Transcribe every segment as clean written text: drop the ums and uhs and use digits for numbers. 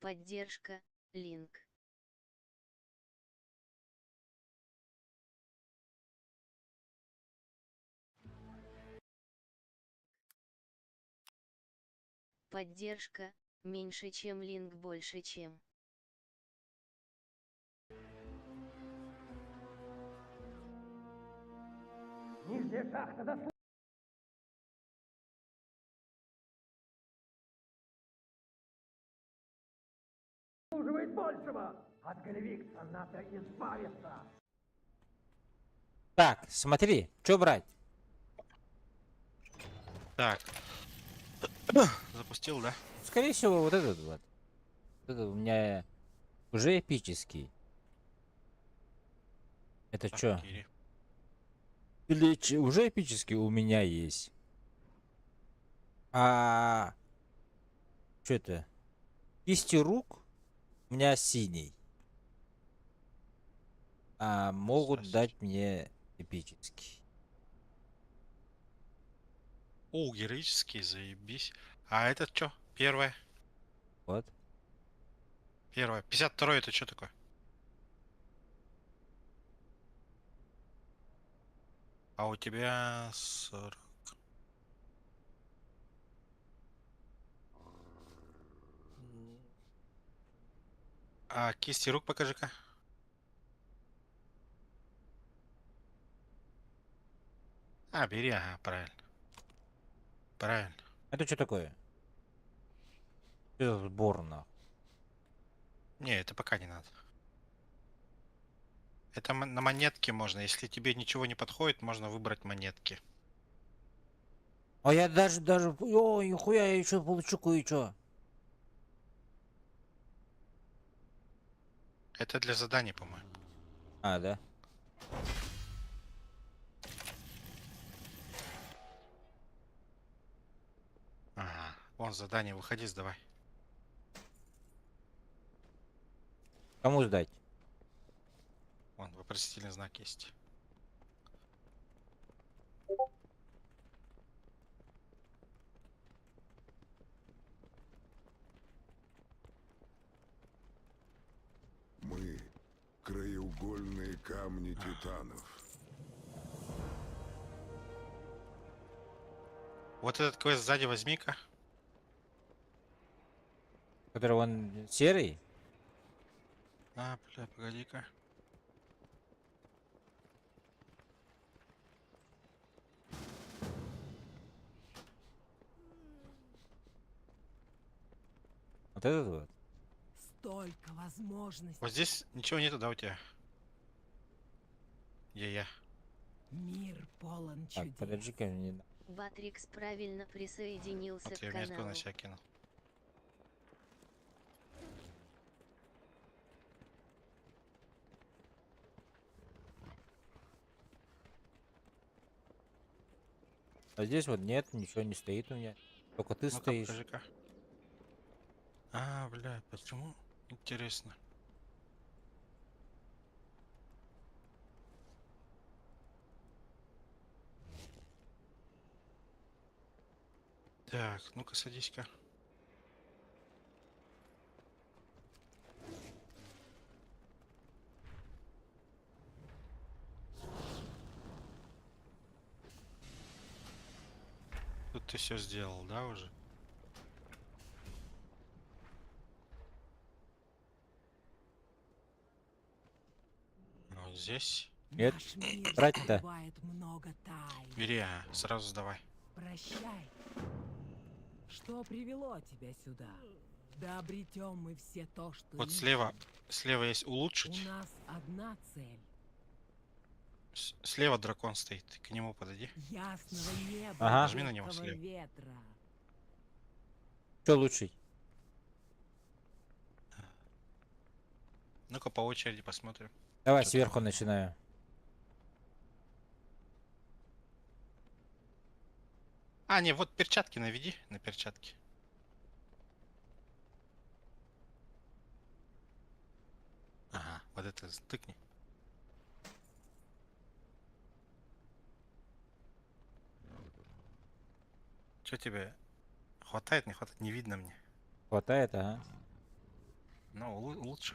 Поддержка, линк. Поддержка, меньше чем линк больше чем. Нижняя шахта заслуживает большего. От Голевикса надо избавиться. Так, смотри, что брать? Так. Запустил, да? Скорее всего, вот этот вот. Это у меня уже эпический. Это Так, что? Кири. Или уже эпический у меня есть? А что это? Кисти рук у меня синий. А могут дать мне эпический. О, героический, заебись. А это что? Первое. Вот. Первое. 52 это что такое? А у тебя 40. А кисти рук покажи-ка. А, бери, ага, правильно. Правильно. Это что такое? Что за сбор нахуй? Не, это пока не надо. Это на монетке можно. Если тебе ничего не подходит, можно выбрать монетки. А я даже, ой, нихуя, я еще получу кое-что. Это для заданий, по-моему. А, да? Ага. Вон задание, выходи, сдавай. Кому сдать? Вон вопросительный знак есть. Мы — краеугольные камни титанов. Вот этот квест сзади возьми-ка. Который он серый? А, бля, погоди-ка. Вот этот вот. Столько возможностей. Вот здесь ничего нету, да, у тебя? Я. Мир полон Так, чудес. подожди-ка, мне... Батрикс правильно присоединился Вот к я метку на каналу. себя кинул. А здесь вот нет, ничего не стоит у меня. Только ты Ну-ка, стоишь. покажи-ка. А, бля, почему? Интересно. Так, ну-ка садись-ка. Тут ты все сделал, да, уже? Ну, вот здесь. Нет, Наш мир брать-то. скрывает много тайн. Бери, сразу сдавай. Прощай. Что привело тебя сюда? Да обретем мы все то, что Вот ищем. слева есть У улучшить. нас одна цель. Слева дракон стоит, ты к нему подойди. Ясного неба Ага. и Нажми на него легкого слева. ветра. Что лучше? Ну-ка по очереди посмотрим. Давай Чё сверху там? начинаю. А, не, вот перчатки наведи на перчатки. Ага, вот это тыкни. Что тебе хватает, не хватает? Не видно мне. Хватает, ага. Ну, лучше.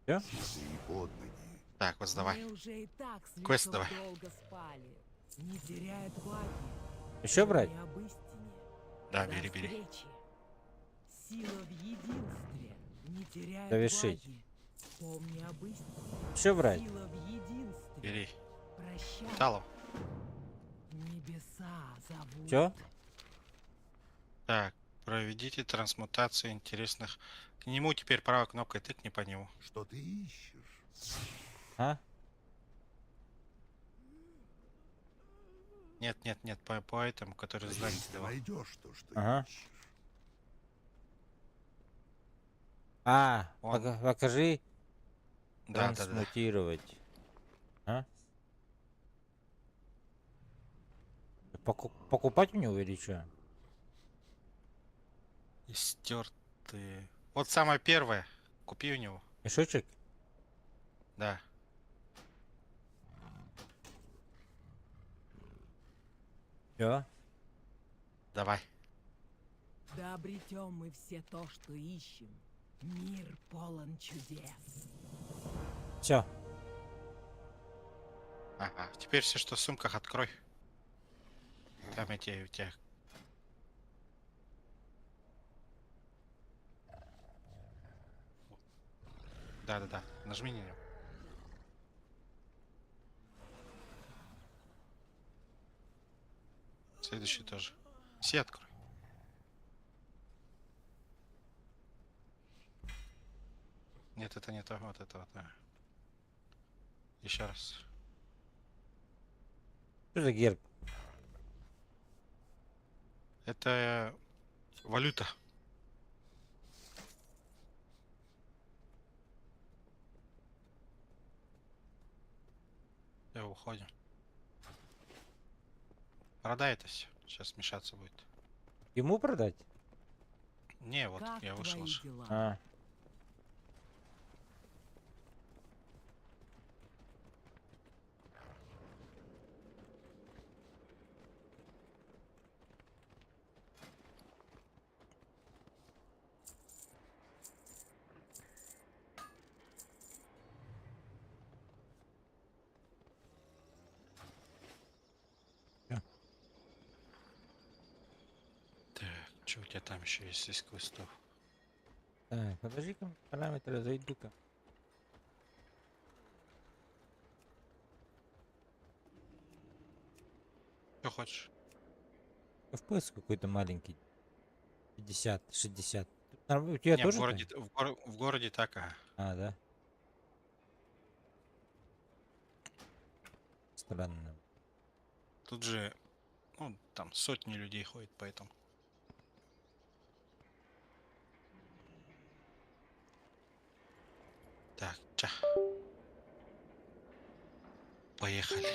Все? Часы подныни. Так, вот сдавай. Мы уже и так Квест слишком давай. долго спали. Не теряй отваги. Еще брать? Помни об истине. Да, До бери, бери. встречи. Сила в единстве. Не теряй Завершить. отваги. Помни об истине. Еще брать? Сила в единстве. Бери. Прощай. Талов. Небеса зовут. Все? Так, проведите трансмутацию интересных. К нему теперь правой кнопкой тыкни по нему. Что ты ищешь? А? Нет, нет, нет, по этому, который здание Если давал. найдешь то, что Ага. ищешь. А, Он. покажи Да, да, да. трансмутировать. А? Покупать у него или что? Стертые. Вот самое первое. Купи у него. Мешочек? Да. Все. Давай. Да обретем мы все то, что ищем. Мир полон чудес. Все. Ага. Теперь все, что в сумках, открой. Там эти у тебя. Да, да, да. Нажми на него. Следующий тоже. Все открой. Нет, это не то. Вот это вот. Еще раз. Что за герб? Это валюта. Уходим. Продай это все. Сейчас смешаться будет. Ему продать? Не, вот Как я вышел твои уже. дела? А. Так, что у тебя там еще есть из квестов? Так, подожди-ка, параметры зайду-ка. Что хочешь? FPS какой-то маленький. 50, 60. У тебя Не, тоже в городе, так? в городе так, ага. А, да. Странно. Тут же, ну, там сотни людей ходит, поэтому. Так, ча. Поехали.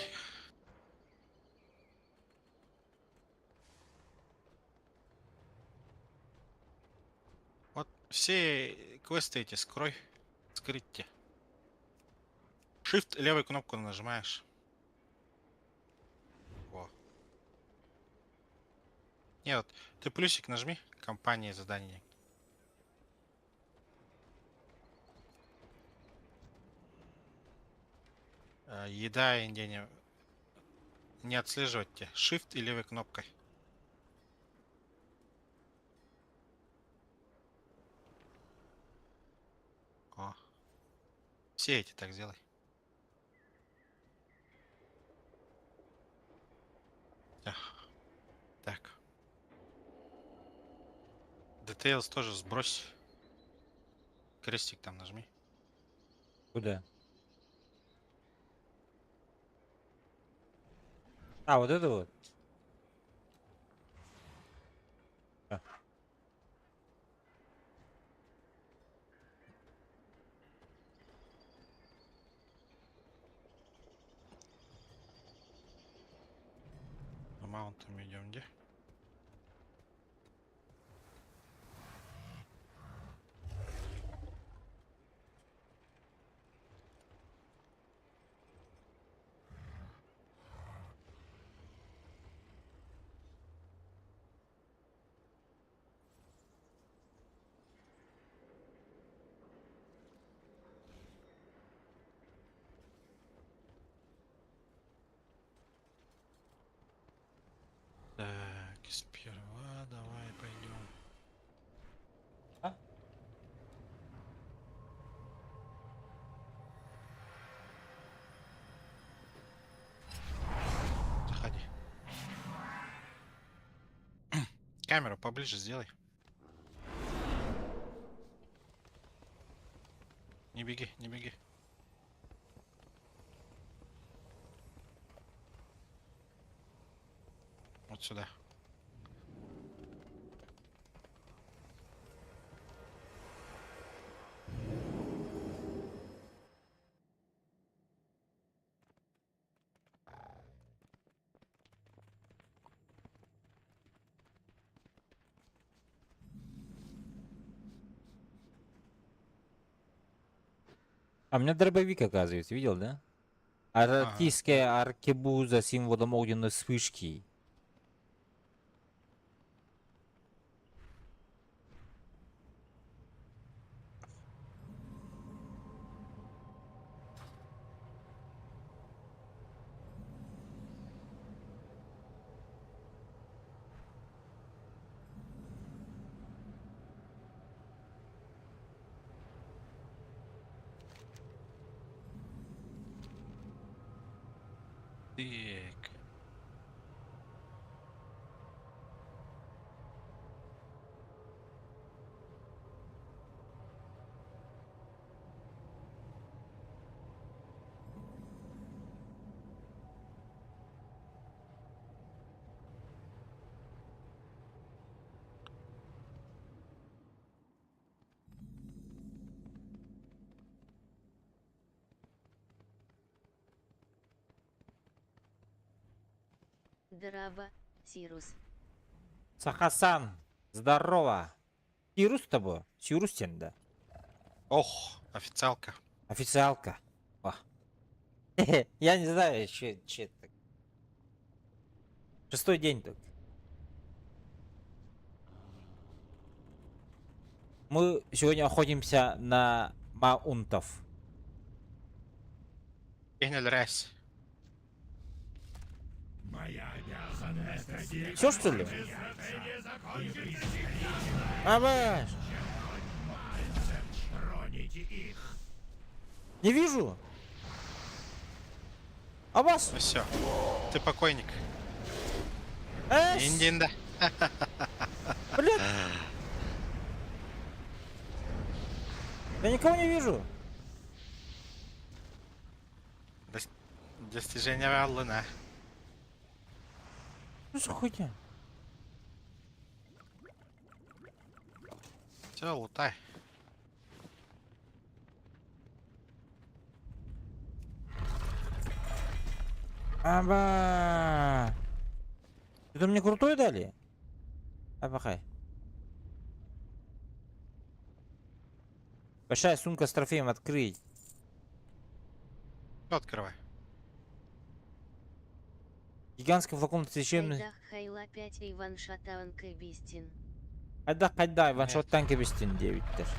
Вот все квесты эти скрой. Скрытьте. Shift левую кнопку нажимаешь. Во. Не, вот ты плюсик нажми. Компания задание. Еда и не отслеживайте. Shift и левой кнопкой. О. Все эти так сделай. Так. Details тоже сбрось. Крестик там нажми. Куда? А, вот это вот. А. Маунтом идем где? Камеру поближе сделай. Не беги, не беги. Вот сюда. А у меня дробовик, оказывается, видел, да? Артистская аркебуза символом огненной вспышки. Так. Здраво, Сирус. Сахасан, здорово. Сирус с тобой? Сирус да? Ох, официалка. Официалка. О. Я не знаю, че это. 6-й день только. Мы сегодня охотимся на маунтов. Генель Райс. Все что ли? Абаш! Не вижу. Абас! Ну все, ты покойник. Эс! Индинда. Блядь! Я никого не вижу. Достижение Аллана. Что за хуйня? Все, лутай. Аба! Это мне крутой дали? Абахай. Большая сумка с трофеем открыть. Всё, открывай. Гигантский флакон священный. Хайдах Хайла 5 Иван Шатаунка Бистин. Хайда, Нет. ваншот танки бестин 9 даже.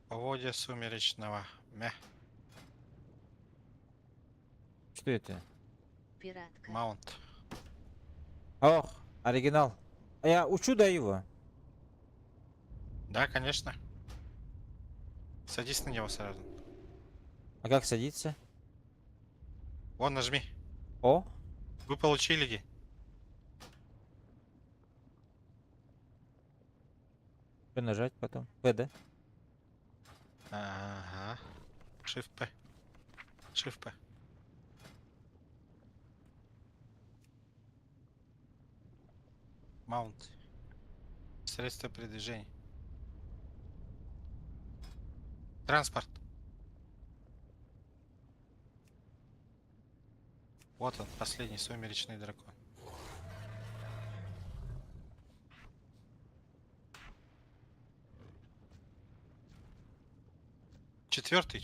Поводья сумеречного. Мя. Что это? Пиратка. Маунт. Ох, оригинал. А я учу да его. Да, конечно. Садись на него сразу. А как садиться? Вон, нажми. О, Вы получили ги. что нажать потом? П, да? Ага. Shift P. Shift P. Маунт. Средство передвижения. Транспорт. Вот он, последний сумеречный дракон. Четвертый.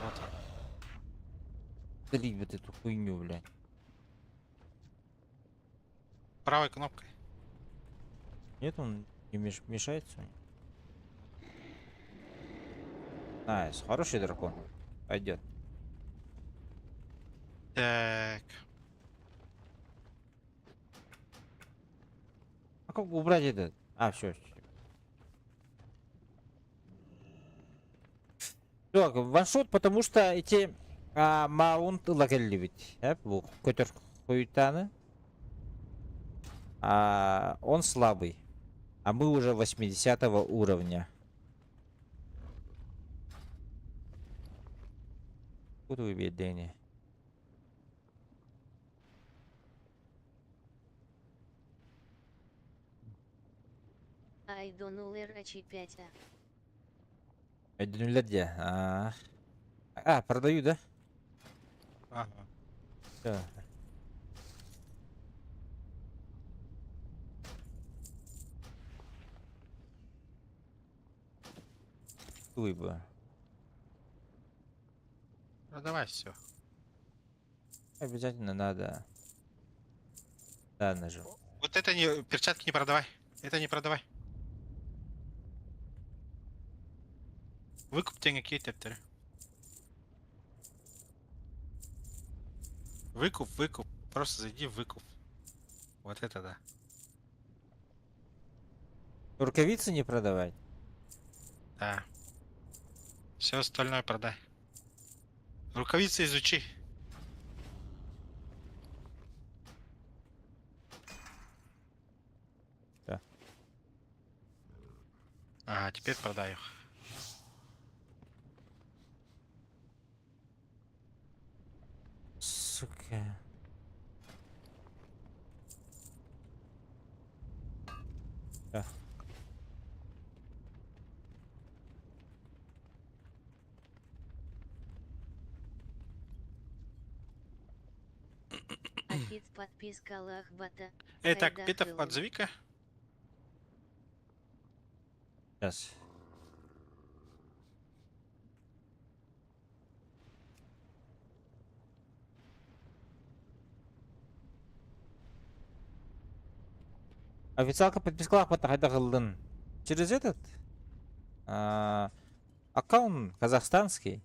Вот он. Удали вот эту хуйню, блядь. Правой кнопкой. Нет, он не мешается. Найс, хороший дракон. Пойдет. Так. А как убрать этот? А, все. Так, ваншот, потому что эти маунт лагелли бит. Бу көтөр хуйтаны. Он слабый. А мы уже 80 уровня. Куда вы бедные? Айдонулер АЧ5А. Ödüllerce. Продаю, да? Ага. Всё. Выбор. Продавай все. Обязательно надо. Да, нажим. Вот это не перчатки не продавай. Это не продавай. Выкуп денег кетептер. Выкуп. Просто зайди в выкуп. Вот это да. Рукавицы не продавать. Да. Все остальное продай. Рукавицы изучи. Да. Теперь продай их. Сука. Да. Афит подписка Лахбата. Так, Хайда Питов, Хэллоу. отзови-ка. Сейчас. Официалка подписка Хайда. Через этот аккаунт казахстанский.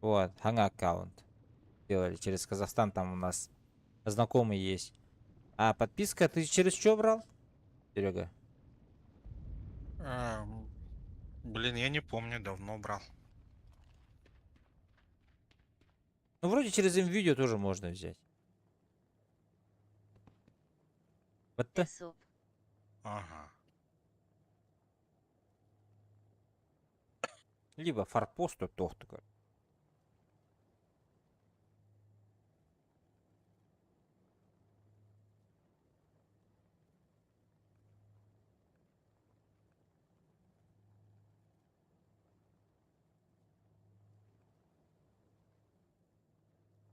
Вот, ханга аккаунт. Делали через Казахстан, там у нас знакомый есть. А подписка ты через что брал, Серега? Блин, я не помню, давно брал. Ну, вроде через видео тоже можно взять. Вот то. Эсоп. Ага. Либо форпосту тохтука.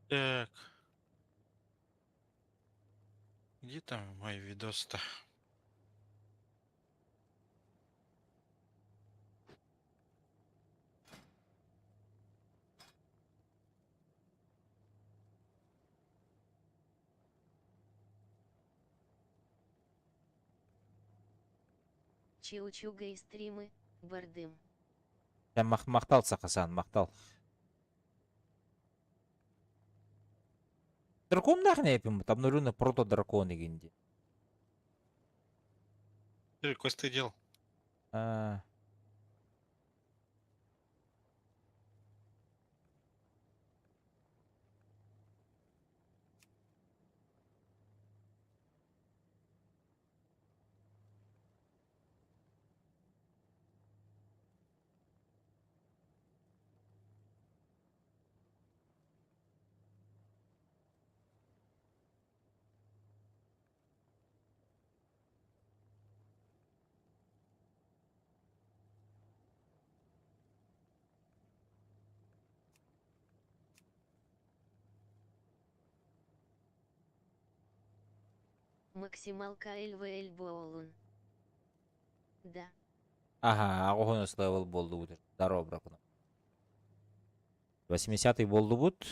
Так. Где там мои видосы-то? Чиучуга и стримы. Бардым. Я мақтал Хасан, мақтал. Дракон нахне yapayım? Обновленный прото-дракон дегенде. Квесты делал. Максималка ЛВЛ Боулун. Да. Ага, ағоғыныз левел болды бұд. Здорово, бракуна. 80-й болды бұд.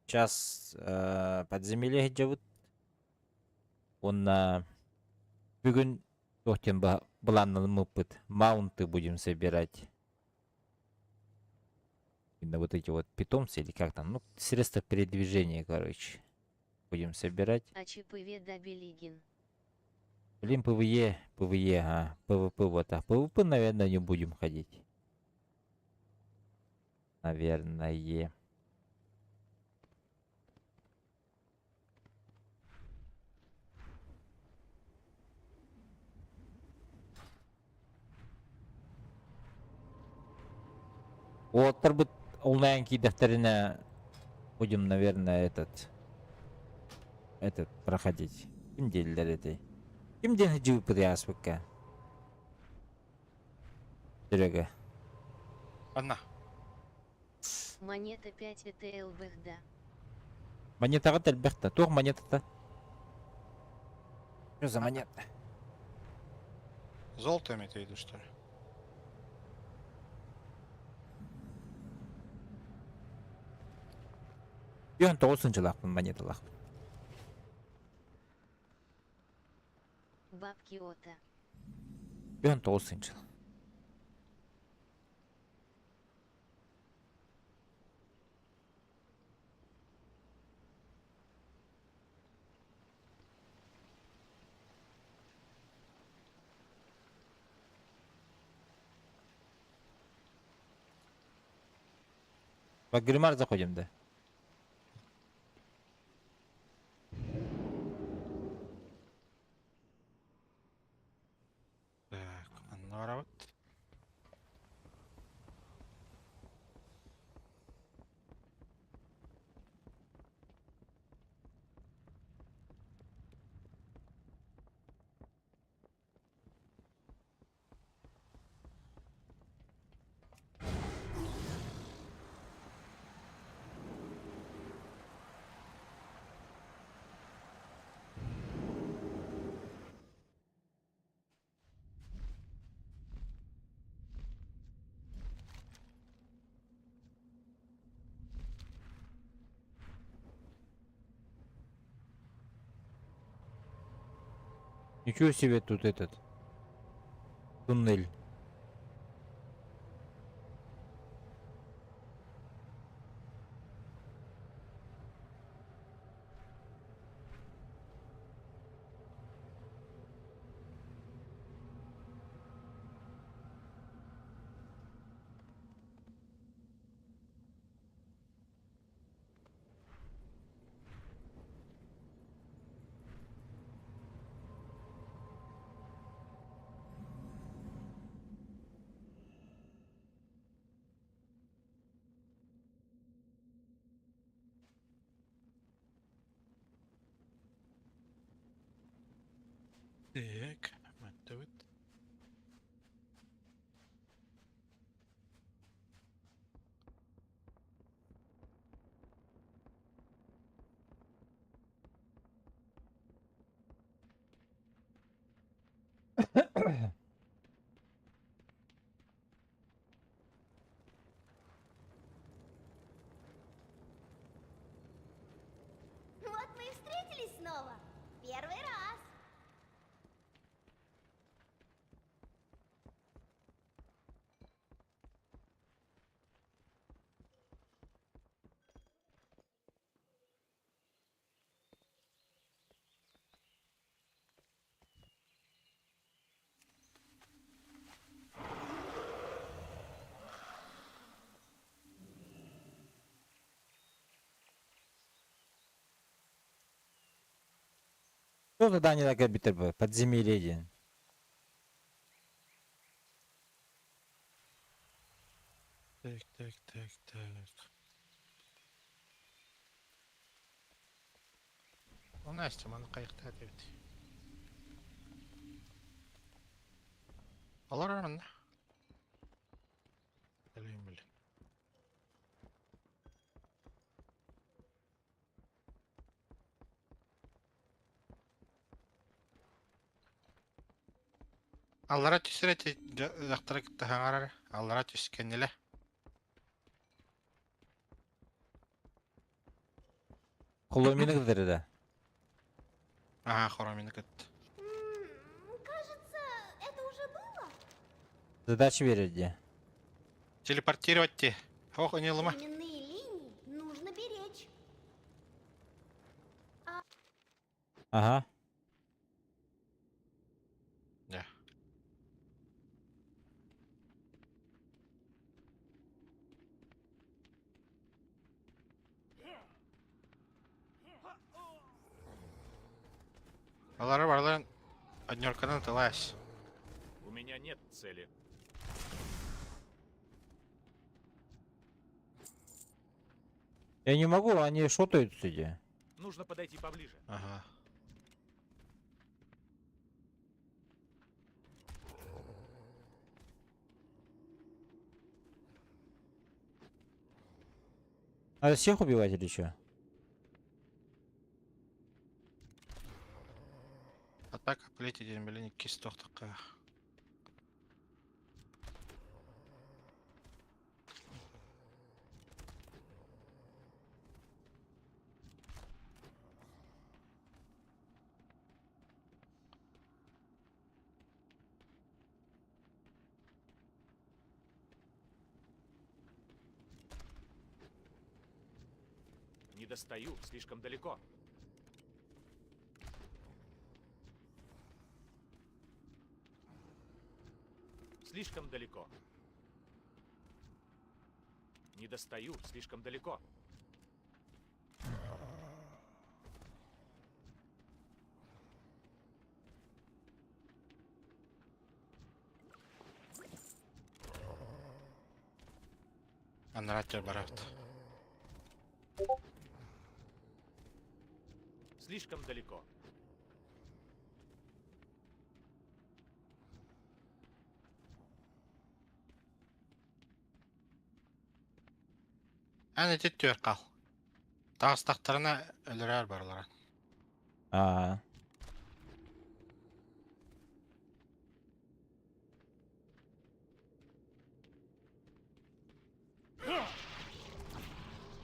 Сейчас подземелье жабыт. Онна бүгін тоқтен бұланын мұппыт. Маунты будем собирать. Именно вот эти вот питомцы или как там. Ну, средства передвижения, короче. Будем собирать. АЧПВ Дабелигин. Блин, ПВЕ, а, ПВП вот так. ПВП, наверное, не будем ходить. Наверное. Вот, бы онлайн докторина будем, наверное, этот проходить. Ким делдер этой. Ким ден хджу пытаясь пока. Серега. Одна. Монета 5 ЭТЛ Бехда. Монетаға тәлбәқті. Тоқ монета-то. Что за монета? Золото имеет в виду, что ли? Бүйін 9-шы лақпын монеталақ. Бабки Ота. Бүйін 9-шы. В Агримар заходим, да? Так, Аннора вот. Ничего себе тут этот туннель. Так, это вот. Вот мы и встретились снова. Первый раз. Что задание такое битва? Подземелье день. Так, так, так, так. Ну, Настя, маны қайықта әдебет. Алар армын. Білейін білейін. Аллара түсіреті жақтары кітті хаңарары. Аллара түскенелі. Құлымені кідірді. Ага, хорамені кітті. Кажется, это уже было. Задача береді. Телепортировать те. Ох, не лома. Временные линии нужно беречь. Ага. Алары барларын однеркадан тылась. У меня нет цели. Я не могу, они шотают сюда. Нужно подойти поближе. Ага. Надо всех убивать или что? Атака плети дембелени кисток такая. Не достаю, слишком далеко. Слишком далеко. Не достаю, слишком далеко. Анратер барат. Слишком далеко. Әне теттер қал. Тағыстақтарына өлірер барлары. А,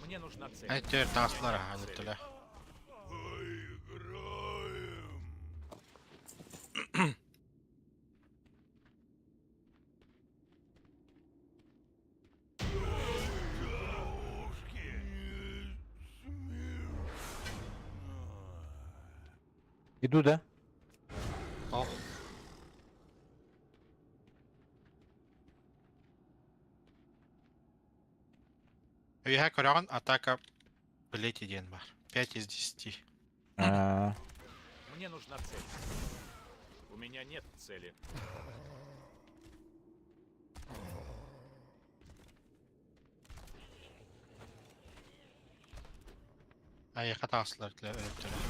Мне нужна цель. Әттер тағыстылары әліттілі. Поиграем. иду, да? О. Үйе көреген атака плети ден бар. 5 из 10. А, Мне нужна цель. У меня нет цели. Әйеқа тағыстылар өліптілі.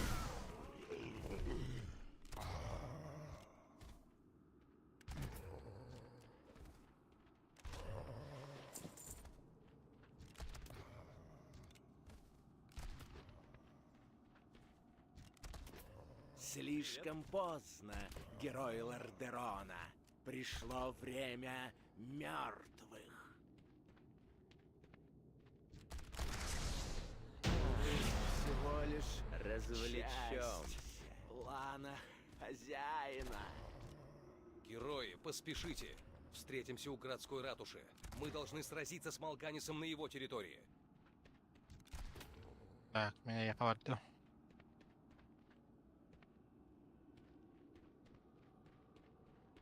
Слишком поздно, герой Лордерона. Пришло время мертвых. Всего лишь развлечемся. Плана хозяина. Герои, поспешите. Встретимся у городской ратуши. Мы должны сразиться с Малганисом на его территории. Так, меня я поварду.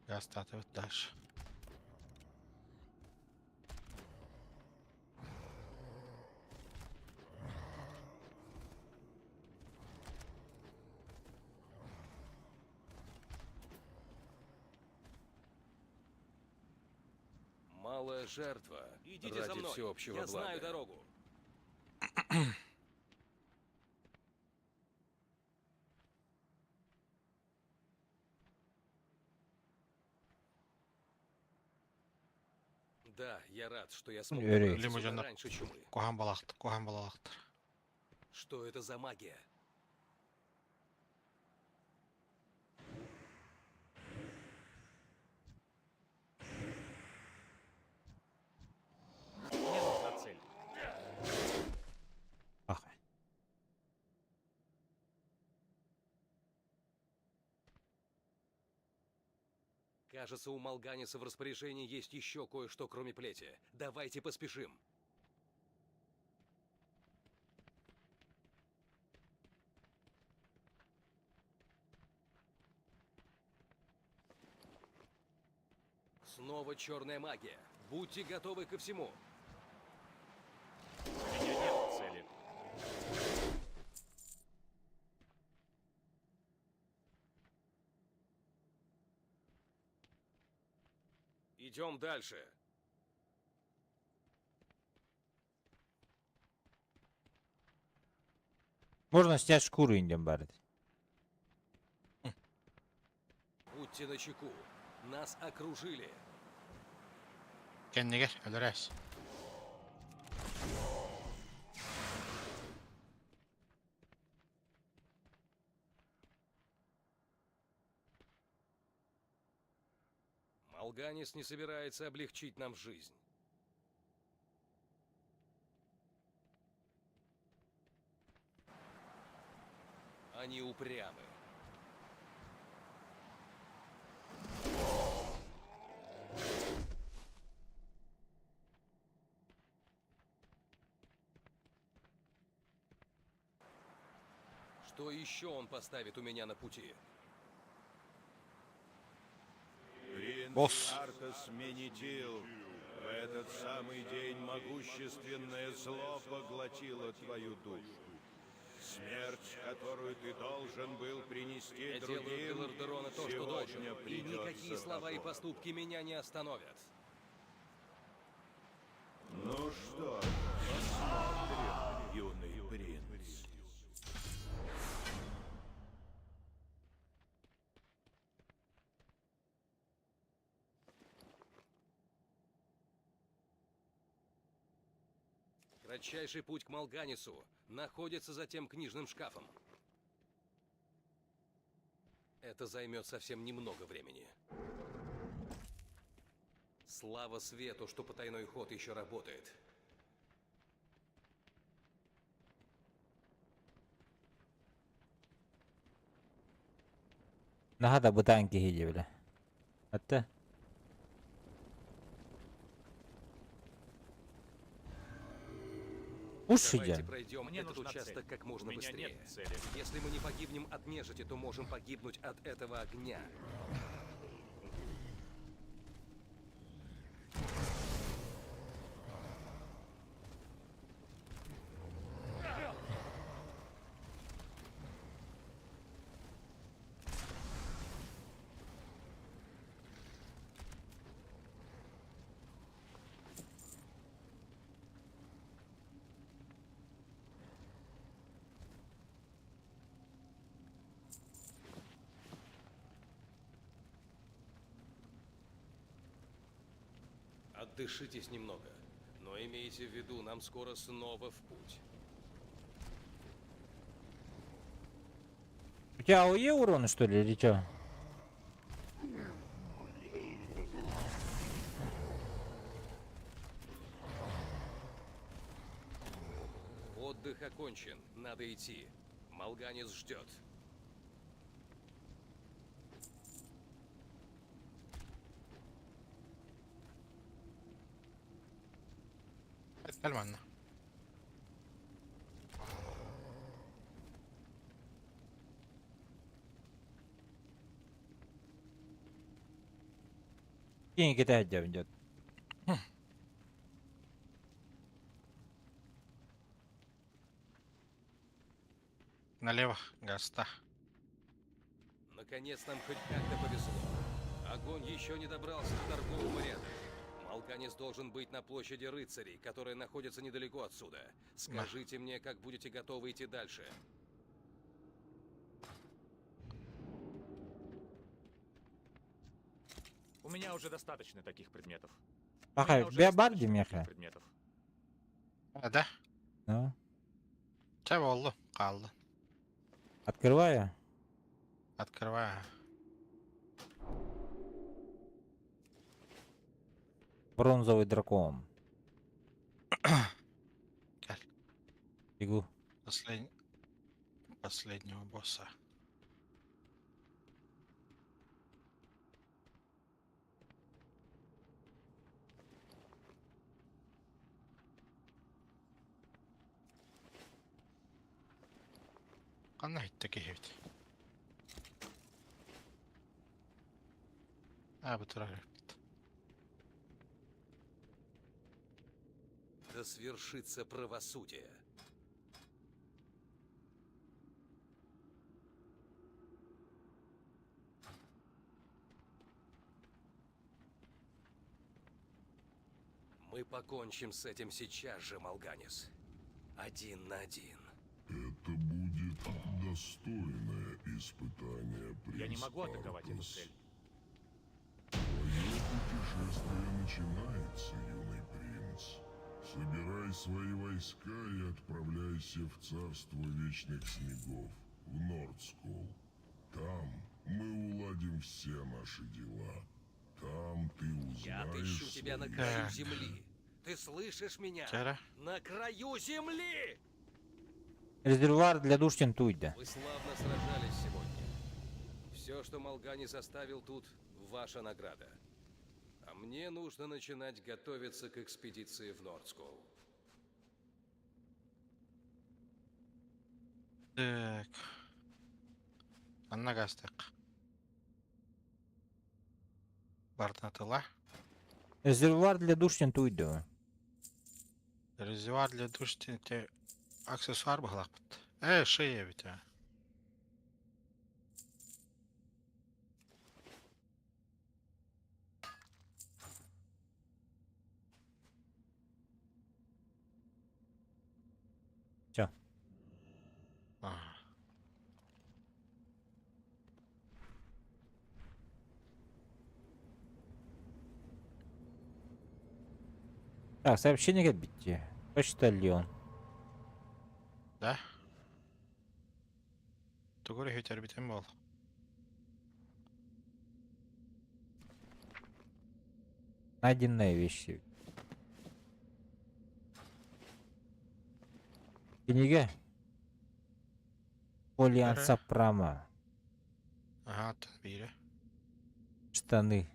Я статую дальше. Малая жертва. Идите ради за мной. всеобщего Я блага. знаю дорогу. Да, я рад, что я смог Юрий. добраться сюда Лимузин. раньше чумы. Кохан балалақтыр. Что это за магия? Мне нужна цель. ах. Кажется, у Малганиса в распоряжении есть еще кое-что, кроме плети. Давайте поспешим. Снова черная магия. Будьте готовы ко всему. У меня нет цели. Идем дальше. Можно снять шкуру индем барит. Будьте начеку. Нас окружили. Kendine gel, öldüreriz. Малганис не собирается облегчить нам жизнь. Они упрямы. Что еще он поставит у меня на пути? Принц Босс. Артас Менетил, в этот самый день могущественное зло поглотило твою душу. Смерть, которую ты должен был принести Я делаю для другим, Лордерона то, что должен. сегодня И придется никакие слова и тобой. поступки меня не остановят. Ну что, посмотрим, юный принц. Кратчайший путь к Малганису находится за тем книжным шкафом. Это займет совсем немного времени. Слава свету, что потайной ход еще работает. Нагада бы танки гидевля. Это? Уши Давайте идем. пройдем Мне этот нужна участок цель. как У можно меня быстрее. нет цели. Если мы не погибнем от нежити, то можем погибнуть от этого огня. Отдышитесь немного. Но имейте в виду, нам скоро снова в путь. У тебя АОЕ уроны, что ли, или чё? Отдых окончен. Надо идти. Малганис ждет. Gel benimle. Кинь китай идет. Налево, Гаста. Наконец нам хоть как-то повезло. Огонь еще не добрался до торгового ряда. Малганис должен быть на площади рыцарей, которая находится недалеко отсюда. Скажите мне, как будете готовы идти дальше. У меня уже достаточно таких предметов. Ага, уже биобарди достаточно таких меха. предметов. Да? Ну, Çabuk oldu. Kaldı. открываю. Открываю. Бронзовый дракон. Gel. Бегу. Последнего босса. Anna hitteki hevit. Bu tarafa. Да свершится правосудие. Мы покончим с этим сейчас же, Малганис. 1 на 1. Это будет достойное испытание, принц Я не могу атаковать эту Аркус. цель. Твое путешествие начинается, юный принц. Собирай свои войска и отправляйся в царство вечных снегов, в Нордскул. Там мы уладим все наши дела. Там ты узнаешь Я отыщу тебя на своих краю Так. земли. Ты слышишь меня? Кера? На краю земли! Резервуар для душ Тентуйда. Вы славно сражались сегодня. Все, что Малганис оставил тут, ваша награда. А мне нужно начинать готовиться к экспедиции в Нордскул. Так. Аннагастак. Бартнатыла. Резервуар для душ Тентуйда. Резервуар для душ те аксессуар баглапыт. Шея бит. Все. Ага. Так, сообщение битти. Почтальон. Да? Тугури хитер битем бол. Найденные вещи. Книга. Альянса Прама. Ага, бире. Штаны.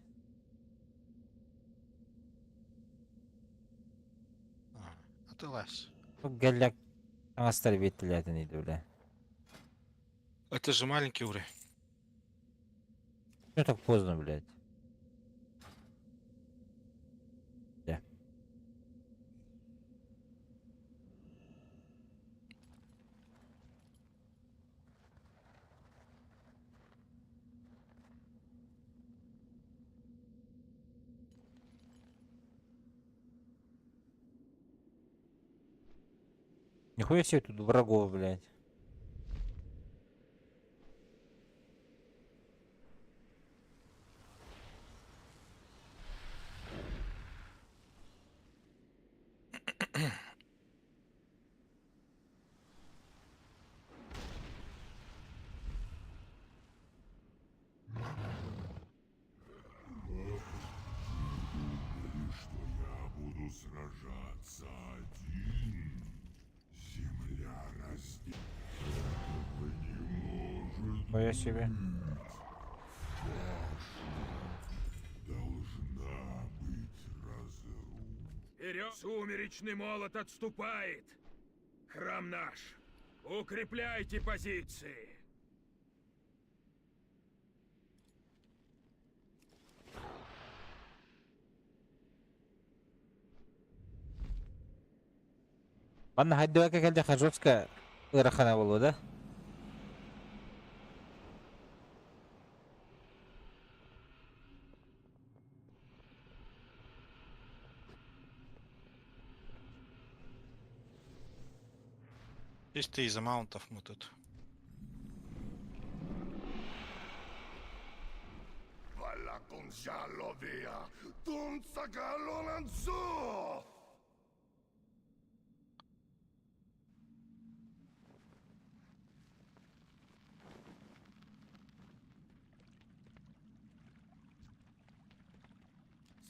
Атылась. Галяк. Аңастар беттілетін еді, бля. Это же маленький уровень. Что так поздно, блядь? Да. Нихуя себе тут врагов, блядь. Думали, что я буду сражаться один? Земля разделена. Этого не может Нихуя себе. должна быть разруха. Вперед! Сумеречный молот отступает! Храм наш! Укрепляйте позиции! Ладно, хоть давай как жестко ырахана болу, да? Чисто из-за маунтов мы тут. Valla con giallo via, tunza galonanzo!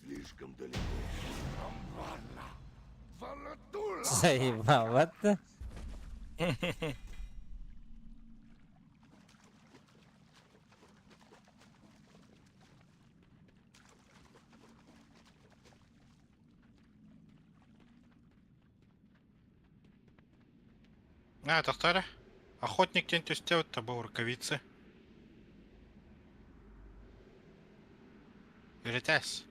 Слишком далеко. Валла! Валла тула! Заебал, вот ты. Это кто ли? Охотник тентюстев, это был рукавицы. Веритесь.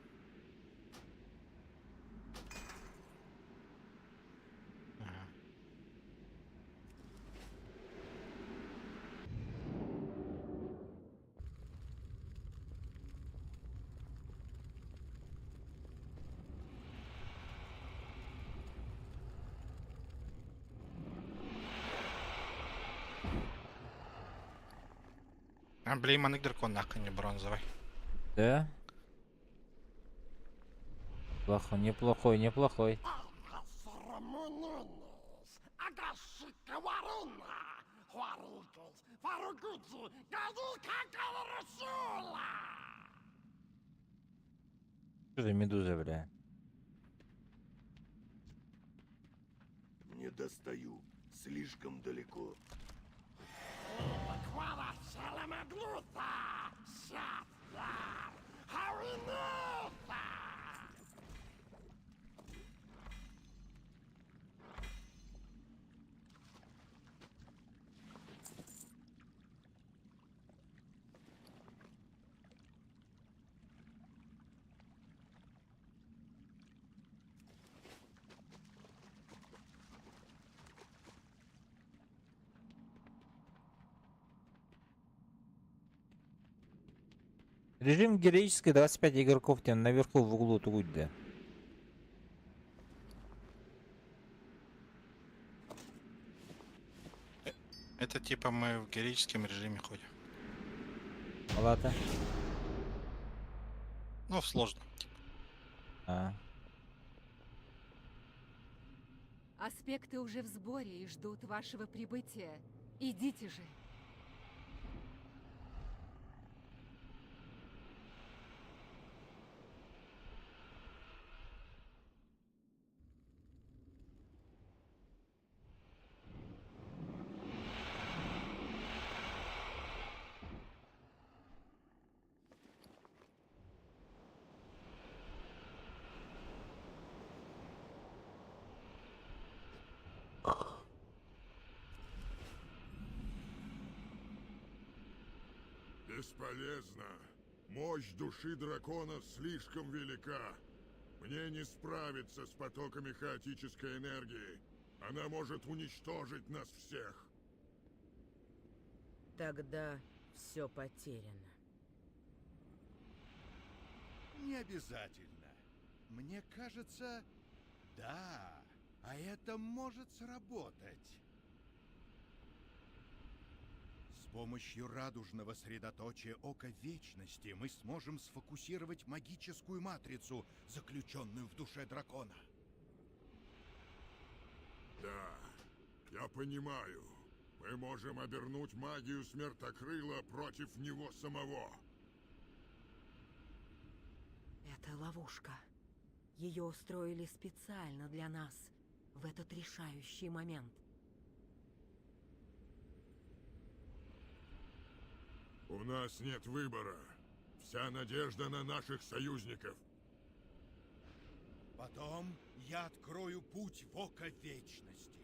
Блейманник дракон на коне бронзовый. Да? Плохой, неплохой, неплохой. Что за медуза, бля? Не достаю. Слишком далеко. Режим героический, 25 игроков там наверху в углу тут, да. Это типа мы в героическом режиме ходим. Ладно. Ну, в сложном. А. Аспекты уже в сборе и ждут вашего прибытия. Идите же. Бесполезно. Мощь души дракона слишком велика. Мне не справиться с потоками хаотической энергии. Она может уничтожить нас всех. Тогда все потеряно. Не обязательно. Мне кажется, да, а это может сработать. С помощью радужного средоточия Ока Вечности мы сможем сфокусировать магическую матрицу, заключенную в душе дракона. Да, я понимаю. Мы можем обернуть магию Смертокрыла против него самого. Это ловушка. Ее устроили специально для нас в этот решающий момент. У нас нет выбора. Вся надежда на наших союзников. Потом я открою путь в Око Вечности.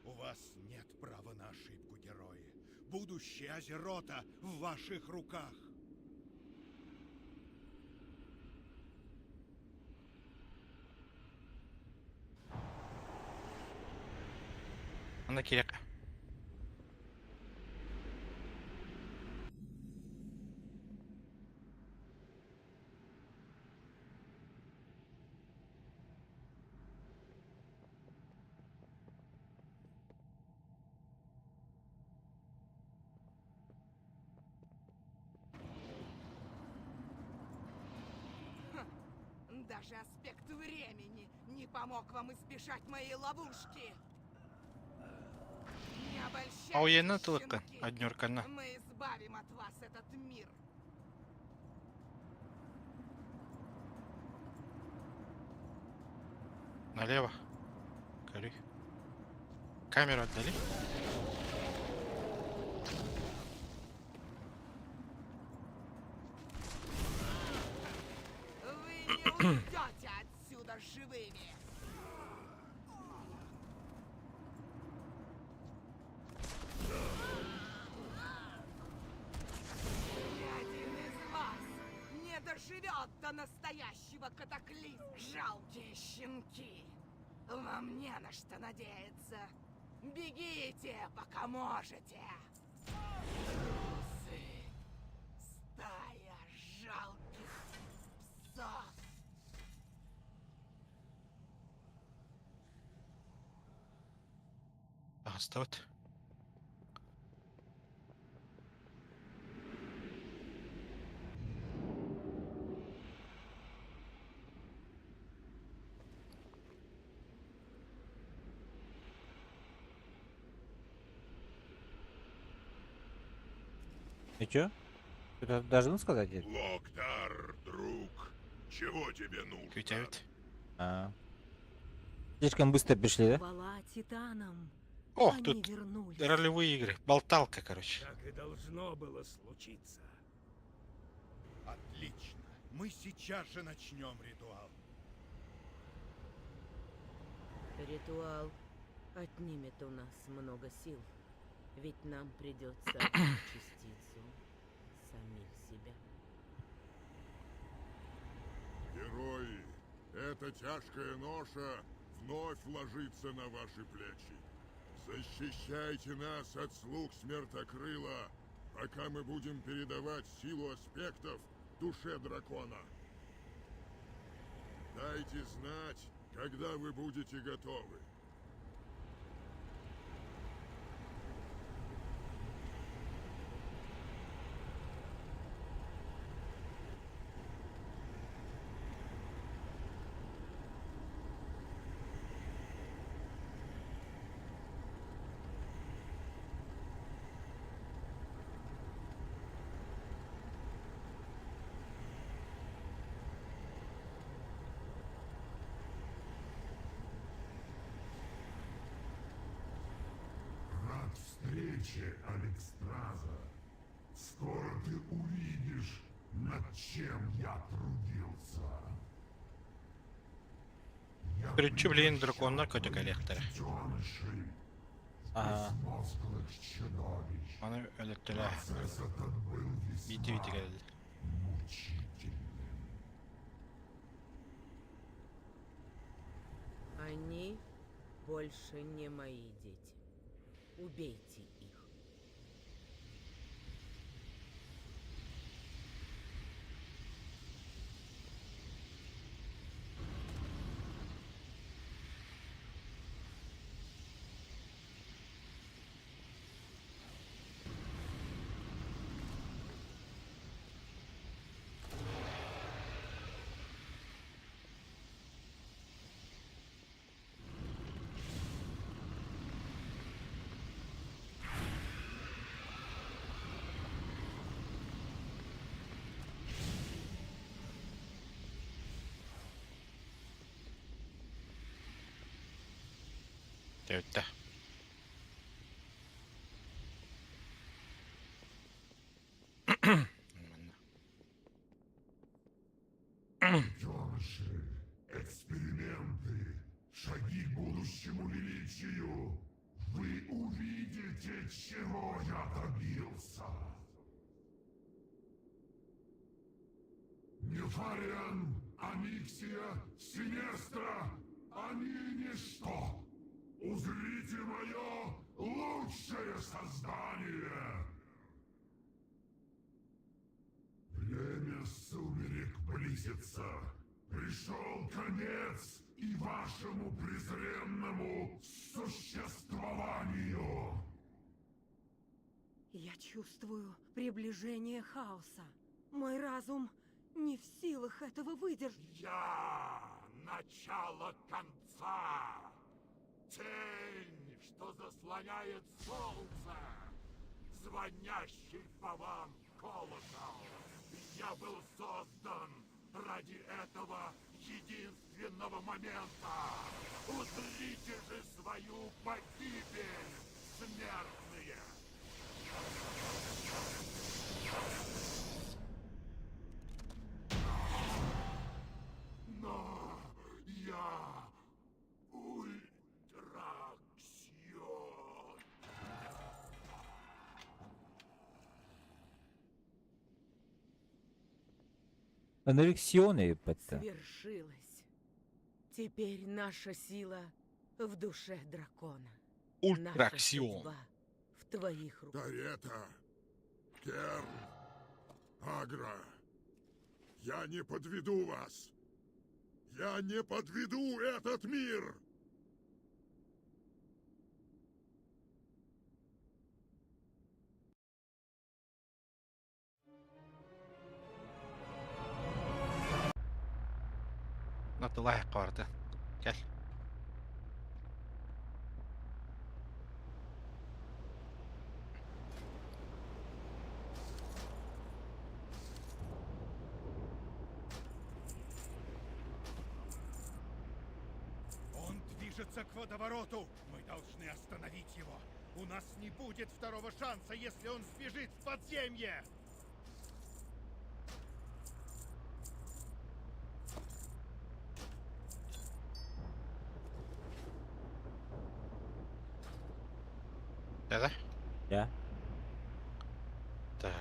У вас нет права на ошибку, герои. Будущее Азерота в ваших руках. На Кирека. Даже аспект времени не помог вам избежать моей ловушки. Не обольщайтесь, Ауена только щенки. однёркана. Мы избавим от вас этот мир. Налево. Кори. Камеру отдали. Вы не уйдете отсюда живыми. Ни один из вас не доживет до настоящего катаклизма. Жалкие щенки. Вам не на что надеяться. Бегите, пока можете. Трусы. Стая жалких псов. И чё? Что-то должен сказать? это? Локтар, друг, чего тебе нужно? Кютявит. А. Слишком быстро пришли, да? Хвала титанам. О, Они тут вернулись. ролевые игры. Болталка, короче. Так и должно было случиться. Отлично. Мы сейчас же начнем ритуал. Ритуал отнимет у нас много сил. Ведь нам придется отдать частицу самих себя. Герои, эта тяжкая ноша вновь ложится на ваши плечи. Защищайте нас от слуг Смертокрыла, пока мы будем передавать силу аспектов душе дракона. Дайте знать, когда вы будете готовы. Рад встрече, Алекстраза. Скоро ты увидишь, над чем я трудился. Я Причубление дракона наркотиколлектора. детенышей, Ага. безмозглых чудовищ. Onu öldürdüler. Процесс этот был Video весьма geldi. мучительным. Они больше не мои дети. Убейте их. Töyttä. Детеныши, эксперименты, шаги к будущему величию. Вы увидите, чего я добился. Нефариан, Амиксия, Синестра, они ничто. Узрите мое лучшее создание. Время сумерек близится. Пришел конец и вашему презренному существованию. Я чувствую приближение хаоса. Мой разум не в силах этого выдержать. Я начало конца. Тень, что заслоняет солнце. Звонящий по вам колокол. Я был создан ради этого единственного момента. Узрите же свою погибель, смертные. Но я ультраксион. Анорексионы, ебать-то. Свершилось. Теперь наша сила в душе дракона. Ультраксион. Наша судьба в твоих руках. Тарета, Керн, Агра, я не подведу вас. Я не подведу этот мир. Natılay vardı. Gel. движется к водовороту. Мы должны остановить его. У нас не будет второго шанса, если он сбежит в подземье. Да-да? Я? Так.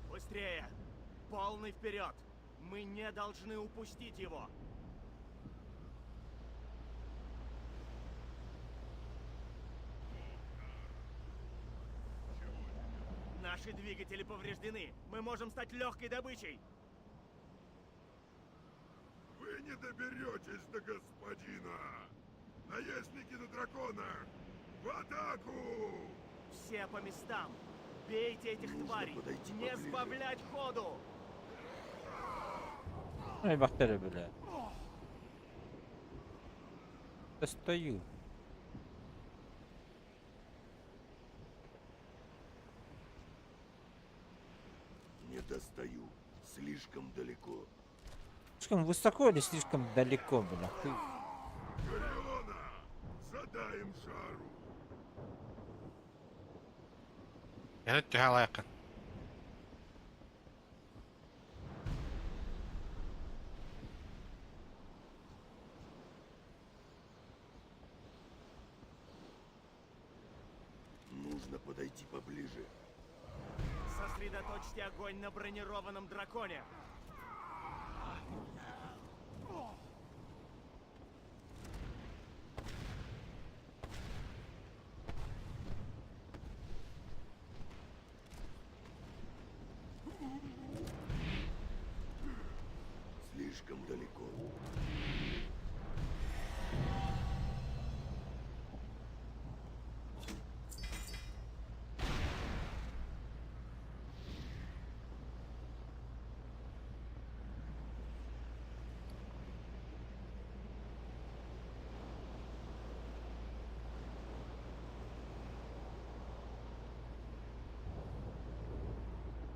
Быстрее! Полный вперед! Мы не должны упустить его! Наши двигатели повреждены. Мы можем стать легкой добычей. Вы не доберетесь до господина. Наездники на дракона! В атаку! Все по местам. Бейте этих тварей. Не сбавлять ходу. Ай, бахтери, бля. Я стою. Не достаю. Слишком далеко. Слишком высоко или слишком далеко, бля? Хуй. Гориона! Задаем жару. Ja nyt yhä laikan. Нужно подойти поближе. Сосредоточьте огонь на бронированном драконе. Слишком далеко.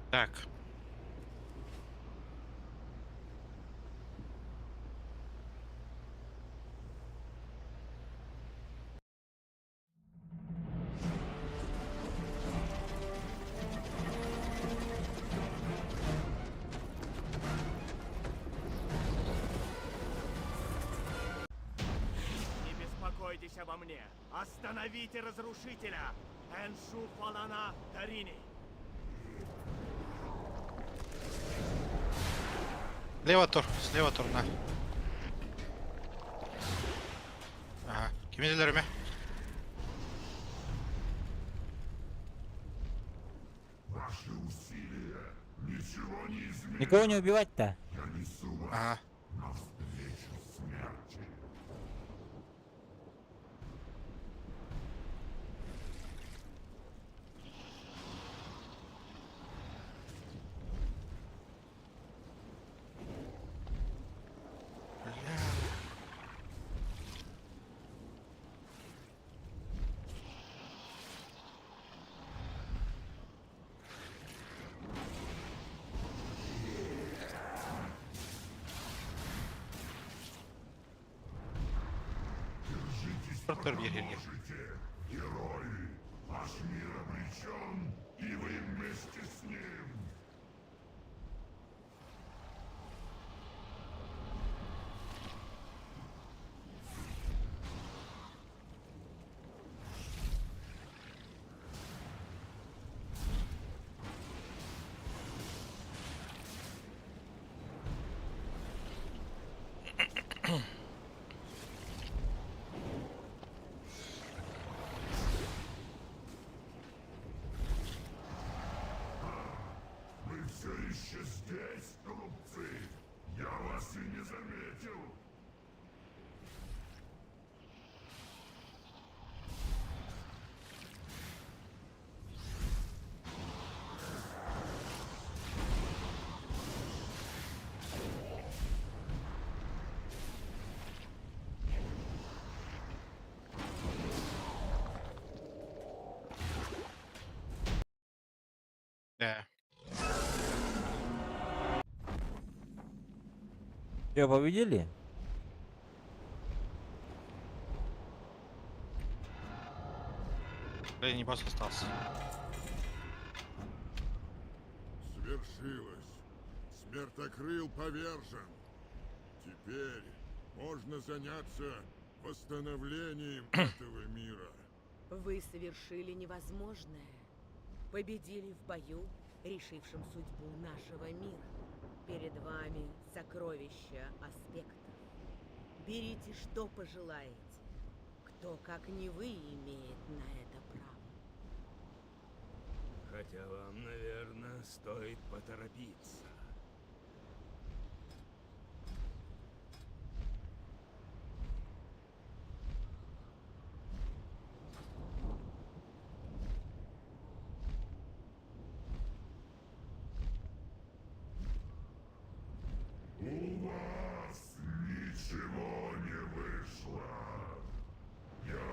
Так. Не беспокойтесь обо мне. Остановите разрушителя. Эншу Фалана Дарини. Слева тур, на. Ага, кемелерime. Ваши усилия ничего не изменят. Никого не убивать-то? Я несу вас Ага. навстречу смерти. Dur bir gel. Можете, герои! Ваш мир обречен, и вы вместе с ним. все еще здесь, глупцы? Я вас и не заметил. Да. Все, победили? Последний босс остался. Свершилось. Смертокрыл повержен. Теперь можно заняться восстановлением этого мира. Вы совершили невозможное. Победили в бою, решившем судьбу нашего мира. Перед вами сокровища аспектов. Берите, что пожелаете. Кто, как не вы, имеет на это право. Хотя вам, наверное, стоит поторопиться. У вас ничего не вышло. Я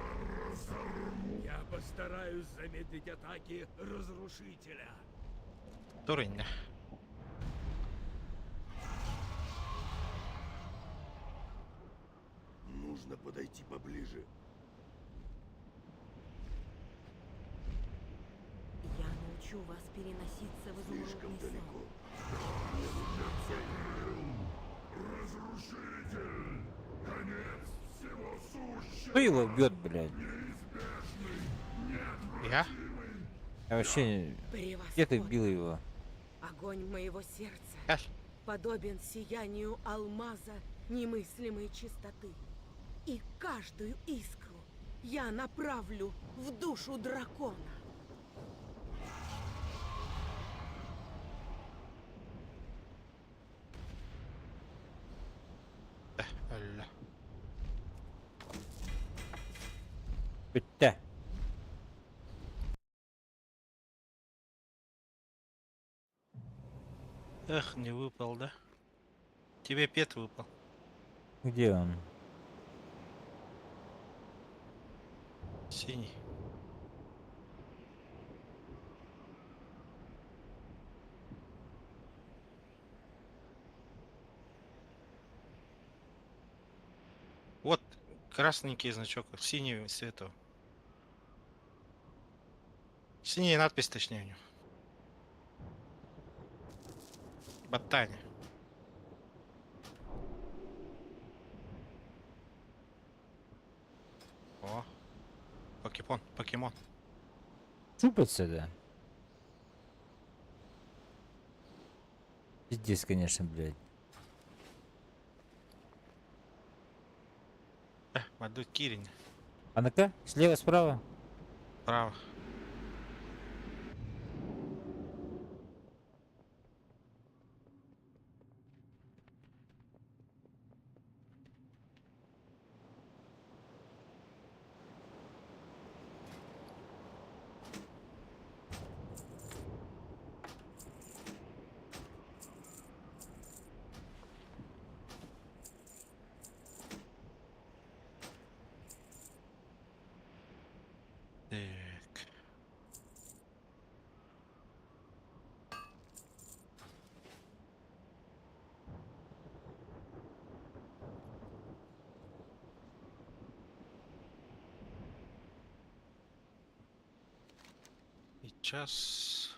разорву. Я постараюсь замедлить атаки разрушителя. Дурень. Нужно подойти поближе. Я научу вас переноситься в изумрудный сон. Разрушитель. Конец всего сущего. Кто его бьет, блядь? Я? Я вообще... Где ты бил его? Огонь моего сердца Каш. подобен сиянию алмаза немыслимой чистоты. И каждую искру я направлю в душу дракона. Алло. Бытта. Эх, не выпал, да? Тебе пет выпал. Где он? Синий. Вот красненький значок, синий свету. Синяя надпись, точнее, у него. Ботани. О, покемон. Чупаться, да? Пиздец, конечно, блядь. Мадут Кирин. А ну-ка, слева, справа. Право. Так. Сейчас.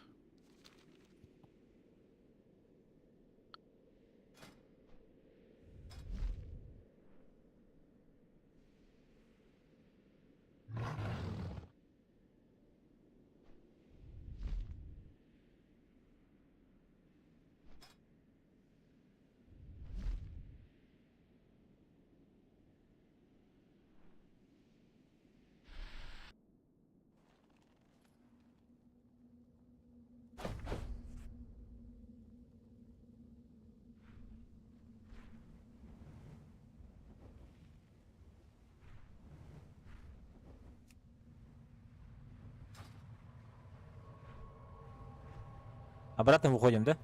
Обратно выходим, да?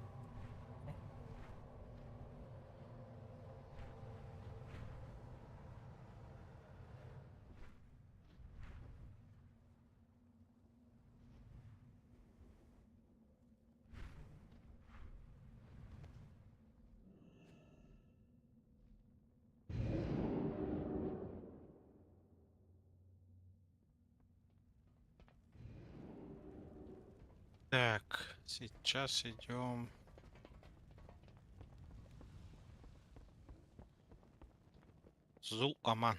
Так, сейчас идем. Зул-Аман.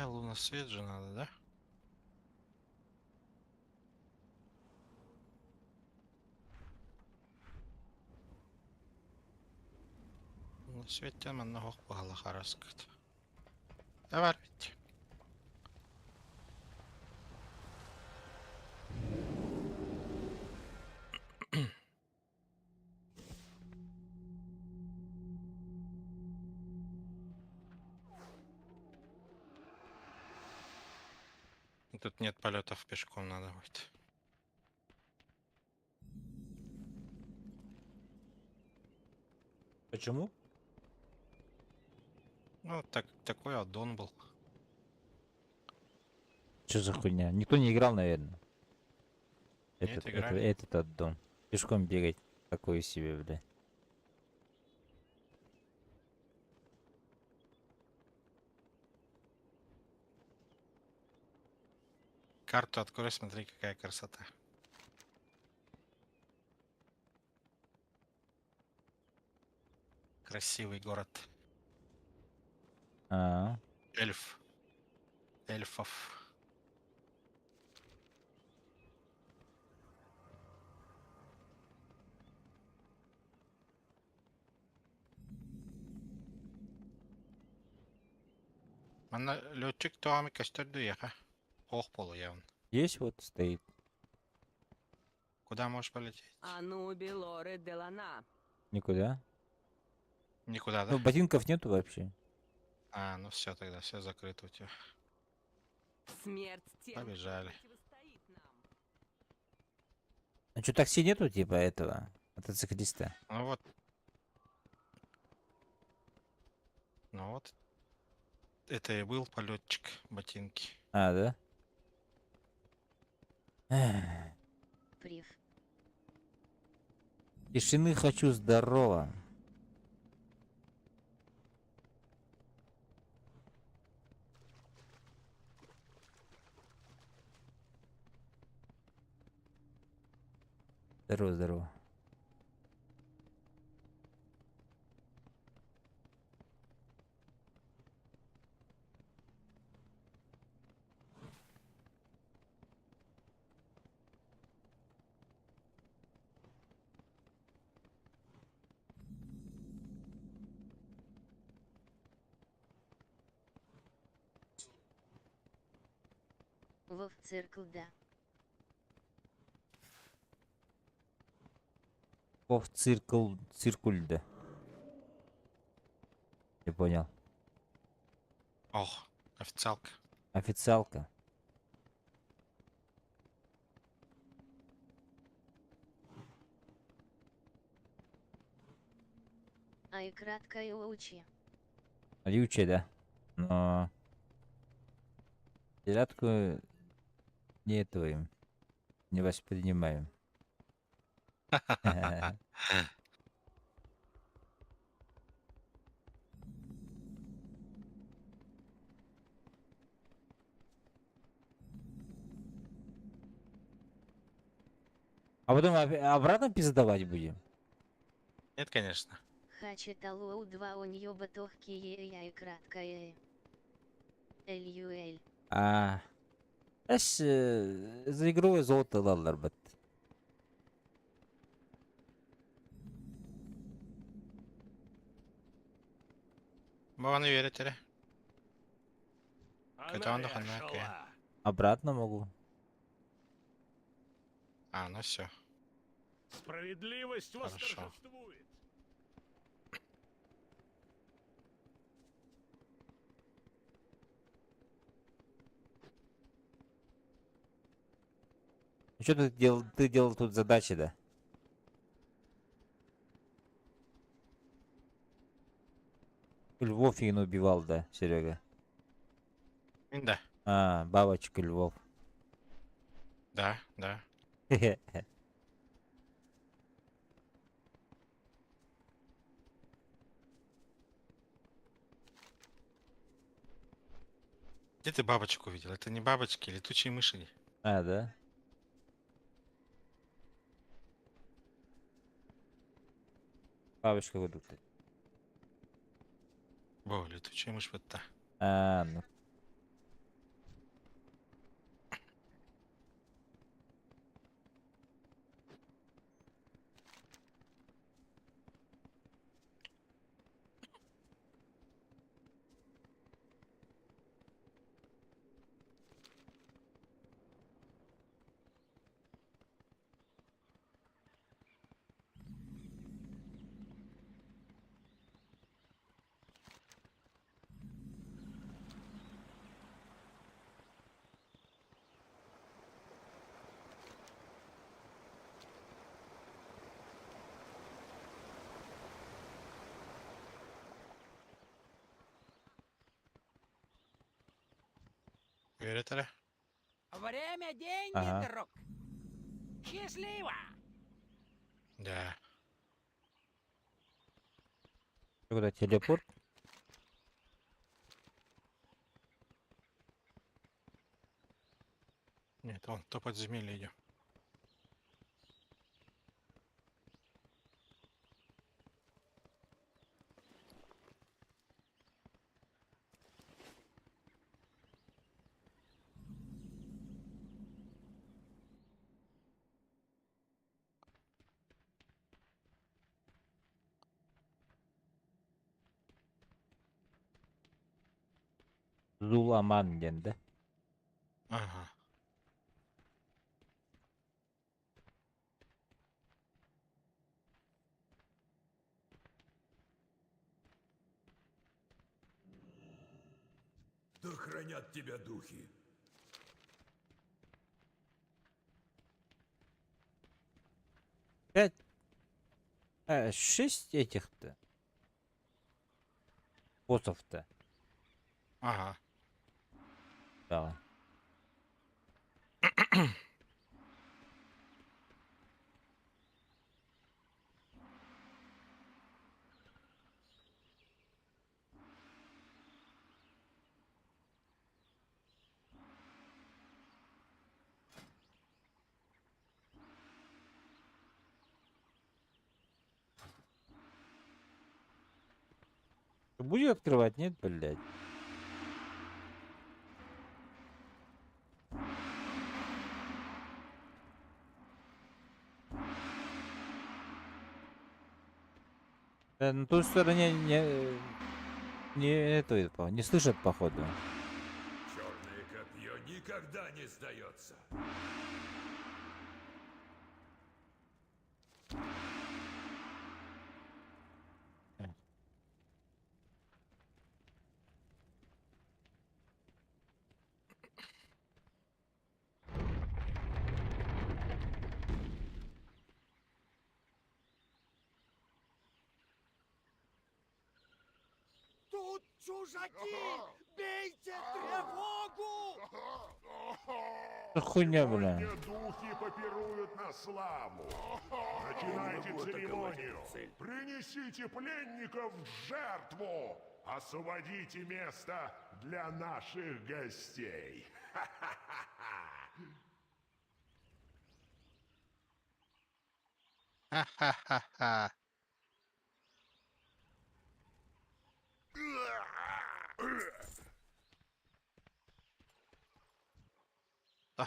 Лунасвет же надо, да? Лунасвет тема много погала хараскать. Давай ведь. Тут нет полетов, пешком надо будет. Почему? Ну, такой аддон был. Что за хуйня? Никто не играл, наверное. Нет, играли. Этот аддон. Пешком бегать. Такое себе, бля. Карту открой, смотри, какая красота. Красивый город. А, Эльфов. Ана летчик тоами көстөрдү яха. Ох полу явно. есть вот стоит. Куда можешь полететь? Ануби Лоре Делана. Никуда. Никуда, да? Ну, ботинков нету вообще. Ну все тогда, все закрыто у тебя. Смерть тем, кто Побежали. противостоит нам. А что, такси нету, типа, этого мотоциклиста? Ну вот. Ну вот. Это и был полетчик, ботинки. А, да? Эх, Прив. тишины хочу, здорово. Здорово, здорово. Вов циркл, да. О, циркуль, да. Я понял. Ох, официалка. Официалка. А и краткое учи. Лючая, да. Но... Телятку не этого им. Не воспринимаем. А потом обратно пиздовать будем? Нет, конечно. Хачеталоу 2 у нее батохки я и краткое. Эль. А... Эш, за игровое золото алалар бит. Бабаны верите ли? Она Кайтан да я ханна, окей. шла. Обратно могу. А, ну все. Справедливость Хорошо. восторжествует. Что ты делал? Ты делал тут задачи, да? Львов и убивал, да, Серега? Да, А, бабочка львов. да, да. Где ты бабочку видел? Это не бабочки, летучие мыши. А, да? Бабочка вот тут. Во, летучая мышь вот та. А, ну. Верите ли? Время деньги, Ага. друг. Счастливо! Да. Куда телепорт? Нет, он то подземелье идет. Зуламанден, да? Ага. Да хранят тебя духи. Пять. 6 этих-то. Боссов-то. Ага. Да. Будет открывать, нет, блядь? На той стороне не слышат, походу. Черное копье никогда не сдается. Тут чужаки! Бейте тревогу! Что хуйня, бля? Сегодня духи попируют на славу. Начинайте церемонию. Принесите пленников в жертву. Освободите место для наших гостей. Ха-ха-ха-ха. А,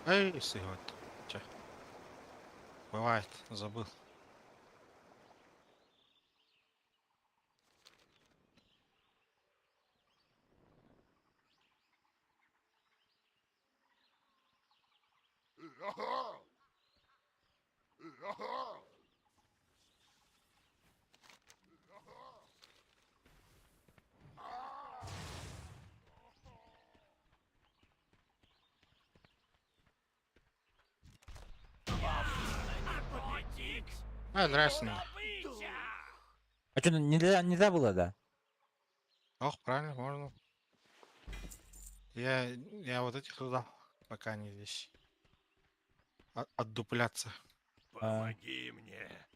Эй, вот. Че? Бывает, забыл. Нравится мне. А что, нельзя было, да? Ох, правильно, можно. Я вот этих ждал, пока они здесь отдупляться. Помоги мне.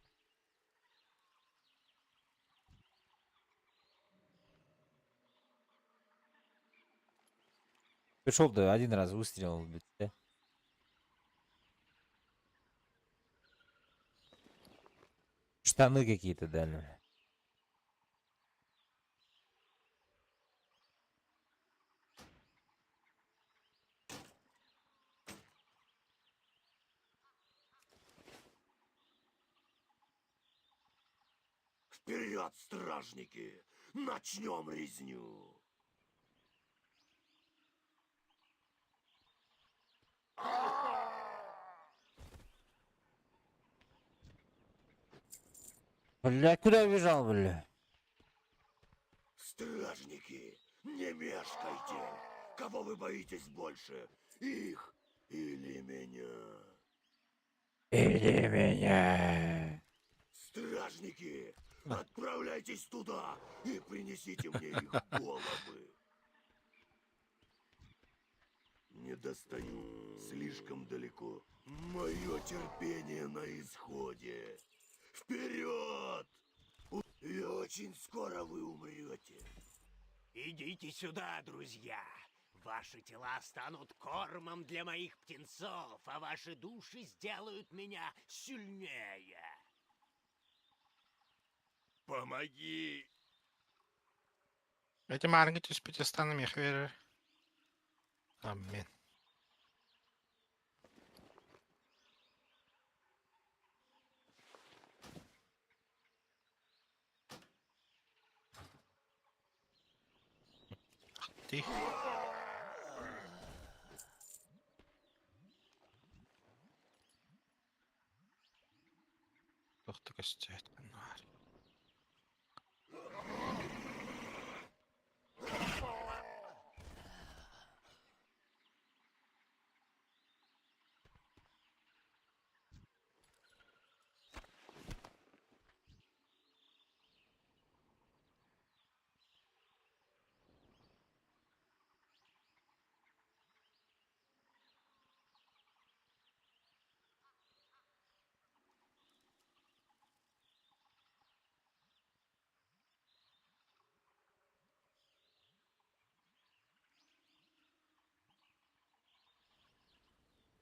Пришел, да, один раз выстрелил, блядь, да? Штаны какие-то дали. Вперед, стражники! Начнем резню! Бля, куда убежал, бля? Стражники, не мешкайте! Кого вы боитесь больше? Их или меня? Иди меня. Стражники, отправляйтесь туда и принесите мне их головы. Не достаю, слишком далеко. Мое терпение на исходе. Вперед! И очень скоро вы умрете. Идите сюда, друзья. Ваши тела станут кормом для моих птенцов, а ваши души сделают меня сильнее. Помоги! Эти маргите с 500 их верю. Амин. Ты. Ох ты костяет, тварь.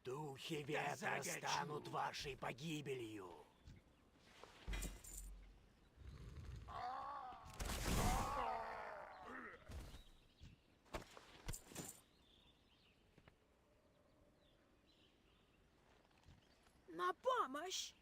Духи ветра станут вашей погибелью. На помощь!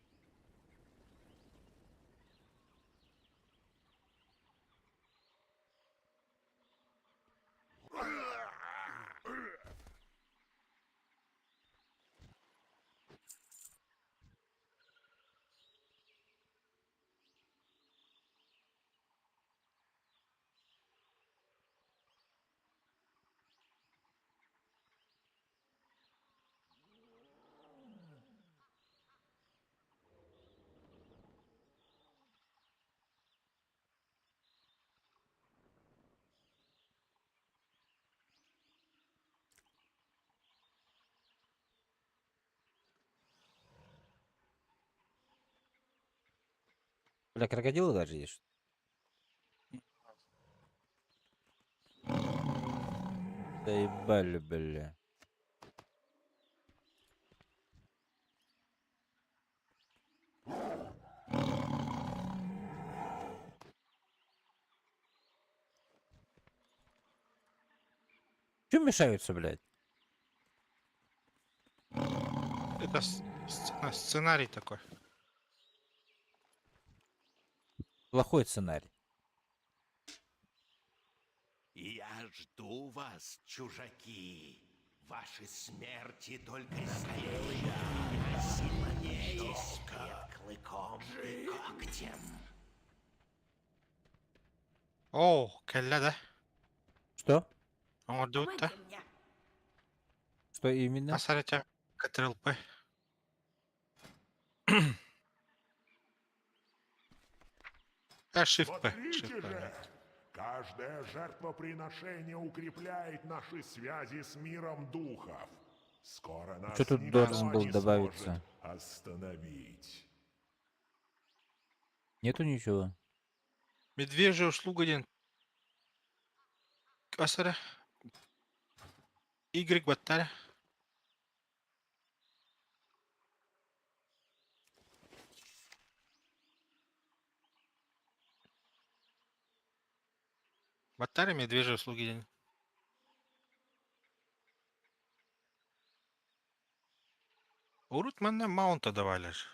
Бля, крокодилы даже есть. Заебали, бля. Чё мешаются, блядь? Это сценарий такой. Плохой сценарий. Я жду вас, чужаки. Ваши смерти только сильнее перед клыком и когтем. О, келля, да? Что? Ордутта. Что именно? Асарите катрилпы. Шифпы. Смотрите же! Каждое жертвоприношение укрепляет наши связи с миром духов. Скоро нас Что тут никто должен был не добавиться? сможет остановить. Нету ничего. Медвежья услуга ден. Асаре. Y баттаре. Баттаре медвежьи услуги ден. Урут мене маунта давали же.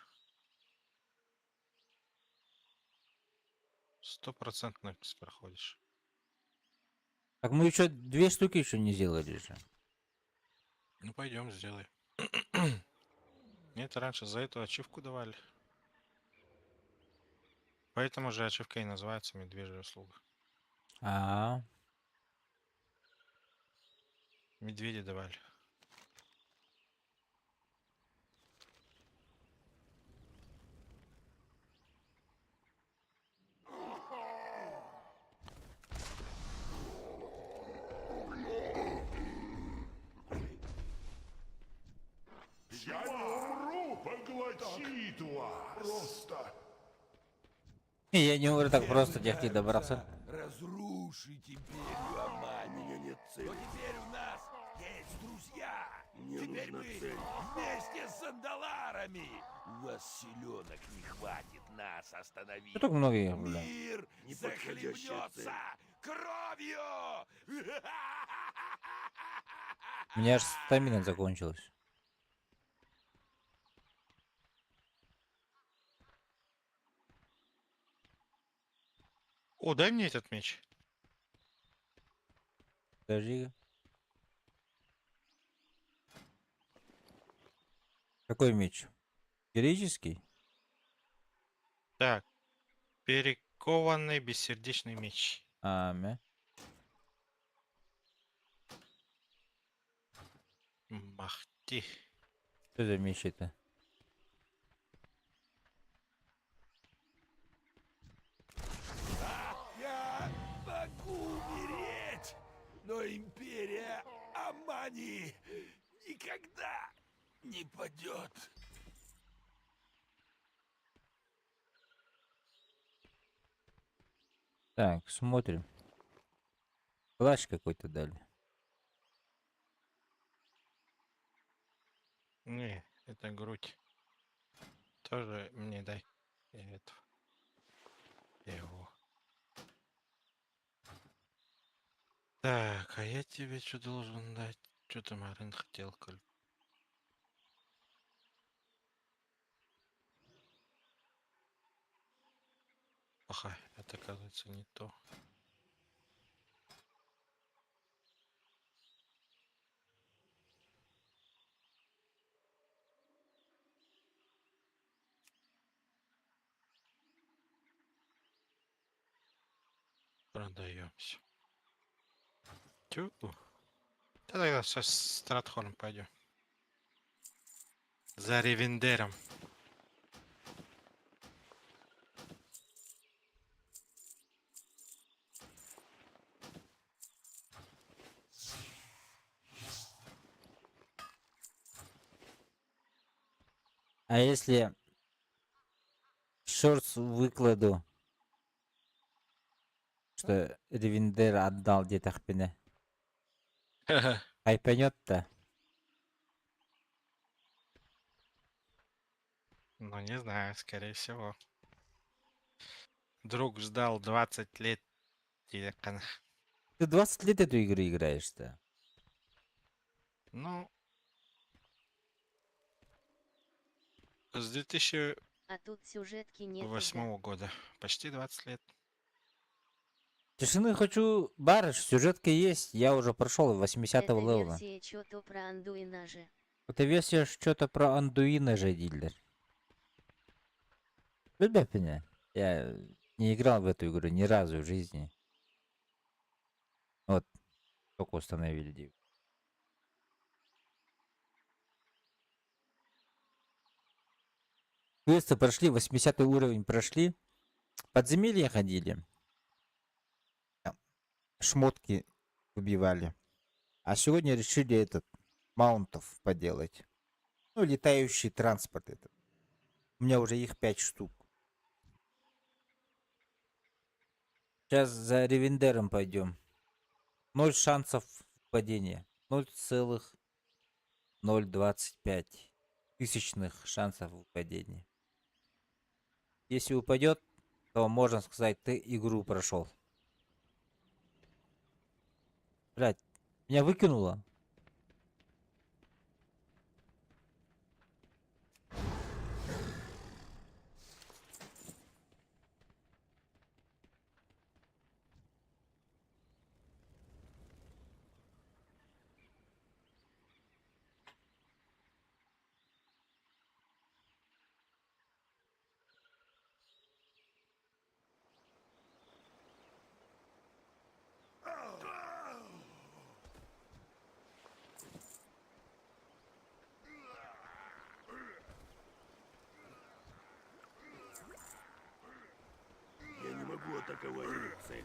100% проходишь. Так мы еще 2 штуки еще не сделали же. Ну пойдем, сделай. Нет, раньше за эту ачивку давали. Поэтому же ачивка и называется медвежья услуга. А, Медведи давали. Я не умру, поглотит вас! Просто! я не умру так просто, дядьки добраться. Разрушить империю Амани. Меня нет цели. Но теперь у нас есть друзья. Теперь мы вместе с Андаларами. У вас силенок не хватит нас остановить. Что так много их, бля? Мир захлебнется кровью. У меня аж стамина закончилась. О, дай мне этот меч. Подожди. Какой меч? Героический? Так. Перекованный бессердечный меч. Мя. Махти. Что за меч это? Я могу умереть, но империя Амани никогда не падет. Так, смотрим. Плащ какой-то дали. Не, это грудь. Тоже мне дай. Я это. Его. Так, а я тебе что должен дать? Что там Арен хотел, коль? Ага, это оказывается не то. Продаемся. Тю. Тогда со Стратхорн пойдем. За Ревендером. А если шортс выкладу, что Ревендер отдал где-то хпене? Хайпанет-то? Ну, не знаю, скорее всего. Друг ждал 20 лет. И Ты 20 лет эту игру играешь-то. ну, С 2008 А тут сюжетки нет. Да. года. Почти 20 лет. Тишины хочу, барыш, сюжетка есть. Я уже прошел 80-го Это левела. версия чё-то про Андуина же. Это версия что-то про Андуина же, дилер. Ребят, меня. Я не играл в эту игру ни разу в жизни. Вот, только установили. Квесты прошли, 80 уровень прошли. Подземелья ходили. Там шмотки убивали. А сегодня решили этот маунтов поделать. Ну, летающий транспорт этот. У меня уже их 5 штук. Сейчас за ревендером пойдем. 0 шансов падения. 0,025 тысячных шансов падения. Если упадет, то можно сказать, ты игру прошел. Блять, меня выкинуло. Я не могу атаковать эту цель.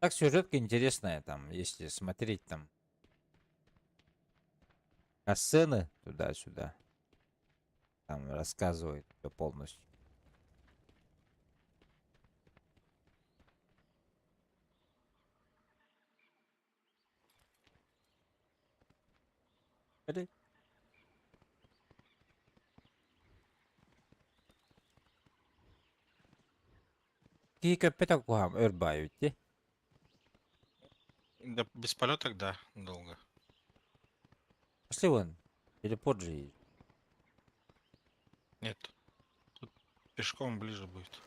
Так, сюжетка интересная там, если смотреть там. А сцены туда-сюда. Там рассказывает все полностью. Блин. Кика петакуам өрбают, Да, без полеток, да, долго. Пошли вон, телепорт же есть. Нет. Тут пешком ближе будет.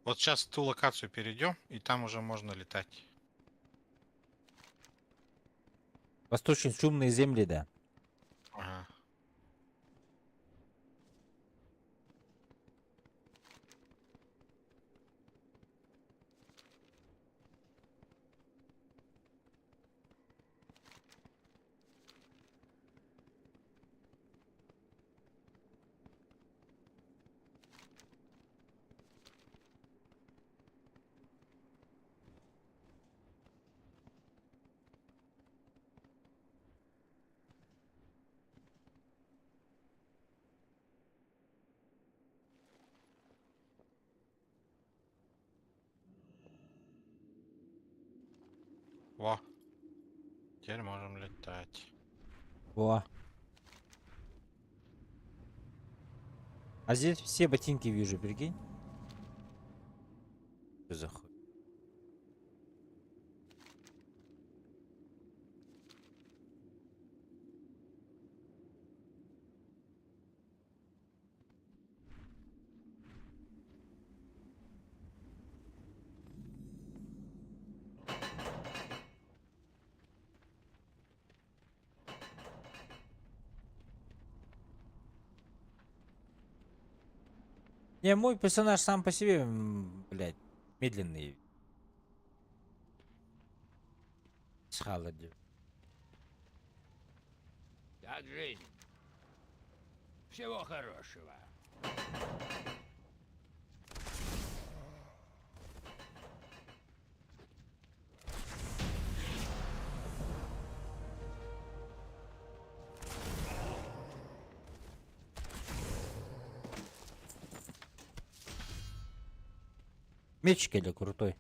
Вот сейчас в ту локацию перейдем, и там уже можно летать. Восточные шумные земли, да. Ага. Во. Теперь можем летать. Во. А здесь все ботинки вижу, прикинь. Что за хуй? Не, мой персонаж сам по себе, блядь, медленный. С холоде. Как жизнь? Всего хорошего. Меч Келли крутой.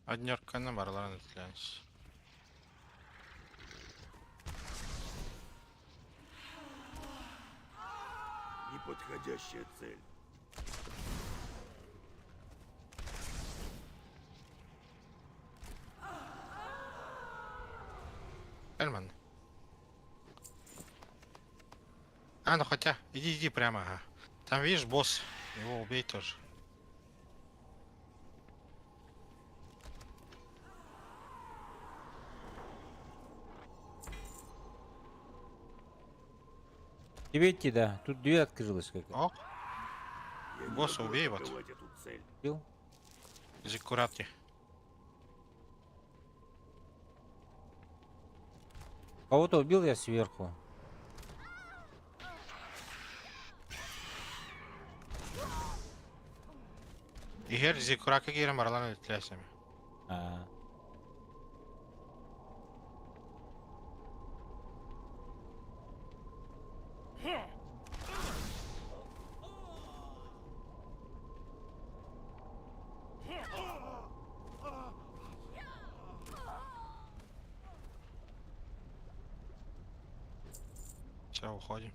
Однерканы барларын этләнеш. Неподходящая цель. Эльман. А, ну хотя, иди прямо, ага. Там видишь босс, его убей тоже. Тебе идти, да. Тут дверь открылась как-то. О, Я не босса могу убей вот. атаковать эту цель. Видел? Зиккуратки. Кого-то убил я сверху. Игер зиккуратка гирем барларын этләсем. А. Все, уходим.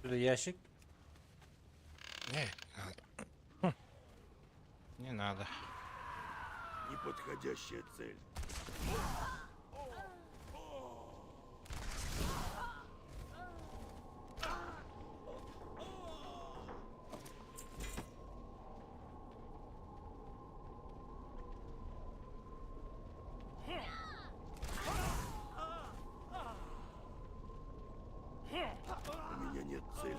Сюда ящик. Не надо. Не надо. Неподходящая цель. У меня нет цели.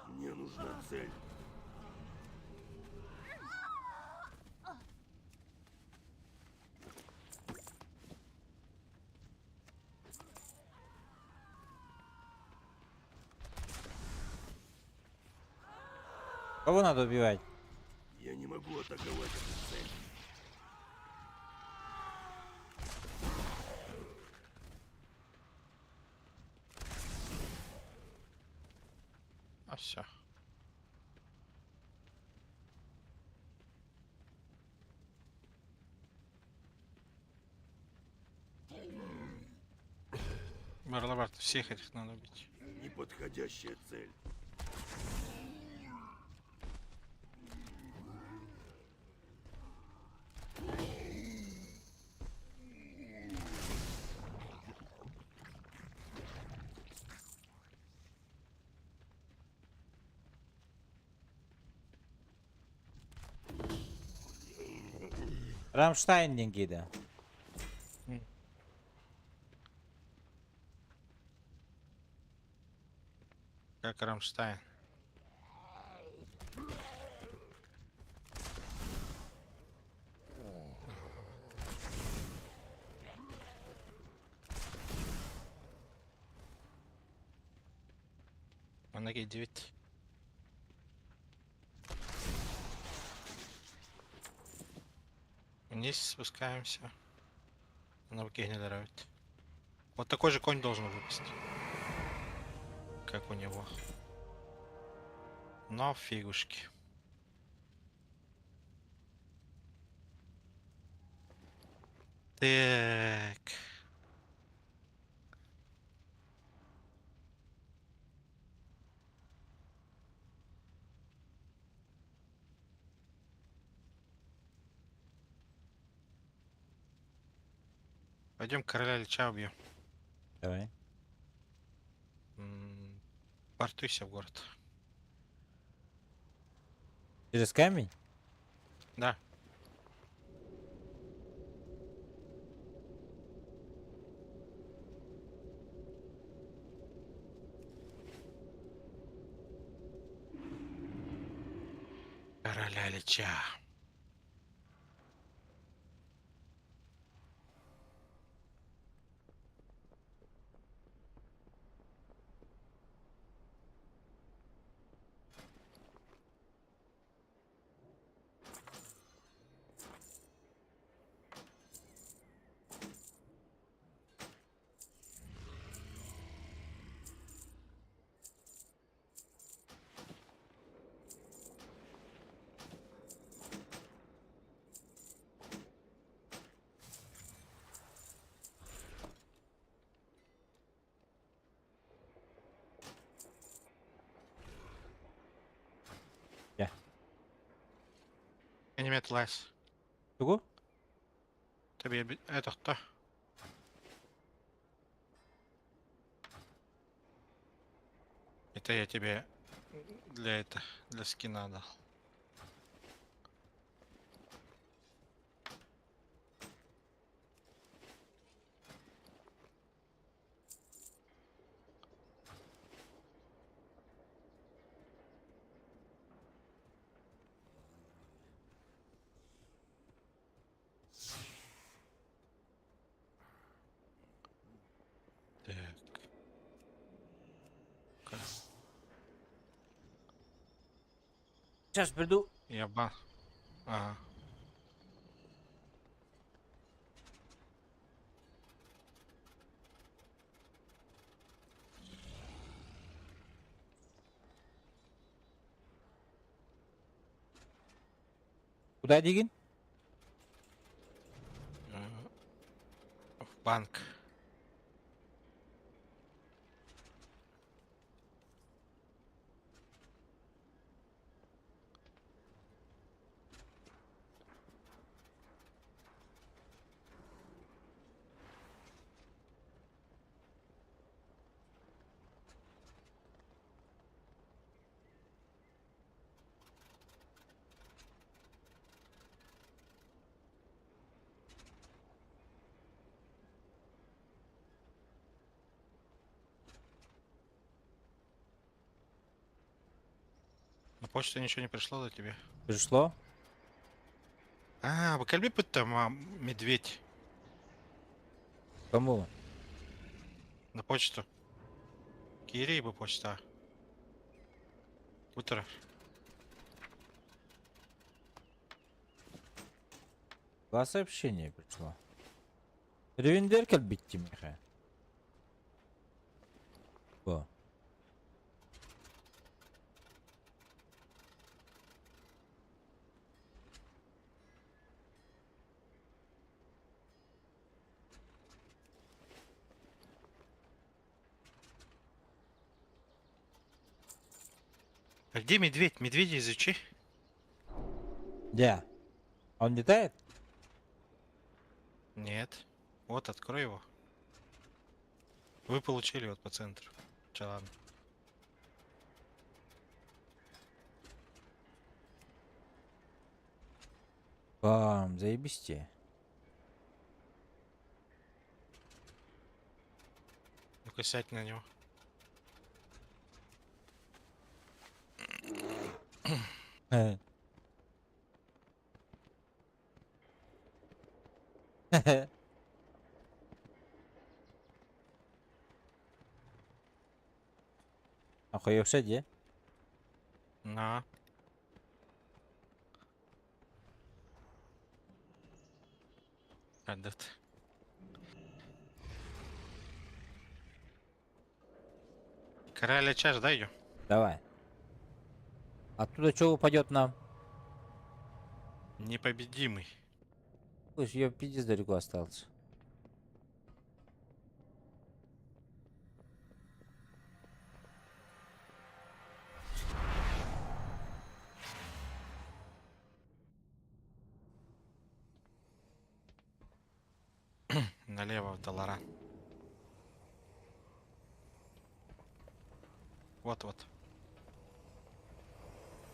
Мне нужна цель. Кого надо убивать? Я не могу атаковать эту цель. А все. Барлабард, всех этих надо убить. Неподходящая цель. Рамштайн Нингида. Как Рамштайн. Ноги 9. Вниз спускаемся. На генерирует. Вот такой же конь должен выпасть. Как у него. Но фигушки. Так. Пойдем короля Лича убьем. Давай. Портуйся в город. Через камень? Да. Короля Лича. Enemy less. Кого? Тебе это кто? Это я тебе для скина дал. Сейчас приду. Я ба. Ага. Куда Дигин? В банк. На почту ничего не пришло до тебя? Пришло? А, покольби там, медведь. Кому? На почту. Кири бы почта. Утро. Два сообщения пришло. Ревендеркель битти меха. О. А где медведь? Медведя изучи. Где? Он летает? Нет. Вот, открой его. Вы получили вот по центру. Чё, ладно. Бам, заебисте. Ну-ка сядь на него. Охуевший, где? На. Этот. Короля чаш, дай ее. Давай. Оттуда что упадет нам? Непобедимый. Пусть ее пиздец далеко остался. Налево в Долоран. Вот-вот.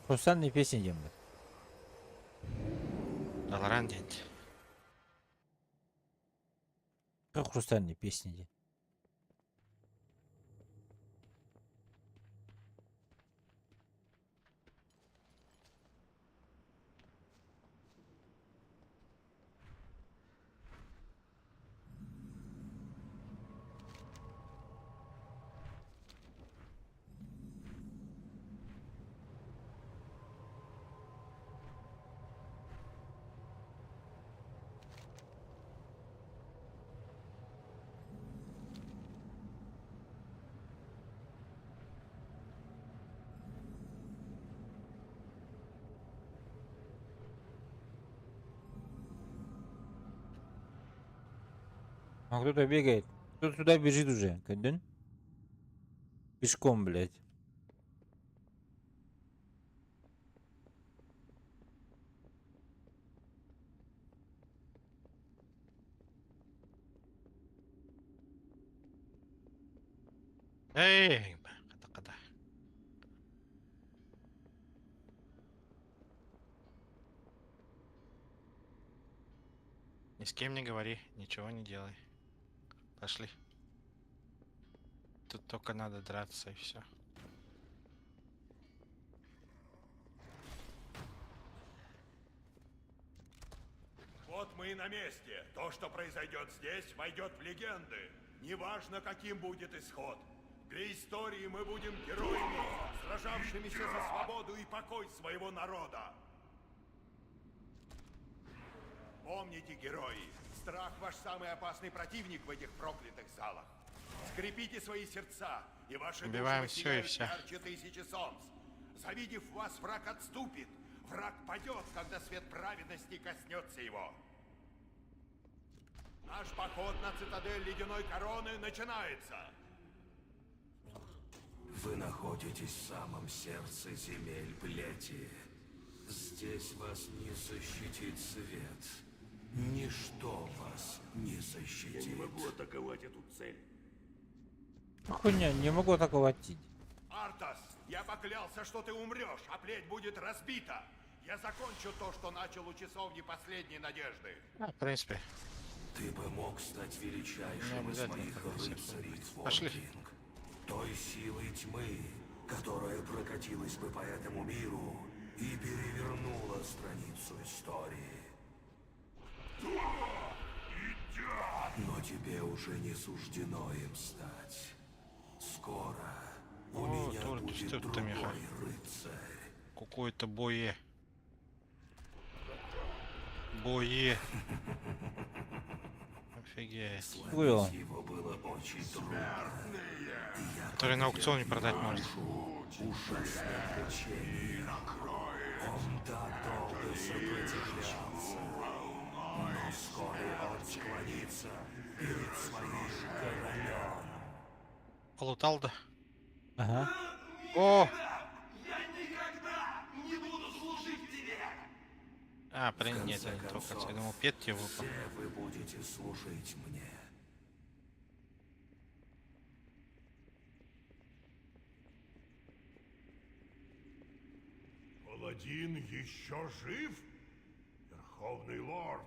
Хрустальные песни делают. Долоран день. Как хрустальные песни делают? А кто-то бегает. Кто-то туда бежит уже. Кадын? Пешком, блядь. Эй, когда? Ни с кем не говори, ничего не делай. Пошли. Тут только надо драться и все. Вот мы и на месте. То, что произойдет здесь, войдет в легенды. Неважно, каким будет исход. Для истории мы будем героями, сражавшимися за свободу и покой своего народа. Помните, герои, страх ваш самый опасный противник в этих проклятых залах. Скрепите свои сердца, и ваши Убиваем души всё и воссияют вся. ярче тысячи солнц. Завидев вас, враг отступит. Враг падет, когда свет праведности коснется его. Наш поход на цитадель Ледяной Короны начинается. Вы находитесь в самом сердце земель Плети. Здесь вас не защитит свет. Ничто вас не защитит. Я не могу атаковать эту цель. Хуйня, не могу атаковать. Артас, я поклялся, что ты умрешь, а плеть будет разбита. Я закончу то, что начал у часовни последней надежды. В принципе. Ты бы мог стать величайшим из моих рыцарей, Пошли. Фординг. Той силой тьмы, которая прокатилась бы по этому миру и перевернула страницу истории. Но тебе уже не суждено им стать. Скоро у меня будет другой рыцарь. Какой-то бое. Бое. Офигеть. Было. Его было очень трудно. Который на аукционе продать можно. Ужасное течение. Он так долго сопротивлялся. Но вскоре он склонится перед своим королем. Полутал, да? Ага. О! Я никогда не буду служить тебе! А, блин, нет, это не только. Я думал, пет тебе выпал. Все вы будете служить мне. Паладин еще жив? Верховный лорд,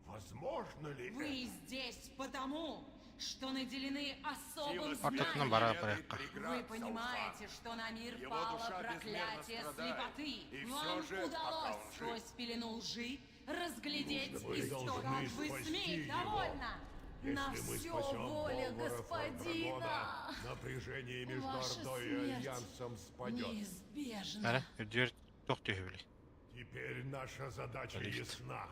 возможно ли это? Вы здесь потому, что наделены особым Вот так на знанием. барабаряка. Вы понимаете, что на мир Его пало душа безмерно проклятие страдает. слепоты. И Вам все же, пока удалось он жив, сквозь пелену лжи разглядеть Вы историю. должны Вы спасти СМИ, его. довольно! На Если мы все спасем воля Болвара господина! Фардрагона, напряжение между Ваша Ордой и смерть Альянсом спадет. неизбежно. Ара, дверь тохтюгли. Теперь наша задача Лифт. ясна.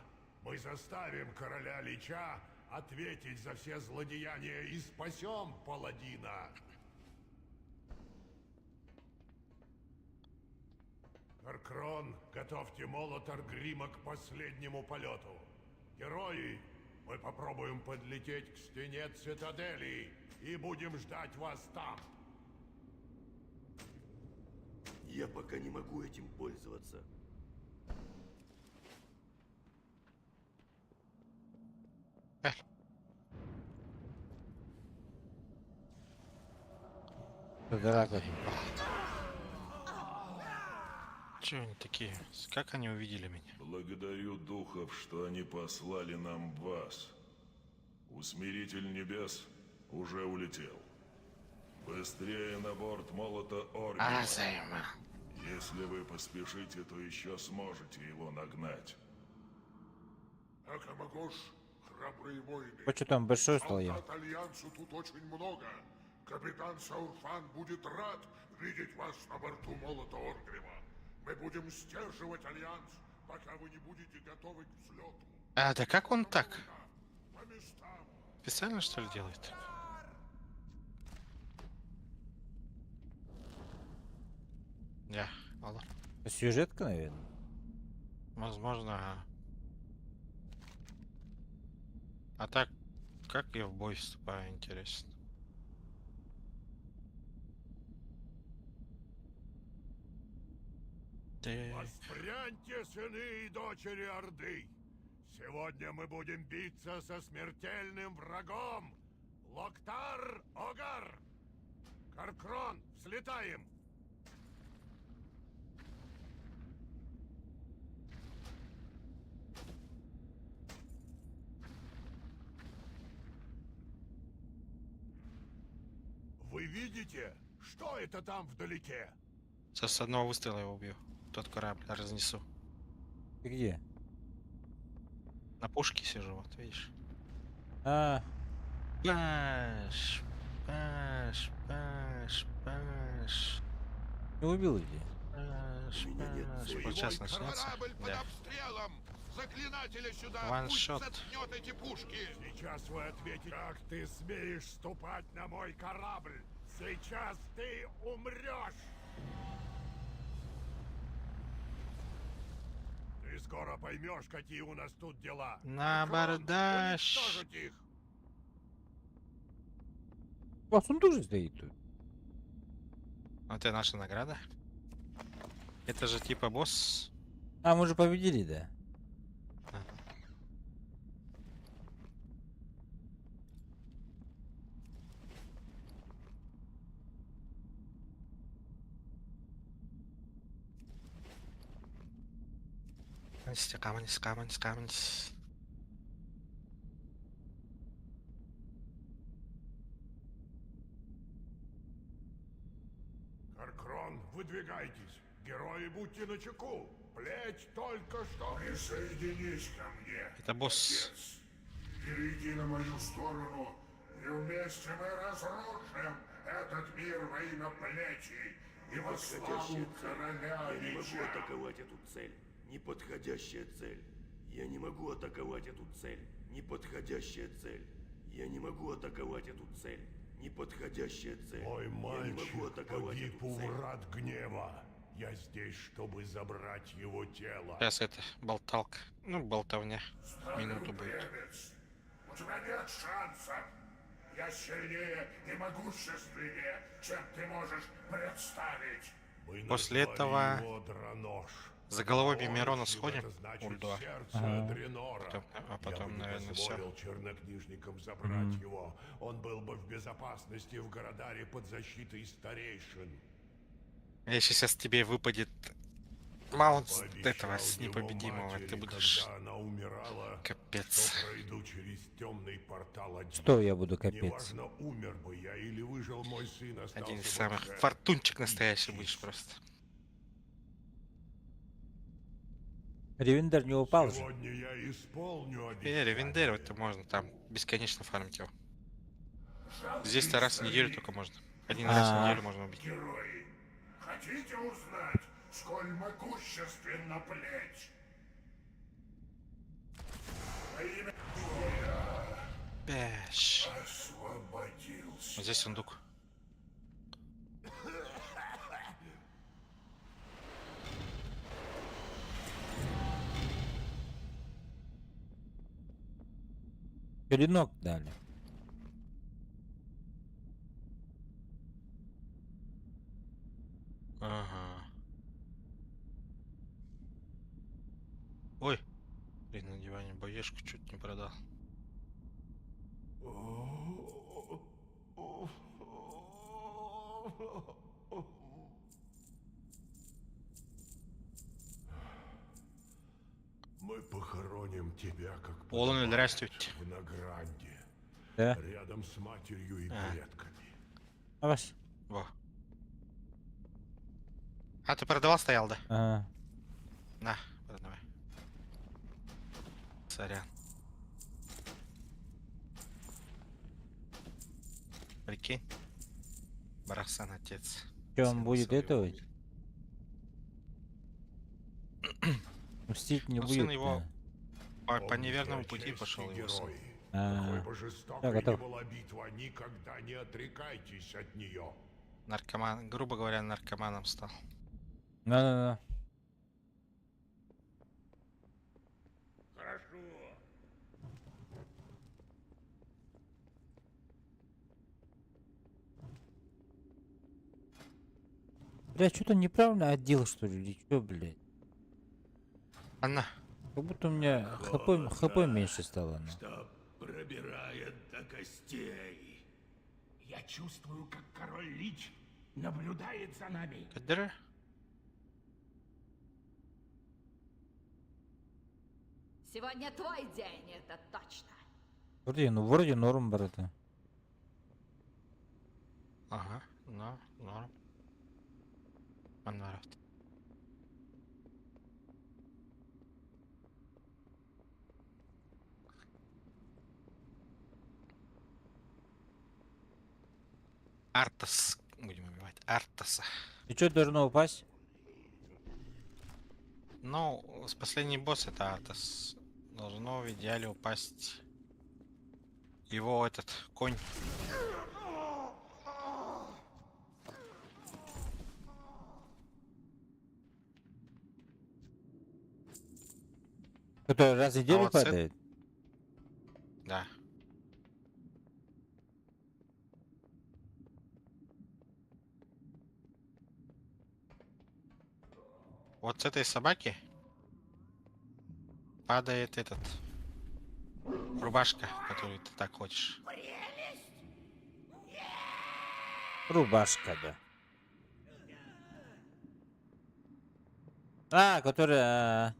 Мы заставим короля Лича ответить за все злодеяния и спасем паладина. Каркрон, готовьте молот Аргрима к последнему полету. Герои, мы попробуем подлететь к стене цитадели и будем ждать вас там. Я пока не могу этим пользоваться. Драка. Чего они такие? Как они увидели меня? Благодарю духов, что они послали нам вас. Усмиритель небес уже улетел. Быстрее на борт молота Оргима. Займа. Если вы поспешите, то еще сможете его нагнать. Акамагош, храбрые воины. Почему там большой стал я? Солдат Альянсу тут очень много. Капитан Саурфан будет рад видеть вас на борту молота Оргрима. Мы будем сдерживать Альянс, пока вы не будете готовы к взлету. А, да как он так? По местам. Специально, что ли, делает? Да, ладно. Сюжетка, наверное. Возможно, ага. А так, как я в бой вступаю, интересно. Воспряньте, сыны и дочери Орды! Сегодня мы будем биться со смертельным врагом! Локтар Огар! Каркрон, взлетаем! Вы видите, что это там вдалеке? Сейчас с одного выстрела его убью. Тот корабль разнесу. Ты где? На пушке сижу, вот видишь. А, Паш, паш, паш, паш, не убил где? паш, У меня нет паш. цели. Вот сейчас начнется. Да. обстрелом! Заклинателя сюда! Ваншот. Заткнет эти пушки! Сейчас вы ответите, как ты смеешь ступать на мой корабль! Сейчас ты умрешь! Ты скоро поймешь, какие у нас тут дела. На Крон, бардаш. уничтожить их! У вас он тоже стоит тут. Вот и наша награда. Это же типа босс. А, мы же победили, да? Камень, камень, камень. Каркрон, выдвигайтесь! Герои, будьте начеку! Плеть только что... Присоединись ко мне! Это босс. Отец. Перейди на мою сторону, и вместе мы разрушим этот мир во имя плети и во славу Подходящая цель. короля Я не могу Лича. атаковать эту цель. Неподходящая цель. Я не могу атаковать эту цель. Неподходящая цель. Я не могу атаковать эту цель. Неподходящая цель. Мой Я не могу мальчик атаковать погиб эту у цель. врат гнева. Я здесь, чтобы забрать его тело. Сейчас это болталка. Ну, болтовня. Минуту будет. Плебец, у тебя нет шансов. Я сильнее и могущественнее, чем ты можешь представить. Мы После назвали этого его Дранож. за головой Дрожь, Мирона ибо сходим. это значит Ульдуа. сердце Ага. Дренора. А Я потом, бы не наверное, всё. позволил чернокнижникам забрать его. Он был бы в безопасности в Городаре под защитой старейшин. Если сейчас тебе выпадет Маунт этого Пообещал с его непобедимого, матери, ты будешь когда она умирала, капец. что пройду через темный портал один. Что я буду капец? Неважно, умер бы я или выжил мой сын, остался Один из бы самых жив. фортунчик настоящий будешь просто. Ревендер не упал же. Сегодня я исполню обещание. Ревендер это можно там бесконечно фармить его. Здесь-то раз в неделю только можно. Один раз в неделю можно убить. Герои, хотите узнать, сколь могущественна плеть? Во имя Бэш. освободился. Вот здесь сундук. Клинок дали. Ага. Ой. Блин, на диване боешку чуть не продал. Мы похороним тебя, как Олен, подобает, здравствуйте. в Награнде, Да? рядом с матерью и А. предками. А ваш? Во. А, ты продавал, стоял, да? Ага. На, продавай. Сорян. Прикинь. Барахсан отец. Что, он Сына будет своего этого? убил. Мстить не Ну, будет. сын его да. по Помните неверному о пути чести, пошел его сын. герои. А, Какой бы жестокой да, ни готов. была битва, никогда не отрекайтесь от нее. Наркоман, грубо говоря, наркоманом стал. На-на-на. Хорошо. Бля, что-то неправильно одел, что ли? Или что, блядь? Анна. Как будто у меня хп меньше стало. Ну. Что пробирает до костей. Я чувствую, как король Лич наблюдает за нами. Кадр? Сегодня твой день, это точно. Вроде норм, брата. Ага, ну, норм. Анварат. Артас. Будем убивать Артаса. И что должно упасть? Ну, с последний босс это Артас. Должно в идеале упасть его этот конь. Который раз в неделю вот с эт- падает? Да. Вот с этой собаки падает этот рубашка, которую ты так хочешь. Рубашка, да. А, которая...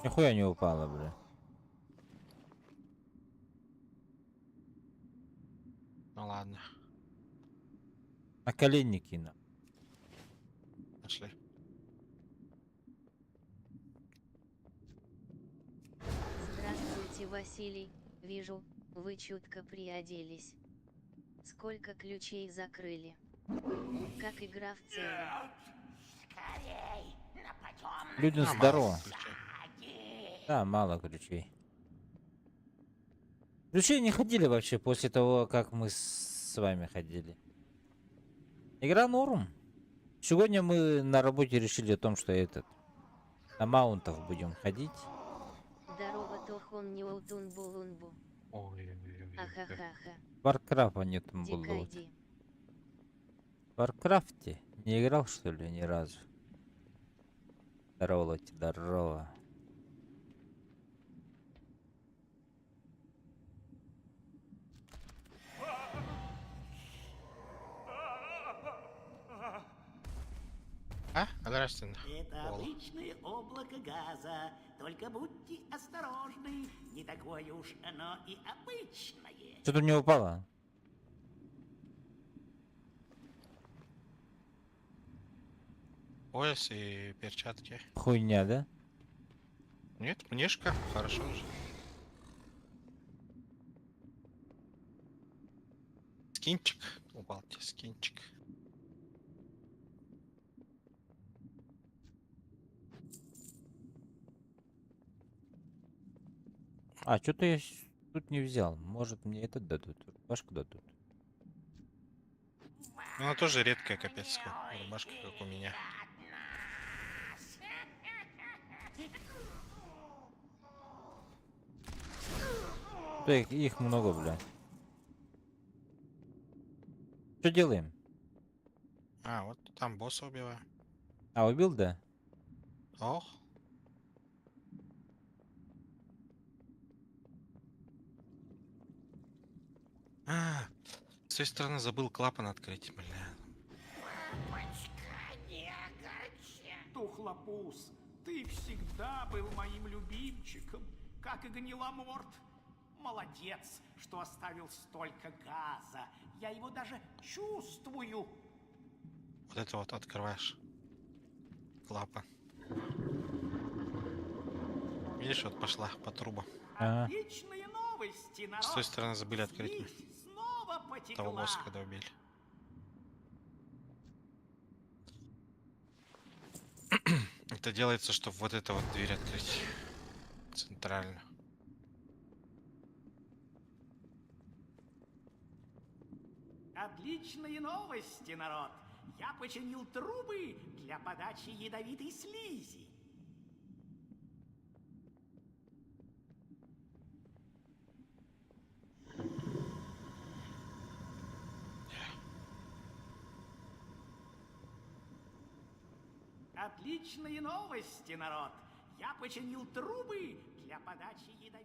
Нихуя не упала, бля. Ну ладно, На колени кину. нашли. Здравствуйте, Василий. Вижу, вы чутко приоделись. Сколько ключей закрыли? Как игра в целом? Людям А, мало здорово. ключей. Да, мало ключей. Ключей не ходили вообще после того, как мы с вами ходили. Игра норм. Сегодня мы на работе решили о том, что на маунтах будем ходить. Здорово, Тохон Неутун Булунбу. Ой-ой-ой. Ахахаха. Варкрафта нет там было. Дикайди. В Варкрафте не играл, что ли, ни разу? Здорово, Лоти, здорово. А? Здравствуйте. Это Ола. обычное облако газа. Только будьте осторожны. Не такое уж оно и обычное. Что-то у него упало. Пояс и перчатки. Хуйня, да? Нет, мнишка. Хорошо же. Скинчик. Упал тебе скинчик. А, что-то я тут не взял. Может, мне этот дадут. Рубашку дадут. Ну, она тоже редкая, капец. Рубашка, как у меня. Да их много, бля. Что делаем? А, вот там босса убиваю. А, убил, да? Ох. А, с той стороны забыл клапан открыть, бля. Тухлопус, ты всегда был моим любимчиком, как и Гниломорт. Молодец, что оставил столько газа. Я его даже чувствую. Вот это вот открываешь. Клапан. Видишь, вот пошла по трубам. Ага. Отличные новости, народ. С той стороны забыли открыть. Слизь снова Того босса, потекла. когда убили. Это делается, чтобы вот эту вот дверь открыть. Центральную. Отличные новости, народ. Я починил трубы для подачи ядовитой слизи. Отличные новости, народ. Я починил трубы для подачи ядовитой.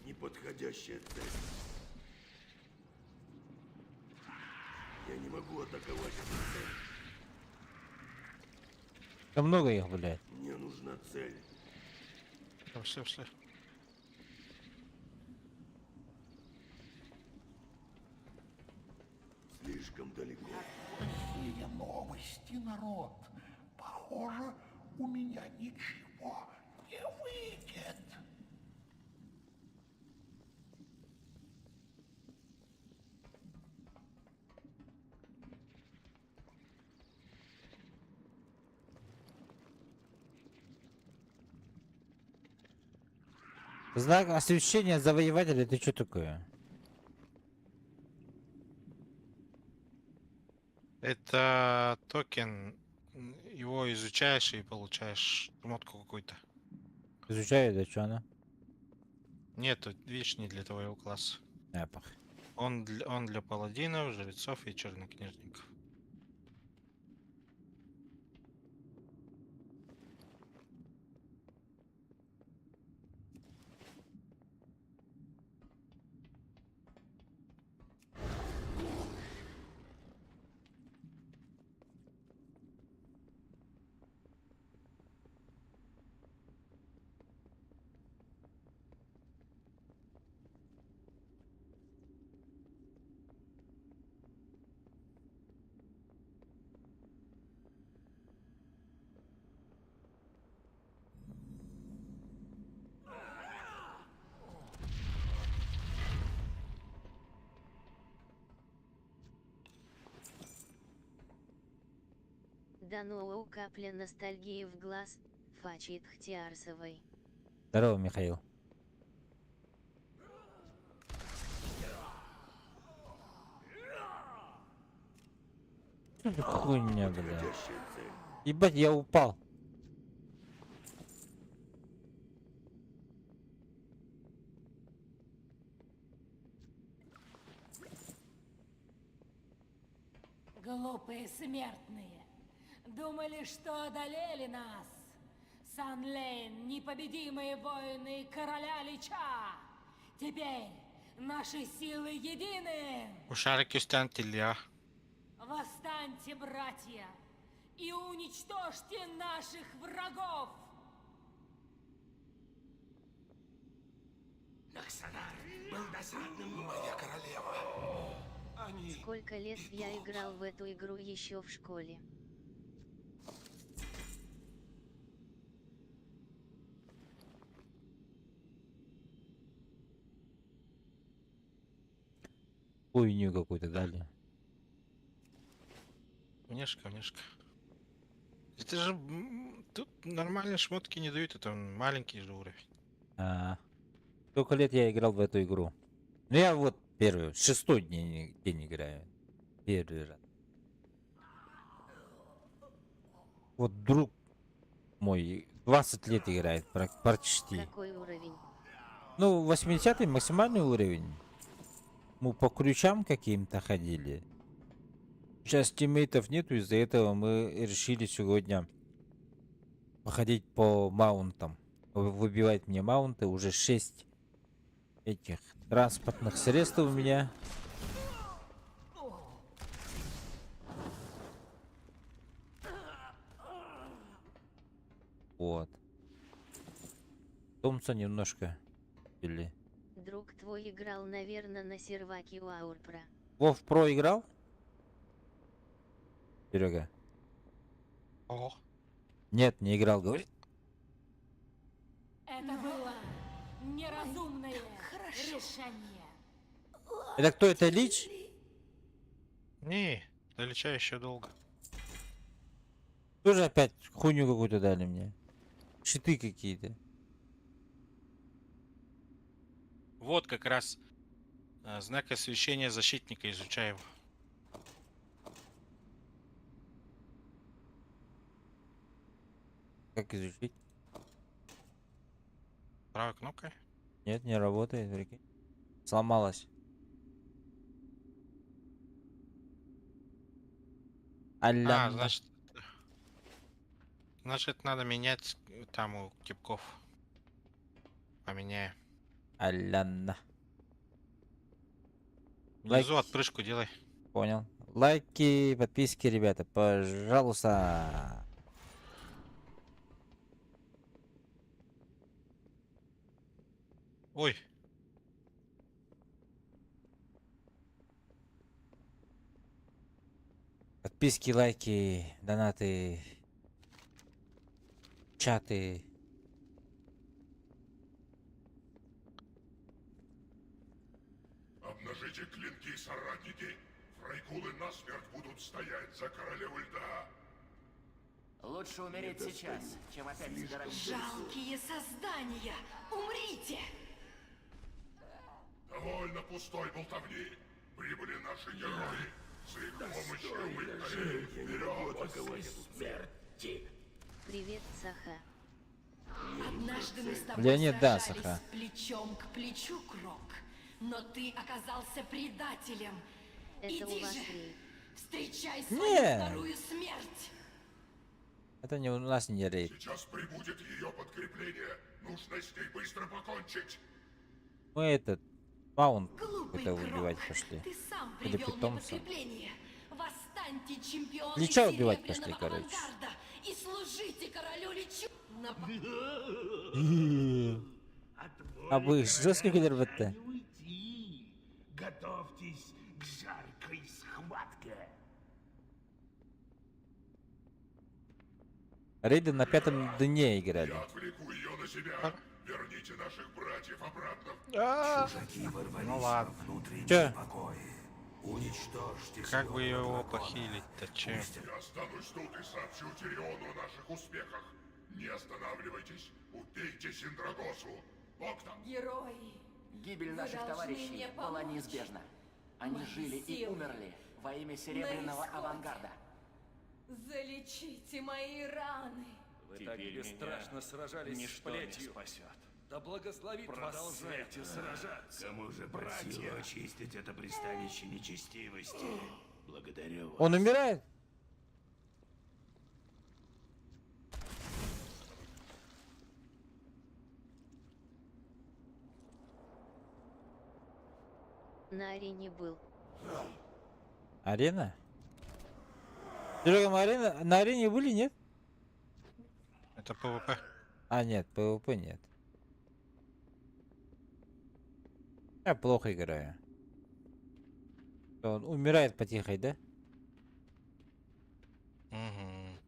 Неподходящая цель. Я не могу атаковать эту цель. Да много их, блядь. Мне нужна цель. Пошли. Слишком далеко. Плохие новости, народ. Похоже, у меня ничего не выйдет. Знак освещения завоевателя, это что такое? Это токен. Его изучаешь и получаешь шмотку какую-то. Изучаю, да что она? Нет, видишь, не для твоего класса. Эпах. Он для паладинов, жрецов и чернокнижников. Даноу капля ностальгии в глаз, фачит Хтиарсовой. Здорово, Михаил. Что за хуйня, бля? Ебать, я упал. Глупые смертные. Думали, что одолели нас. Санлейн, непобедимые воины короля Лича. Теперь наши силы едины. Ушарик Юстантилья. Восстаньте, братья, и уничтожьте наших врагов. Нахсанар был досадным, моя королева. Они... Сколько лет я играл в эту игру еще в школе. Хуйню какую-то дали. Внешка. Это же... Тут нормальные шмотки не дают, это маленький же уровень. Сколько лет я играл в эту игру? Ну я вот первый, 6-й день играю. Первый раз. Вот друг мой 20 лет играет почти. Какой уровень? Ну, 80-й максимальный уровень. Мы по ключам каким-то ходили. Сейчас тиммейтов нету, из-за этого мы решили сегодня походить по маунтам. Выбивать мне маунты. Уже 6 этих транспортных средств у меня. Вот. Томса немножко или. Друг твой играл, наверное, на серваке у Аурпра. Вов Про играл? Серега? О. Нет, не играл, говорит. Это было неразумное решение. Это кто, это Лич? Не, до Лича еще долго. Тоже опять хуйню какую-то дали мне. Щиты какие-то. Вот как раз знак освещения защитника, изучай его. Как изучить? Правой кнопкой? Нет, не работает, прикинь. Сломалась. Аля. Значит, надо менять там у типков. Поменяем. Аляна. Внизу отпрыжку делай. Понял. Лайки, подписки, ребята, пожалуйста. Ой. Подписки, лайки, донаты, чаты. Обнажите клинки, соратники. Фрайкулы насмерть будут стоять за королеву льда. Лучше умереть сейчас, чем опять загорать. Жалкие создания! Умрите! Довольно пустой болтовни. Прибыли наши герои. С их помощью мы горим вперед. Привет, Саха. Однажды мы с тобой Леонид, да, сражались Саха. плечом к плечу, Крок. Но ты оказался предателем. Это у Иди вас же, рейд. встречай свою Не. вторую смерть. Это не у нас не рейд. Сейчас прибудет ее подкрепление. Нужно с ней быстро покончить. Мы этот маунт Глупый это Крок, убивать пошли. ты сам Или привел мне питомца. подкрепление. Восстаньте, чемпионы Лича убивать Серебряного пошли, короче. авангарда, и служите королю Личу. А вы жестко говорите? Готовьтесь к жаркой схватке. Рейды на 5-м дне играли. Я отвлеку ее на себя. Верните наших братьев обратно. Чужаки ворвались Ну ладно. во внутренние Чё? покои. Уничтожьте Как бы его Силуэта дракона. похилить-то, че? Я останусь тут и сообщу Тириону о наших успехах. Не останавливайтесь! Убейте Синдрагосу! Локтон! Герои, Гибель Вы наших должны товарищей мне была помочь. неизбежна. Они Мои жили и силы умерли во имя Серебряного исходе. авангарда. залечите мои раны. Вы так бесстрашно сражались с плетью. спасет. Да благословит вас свет. Продолжайте сражаться. Кому же братья очистить это пристанище нечестивости? Благодарю вас. Он умирает? На арене был. Арена? Серега, мы на арене были, нет? Это ПВП. А, нет, ПВП нет. Я плохо играю. Он умирает потихой, да? Угу.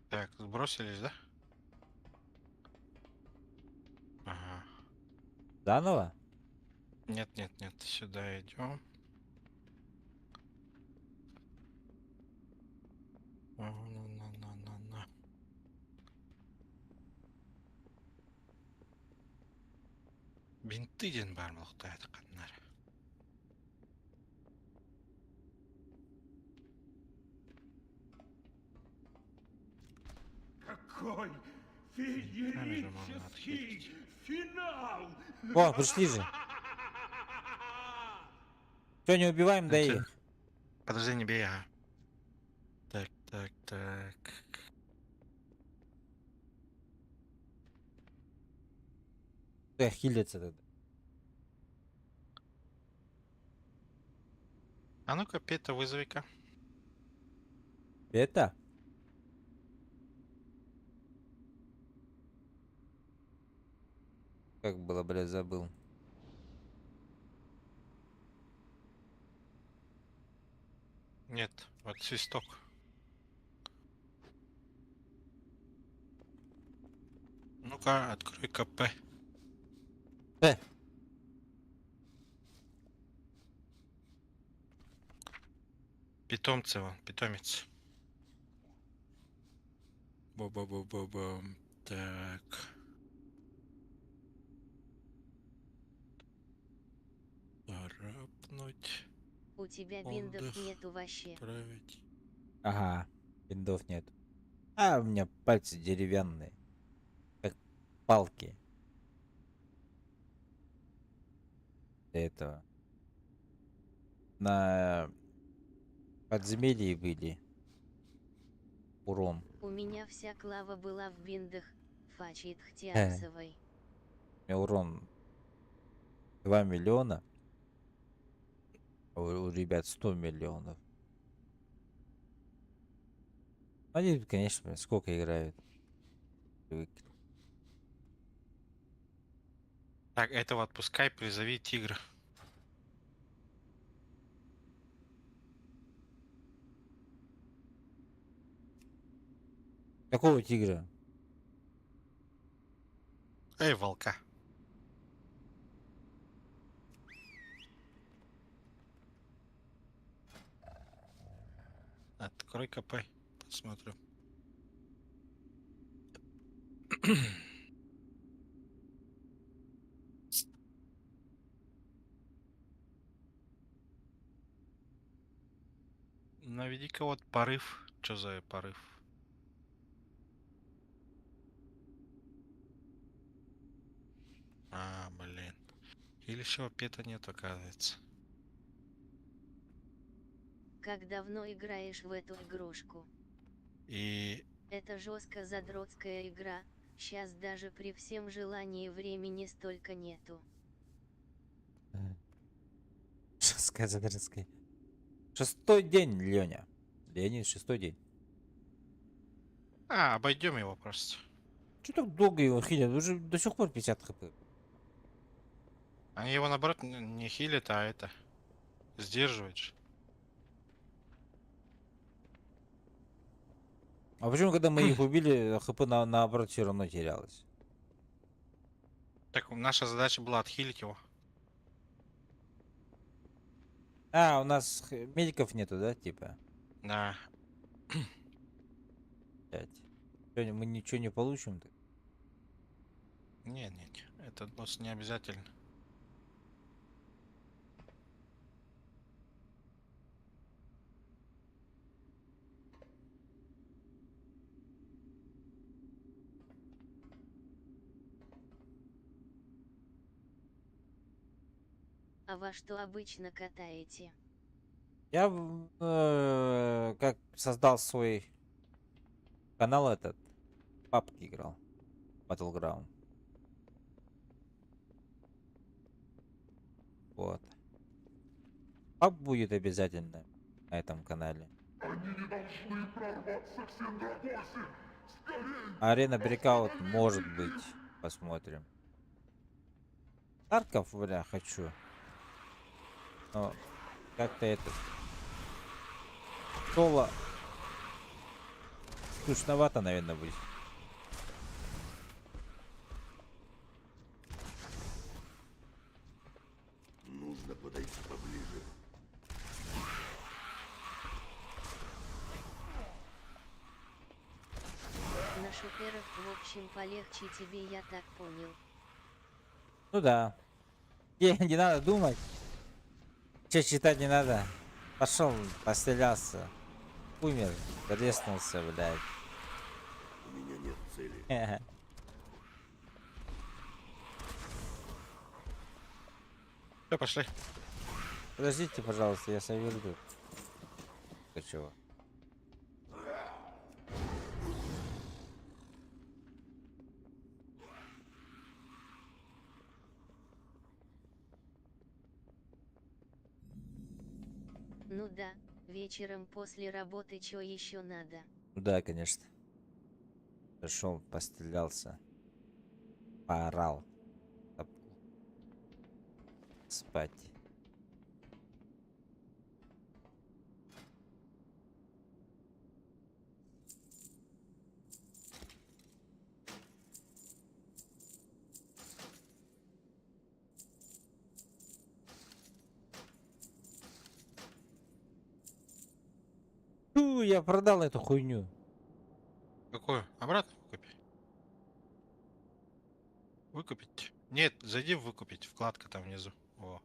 Так, сбросились, да? Ага. Заново? Нет, нет, нет, сюда идем. На. Бинтыден бар мылықтайды қаннар. Какой феерический финал! О, пришли же. Все, не убиваем, да их. Подожди, не бей, ага. Так. Да, хилится тогда. А ну-ка, Пета, вызови-ка. Это? Как было, блядь, забыл. Нет, вот свисток. Ну-ка, открой КП. Питомцы вон, питомец. Бу-бу-бу-бу-бу. Так. Царапнуть. У тебя биндов нету вообще. Править. Ага, виндов нет. А, у меня пальцы деревянные. Как палки. Для этого. На подземелье были. Урон. У меня вся клава была в биндах. Фачит Хтиарцевой. У меня урон 2 миллиона. А у ребят 100 миллионов. Они, конечно, сколько играют. Привыкли. Так, этого отпускай, призови тигра. Какого тигра? Эй, волка. Открой КП, посмотрю. Наведи-ка вот порыв. Что за порыв? А, блин. Или всего пета нет, оказывается. Как давно играешь в эту игрушку? И Это жестко задротская игра. Сейчас даже при всем желании времени столько нету. Сказка. Шестой день, Леня. Леонид, шестой день. обойдем его просто. Че так долго его хилят? Уже до сих пор 50 хп. Они его наоборот не хилят, а это сдерживают же. А почему, когда мы их убили, хп наоборот все равно терялось? Так, наша задача была отхилить его. А, у нас медиков нету, да, типа? Да. Блядь. Сегодня мы ничего не получим. -то. Нет, этот босс не обязательно. А во что обычно катаете? Я как создал свой канал этот, папки играл. Battleground. Вот. Пап будет обязательно на этом канале. Они не должны прорваться к Синдрагосе! Скорей! Арена Брикаут может быть. Посмотрим. Тарков, бля, хочу. Но как-то это... Соло... Скучновато, наверное, будет. Нужно подойти поближе. На шутерах, в общем, полегче тебе, я так понял. Ну да. Не надо думать. Че читать не надо. Пошел, пострелялся. Умер, резнулся, блядь. У меня нет цели. Все, пошли. Подождите, пожалуйста, я совершу. Ты чего? Ну да, вечером после работы чё еще надо? Да, конечно. Пришел, пострелялся. Поорал. Спать. Я продал эту хуйню. Какую? Обратно выкупи. Выкупить? Нет, зайди в выкупить. Вкладка там внизу. О.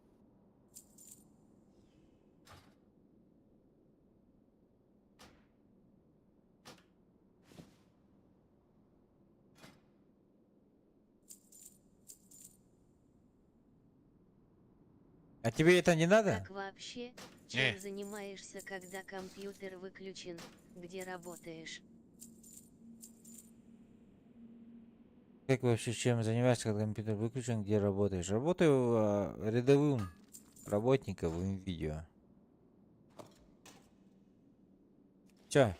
А тебе это не надо? Как вообще? Чем занимаешься, когда компьютер выключен? Где работаешь? Как вообще чем занимаешься, когда компьютер выключен, где работаешь? Работаю рядовым работником в видео. Чё?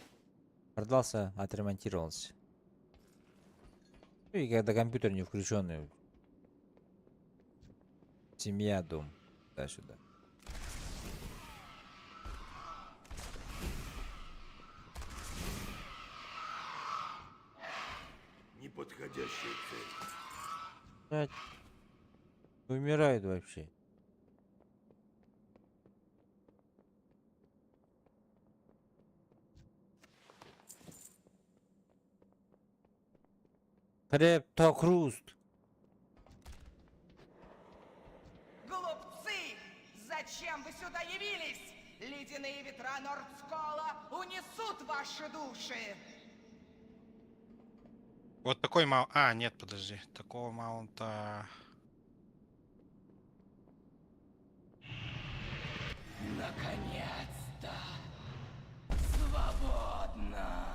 Продался, отремонтировался. И когда компьютер не включенный. Семья, дом. Туда-сюда. Неподходящая цель. Блядь. Умирает вообще. Хребтохруст. Глупцы! Зачем вы сюда явились? Ледяные ветра Нордскола унесут ваши души! Вот такой маунт... А, нет, подожди. Такого маунта... Наконец-то! Свободно!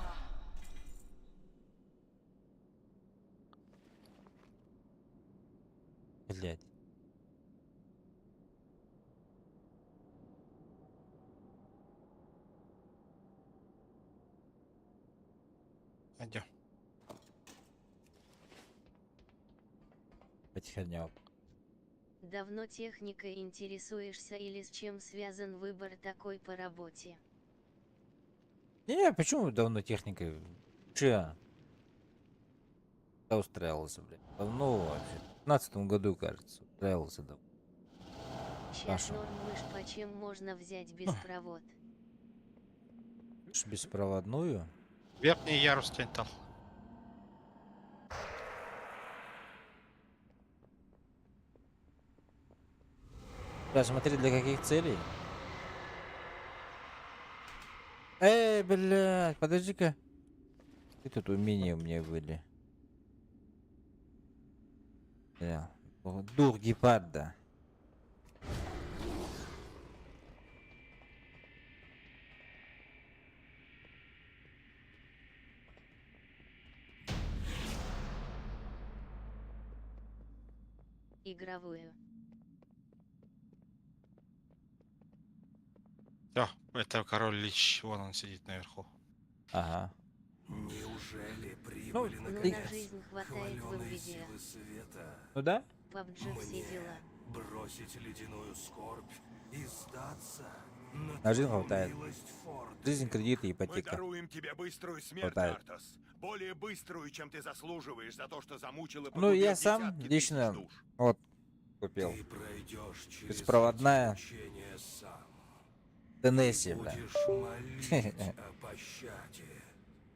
Блять. Пойдем. Херня. Давно техникой интересуешься или с чем связан выбор такой по работе? Не, почему давно техникой? Че? Я устраивался, блядь. Давно вообще. В 15 году, кажется, устраивался давно. Сейчас норм мышь, почем можно взять беспровод? Беспроводную? Верхний ярус тянтал. Да, смотри, для каких целей? Блядь, подожди-ка. И тут умения у меня были. Да. Дух гепарда. Игровую. О, это король Лич. Вон он сидит наверху. Ага. Неужели прибыли Ну, на наконец? жизнь хватает в Хваленые Nvidia. силы света. Ну да? PUBG все дела. Бросить ледяную скорбь и сдаться на На жизнь твою хватает. милость, Форд. Жизнь, кредиты, Мы ипотека. даруем тебе быструю смерть, Хватает. Артас. Более быструю, чем ты заслуживаешь за то, что замучил и Ну, погубил я сам десятки лично тысяч душ. вот купил. Ты пройдешь через Беспроводная эти мучения сам. Теннесси, бля. Будешь молить о пощаде,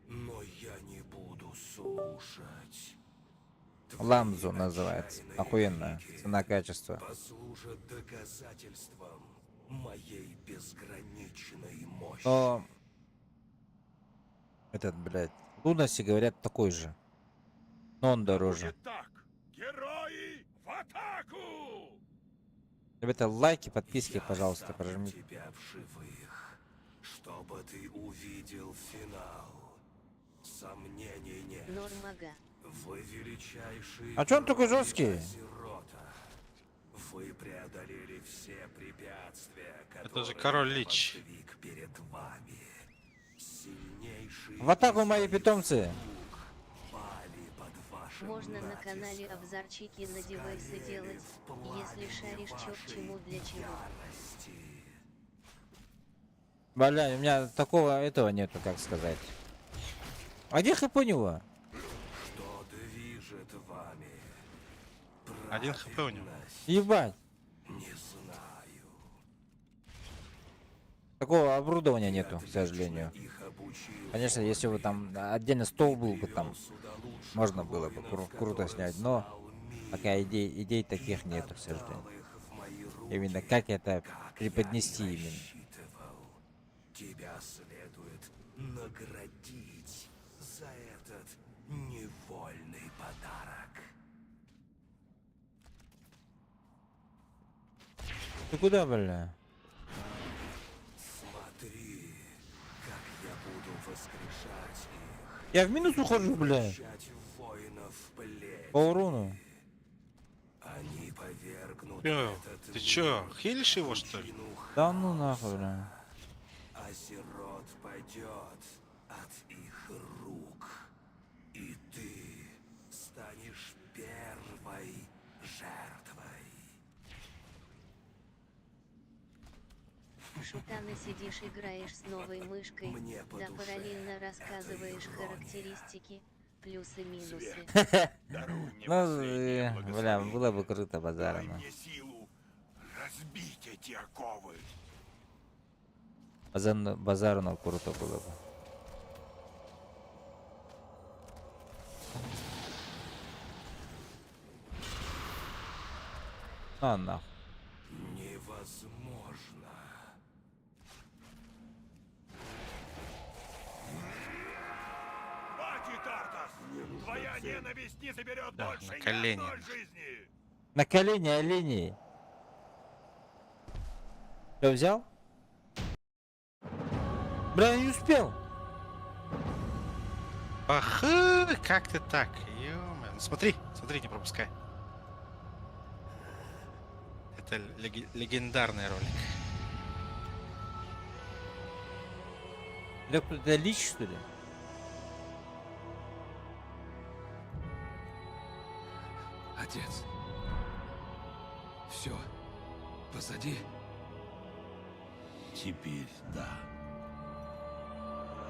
но я не буду слушать. Ламзу называется. Охуенно. Цена-качество. Послужат доказательством моей безграничной мощи. Но этот, блядь, Лунаси, говорят, такой же. Но он дороже. Будет так. Герои в атаку! Ребята, лайки, подписки, Я пожалуйста, оставлю прожмите. тебя в живых, чтобы ты увидел финал. Сомнений нет. Нормага. Вы величайшие. А чё он такой герои жесткий? Азерота. Вы преодолели все препятствия, Это же которые король я Лич. воздвиг перед вами. Сильнейший В атаку из мои своих питомцы! пали под вашим Можно на канале натиском. обзорчики на девайсы делать, если шаришь чё к чему для чего. Ярости. Бля, у меня такого этого нету, как сказать. А где хп у него? Что движет вами? Один хп у него. Ебать. Не знаю. Такого оборудования нету, к сожалению. Их обучил. Конечно, если бы там отдельно стол был бы там, можно было бы круто снять, но пока идей таких нету, к сожалению. Именно как это преподнести именно. Тебя следует наградить за этот невольный подарок. Ты куда, бля? Смотри, как я буду воскрешать их. Я в минус ухожу, бля. Превращать воинов в плеть. По урону. Они повергнут Чё? этот Ты чё, мир хилишь его, что ли? пучину Да ну нахуй, бля. Азерот пойдет от их рук, и ты станешь первой жертвой. Шутаны сидишь, играешь с новой мышкой, Мне по да душе параллельно рассказываешь ирония. характеристики, плюсы-минусы. Даруй мне Ну, последнее бля, благословение. было бы круто Дай базарно. мне силу разбить эти оковы. Базарно круто было бы. А, нахуй. Невозможно. Хватит, Артас! Твоя ненависть не заберет Да, больше на ни колени. одной жизни! На колени оленей. Что, взял? Бля, я не успел. Ах, как ты так? Ё-моё. Ну, смотри, смотри, не пропускай. Это легендарный ролик. Да кто-то лич, что ли? Отец. Все. Позади. Теперь да.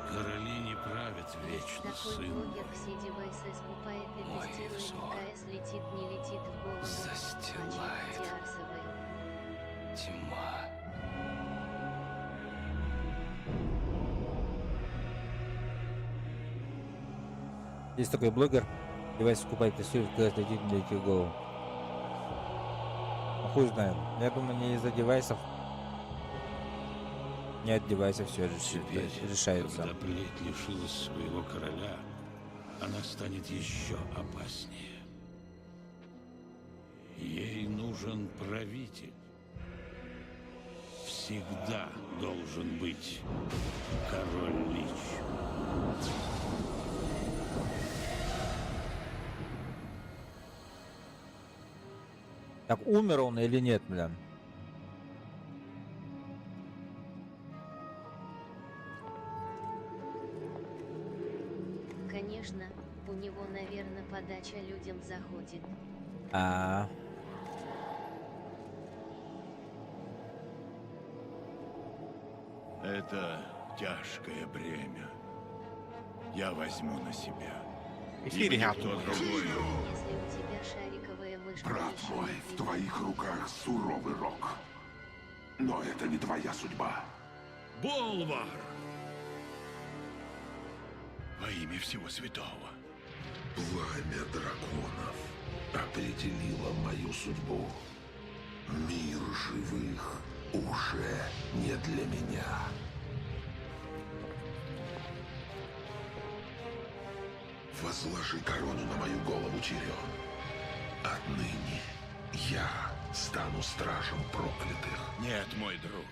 Короли не правят вечно, Такой сын. блогер все девайсы скупает и Ой, тестирует, всё. КС летит, не летит в голову. Застилает. Диарсовый. Тьма. Есть такой блогер, девайс скупает тестирует, когда дадите для этих голову. А хуй знает. Я думаю, не из-за девайсов. Не от девайсов все решается. Когда плеть лишилась своего короля, она станет еще опаснее. Ей нужен правитель. Всегда должен быть король Лич. Так, умер он или нет, бля? Конечно, у него, наверное, подача людям заходит. Это тяжкое бремя. Я возьму на себя. Эфире И я никто тут. другой. Если у тебя шариковая мышка Брат еще мой, не в твоих руках суровый рок. Но это не твоя судьба. Болвар! Во имя всего святого. Пламя драконов определило мою судьбу. Мир живых уже не для меня. Возложи корону на мою голову, Тирион. Отныне я стану стражем проклятых. Нет, мой друг.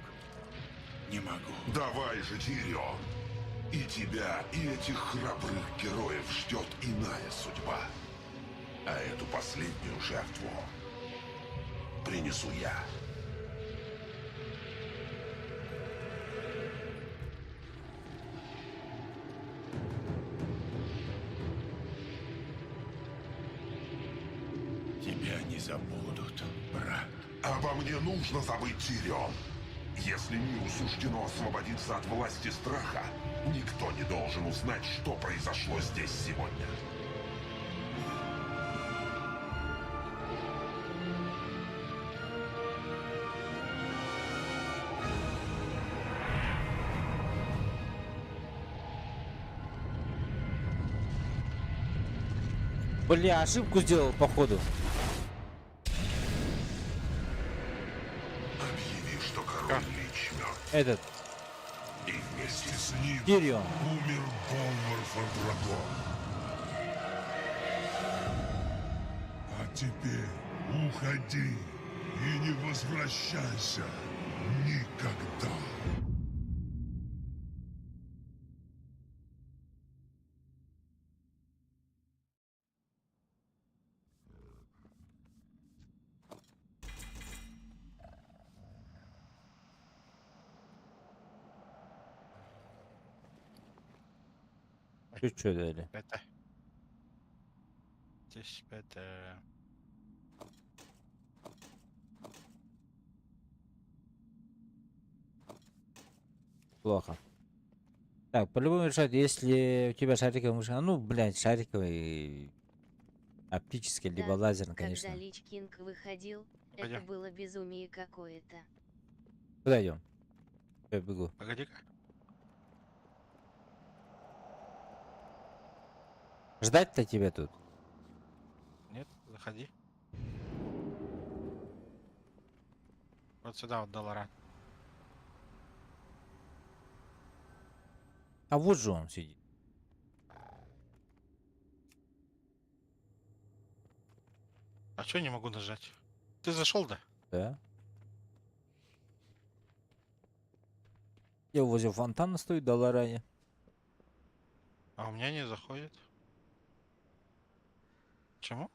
Не могу. Давай же, Тирион. И тебя, и этих храбрых героев ждет иная судьба. А эту последнюю жертву принесу я. Тебя не забудут, брат. Обо мне нужно забыть, Тирион. Если миру суждено освободиться от власти страха, никто не должен узнать, что произошло здесь сегодня. Бля, ошибку сделал, походу. Объяви, что король Лич мертв. Этот. И вместе с ним Тирион. умер Болвар Фардрагон. А теперь уходи и не возвращайся никогда. Чуть-чуть дали. Это. Здесь это. Плохо. Так, по-любому решать, если у тебя шариковая мышка, ну, блядь, шариковый, оптический, либо лазерный, конечно. Когда Лич Кинг выходил, это Пойдем. было безумие какое-то. Куда идем? Я бегу. Погоди-ка. Ждать-то тебя тут? Нет, заходи. Вот сюда вот доллара. А вот же он сидит. А что не могу нажать? Ты зашел, да? Да. Я возле фонтана стою, доллара. А у меня не заходит. Почему?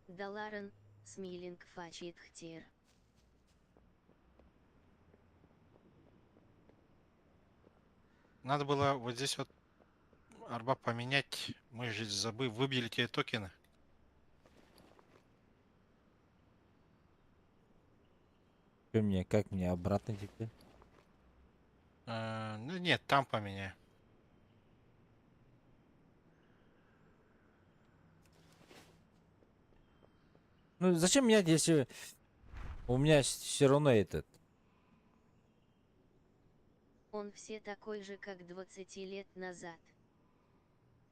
Даларен, Смилинг фачит хтер. Надо было вот здесь вот арба поменять. Мы же выбили те токены. Что мне, как мне обратно теперь? Ну нет, там поменяй. Ну зачем менять, если у меня все равно этот Он все такой же, как 20 лет назад.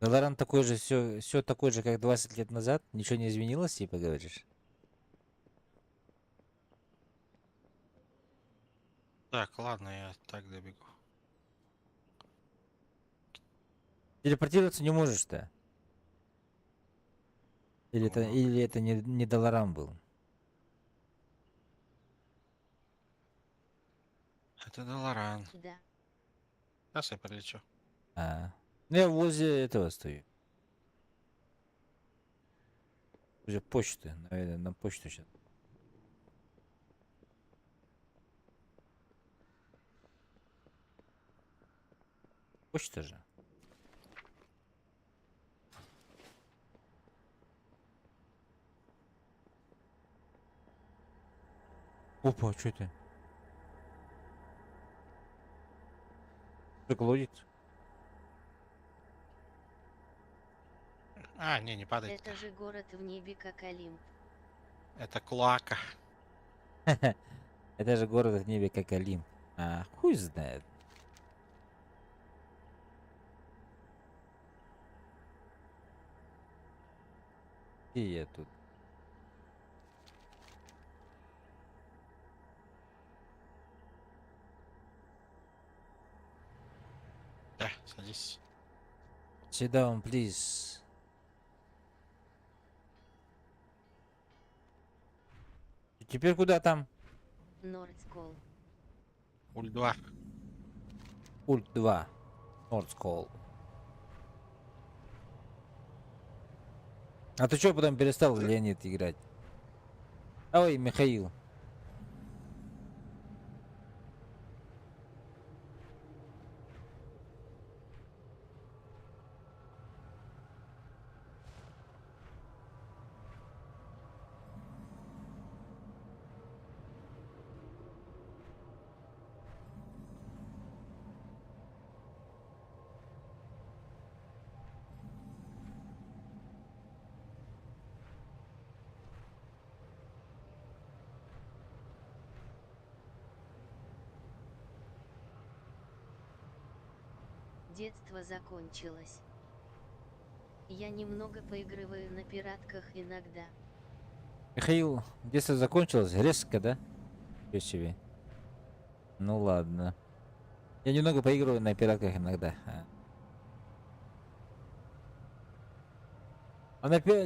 Долоран такой же, все такой же, как 20 лет назад? Ничего не изменилось, типа, говоришь? Так, ладно, я так добегу. Телепортироваться не можешь-то? Или это не Долоран был? Это Долоран. Да. Сейчас я прилечу. Ну, я возле этого стою. Возле почты, наверное, на почту сейчас. Почта же. Опа, что это? Колодец. А, не падает. Это же город в небе, как Олимп. Это Клака. Это же город в небе, как Олимп. Хуй знает. Где я тут? Да, садись. Sit down, please. И теперь куда там? Нордскол. Уль 2. Ульт 2. Нордскол. А ты что потом перестал, Леонид, играть? Ой, Михаил. Детство закончилось. Я немного поигрываю на пиратках иногда. Михаил, детство закончилось резко, да? Чё себе. Ну ладно. Я немного поигрываю на пиратках иногда.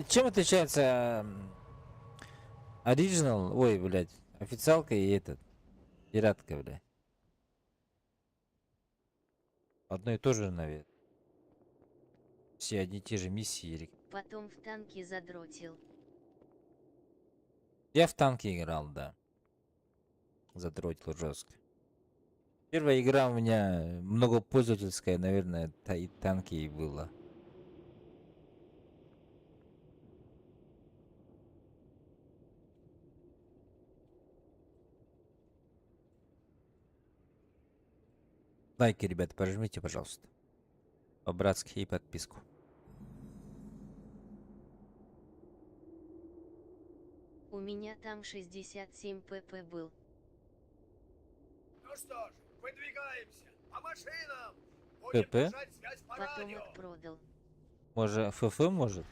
Чем отличается оригинал, ой, блядь, официалка и этот, пиратка, блядь? Одно и то же, наверное. Все одни и те же миссии. Потом в танки задротил. Я в танки играл, да. Задротил жестко. Первая игра у меня многопользовательская, наверное, и танки и было. Лайки, ребята, пожмите, пожалуйста. По-братски и подписку. У меня там 67 pp был. Ну что ж, выдвигаемся. По машинам. ПП? Потомок продал. Может, ФФ может?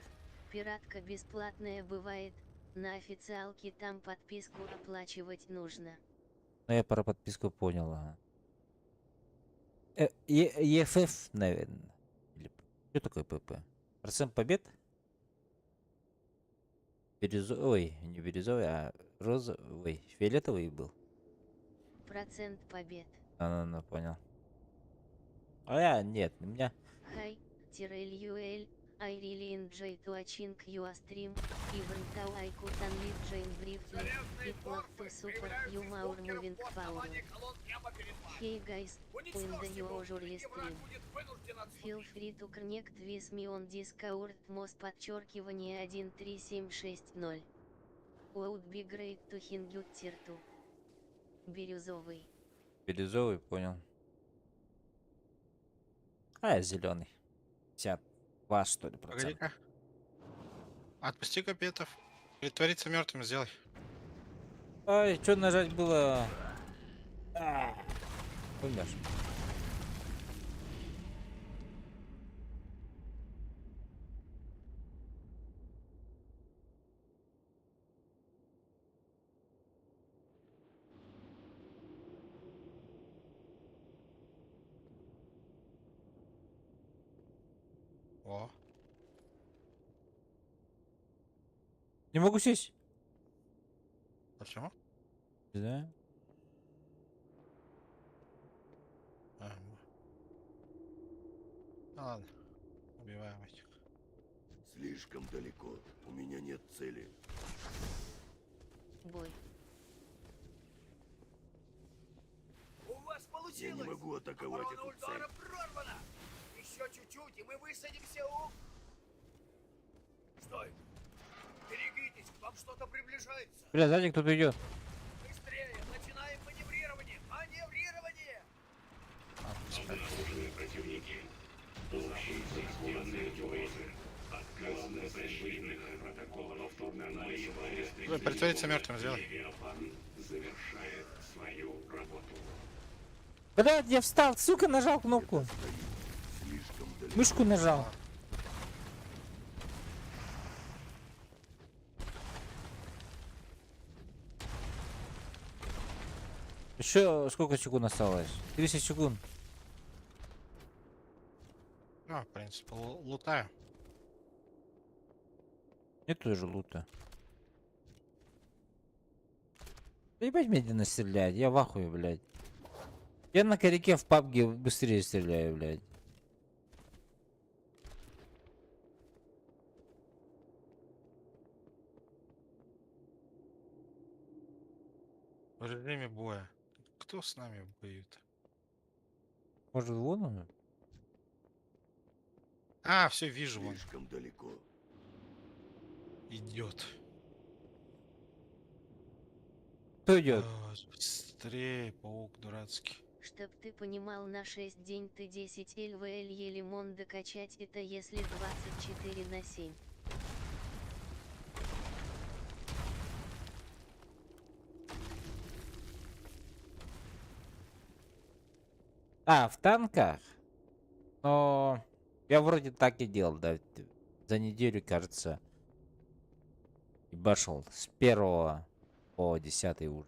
Пиратка бесплатная бывает. На официалке там подписку оплачивать нужно. Ну, я про подписку понял, ага. ЕФФ, наверное. Что такое ПП? Процент побед? Ой, не бирюзовый, а розовый, фиолетовый был. Процент побед. Ну, понял. А я, нет, у меня... Hi, Tyrell I really enjoy watching your stream, even though I couldn't live Jane briefly, it was to support you more moving power. Hey guys, when the usually stream. Feel free to connect with me on Discord, _1360. Would be great to hang you tier 2. Бирюзовый. Бирюзовый, понял. А я зеленый. 52, что ли, процент. Погоди-ка. Отпусти капетов. Притвориться мертвым сделай. Ай, что нажать было? Умер. Не могу сесть. Почему? Да. Ну ладно. Убиваем этих. Слишком далеко. У меня нет цели. Бой. У вас получилось! Я не могу атаковать эту цель. Прорвана! Еще чуть-чуть, и мы высадимся у... Стой! Берегитесь, к вам что-то приближается! Бля, сзади кто-то идет. Быстрее! Начинаем маневрирование! Маневрирование! Обнаружены противники. Получить системные угрозы. Отказ от защитных протоколов турнамоева. Притвориться мертвым сделай. Левиафан завершает свою работу. Блядь, я встал, сука, нажал кнопку. Мышку нажал. Еще сколько секунд осталось? 30 секунд. Ну, в принципе, лутаю. Нет тоже лута. Ебать медленно стрелять, я в ахуе, блядь. Я на коряке в пабге быстрее стреляю, блядь. В режиме боя. Кто с нами воюет? Может, вон он? А, все вижу, вон. Слишком далеко. Идет. Кто идет? Быстрее, паук дурацкий. Чтоб ты понимал, на 6 день ты 10 ЛВЛ еле мон докачать, это если 24/7. А, в танках? Но я вроде так и делал, да. За неделю, кажется, ебашил с 1 по 10 уровень.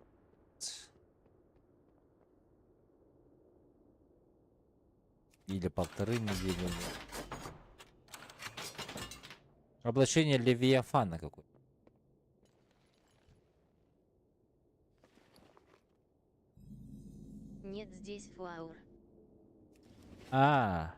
Или 1,5 недели. Облачение Левиафана какое-то. Нет здесь флаур. А.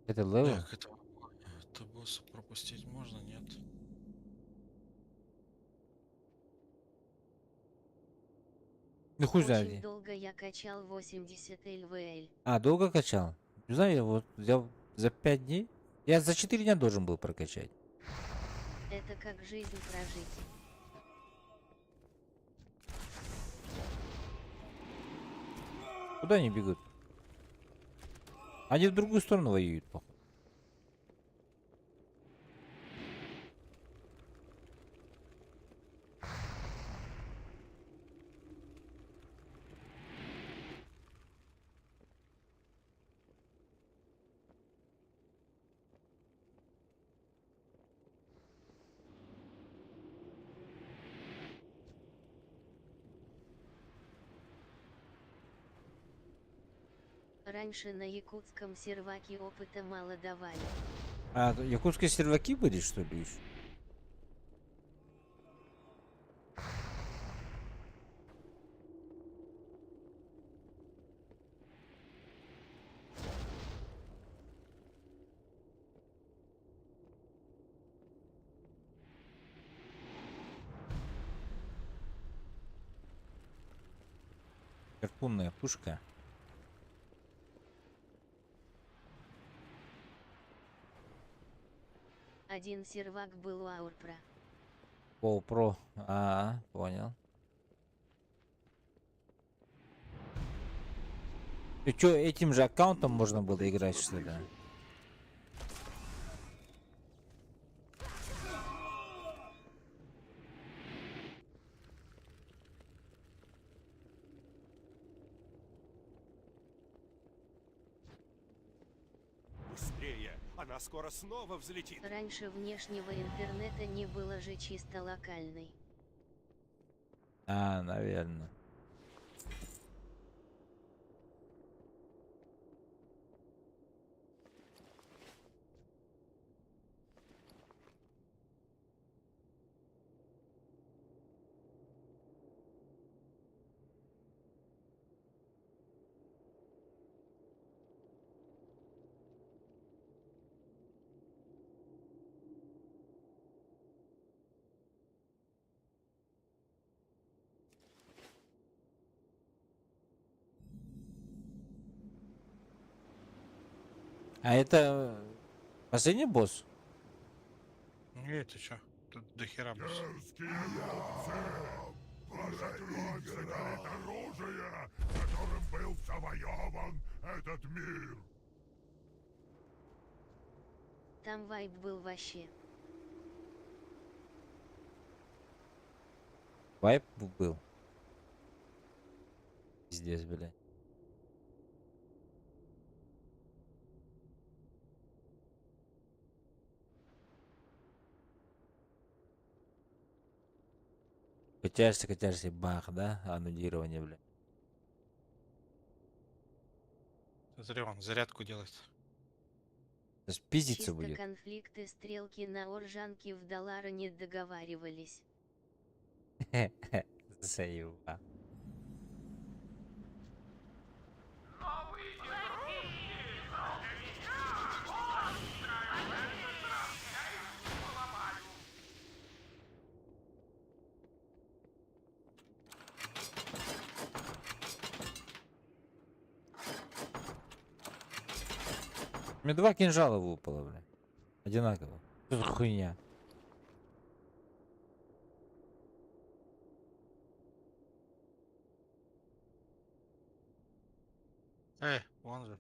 Это левел? Так, это босса пропустить можно, нет? Ну хуй Очень знает. долго я качал 80 ЛВЛ. А, долго качал? Не знаю, я вот взял за 5 дней. Я за 4 дня должен был прокачать. Это как жизнь прожить. Куда они бегут? Они в другую сторону воюют, походу. Раньше на якутском серваке опыта мало давали. А, якутские серваки были, что ли, еще? Гарпунная пушка. Один сервак был у Аурпра. Pro. А, понял. И чё, этим же аккаунтом можно было играть, что ли? Быстрее! Она скоро снова взлетит. Раньше внешнего интернета не было же, чисто локальный. А, наверное. А это последний босс? Не, ты чё? Тут дохера боссов. Проиграет оружие, которым был завоеван этот мир. Там вайб был вообще. Вайп был. Пиздец, блядь. Качаешься, бах, да? Аннулирование, блядь. Смотри, он зарядку делает. Сейчас пиздиться Чисто будет. конфликты стрелки на Оржанке в доллары не договаривались. Заеба. Мне 2 кинжала выпало, бля. Одинаково. Что за хуйня? Вон же.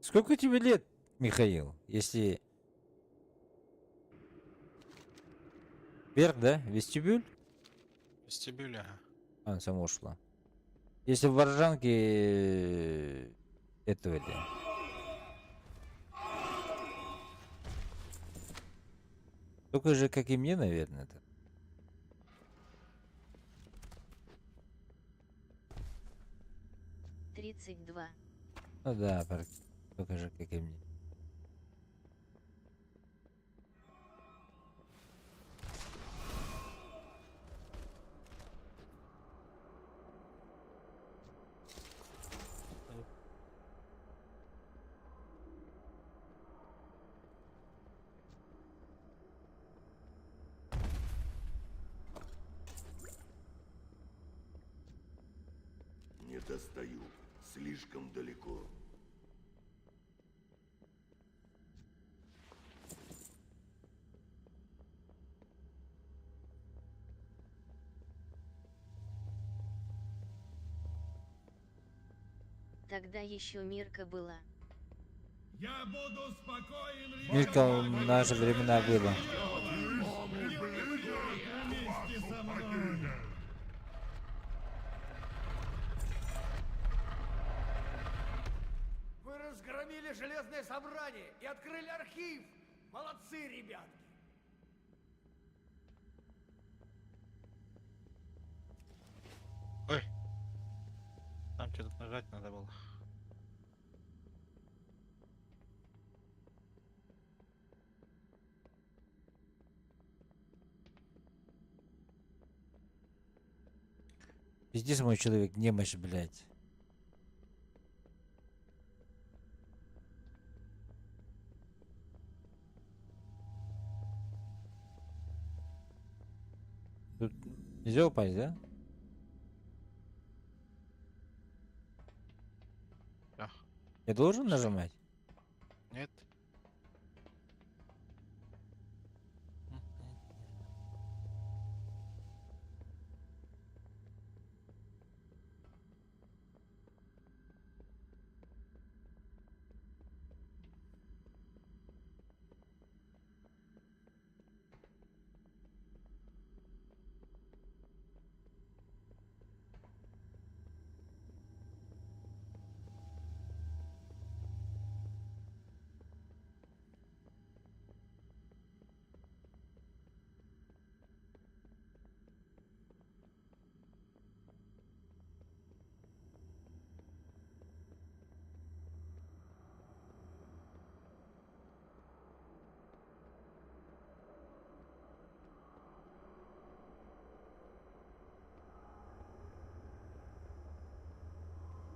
Сколько тебе лет, Михаил? Если... Вверх, да? Вестибюль? Вестибюль, ага. А, сама ушла. Если в Воржанке... Этого ли? Только же, как и мне, наверное, это. — 32. Ну да, только же, как и мне. Не достаю. Слишком далеко. Тогда еще Мирка была. Я буду спокоен. Мирка в наши времена было. Вы разгромили железное собрание и открыли архив. Молодцы, ребятки. Ой. Там что-то нажать надо было. Пиздец, мой человек, немощь, блядь. Тут нельзя упасть, да? Да. Я должен нажимать? Нет.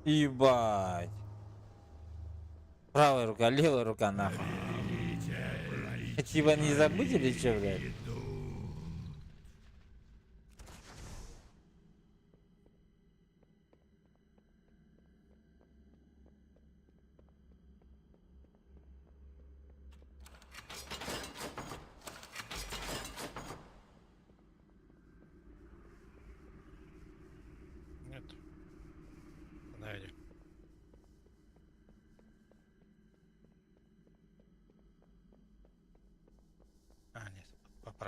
Ебать. Правая рука, левая рука, нахуй. Типа не забыть или что, блядь?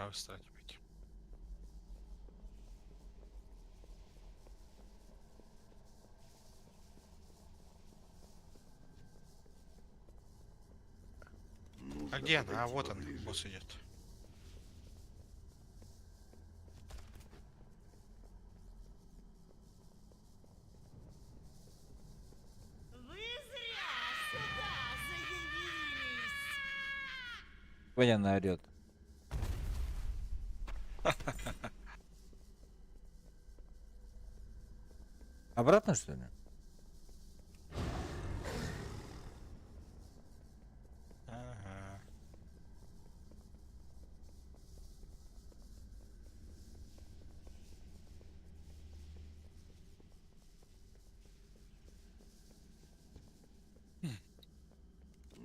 правой стороне пойти. А где она? А вот он, босс идет. Вы зря сюда заявились! Ваня она орет. Обратно, что ли? Ага.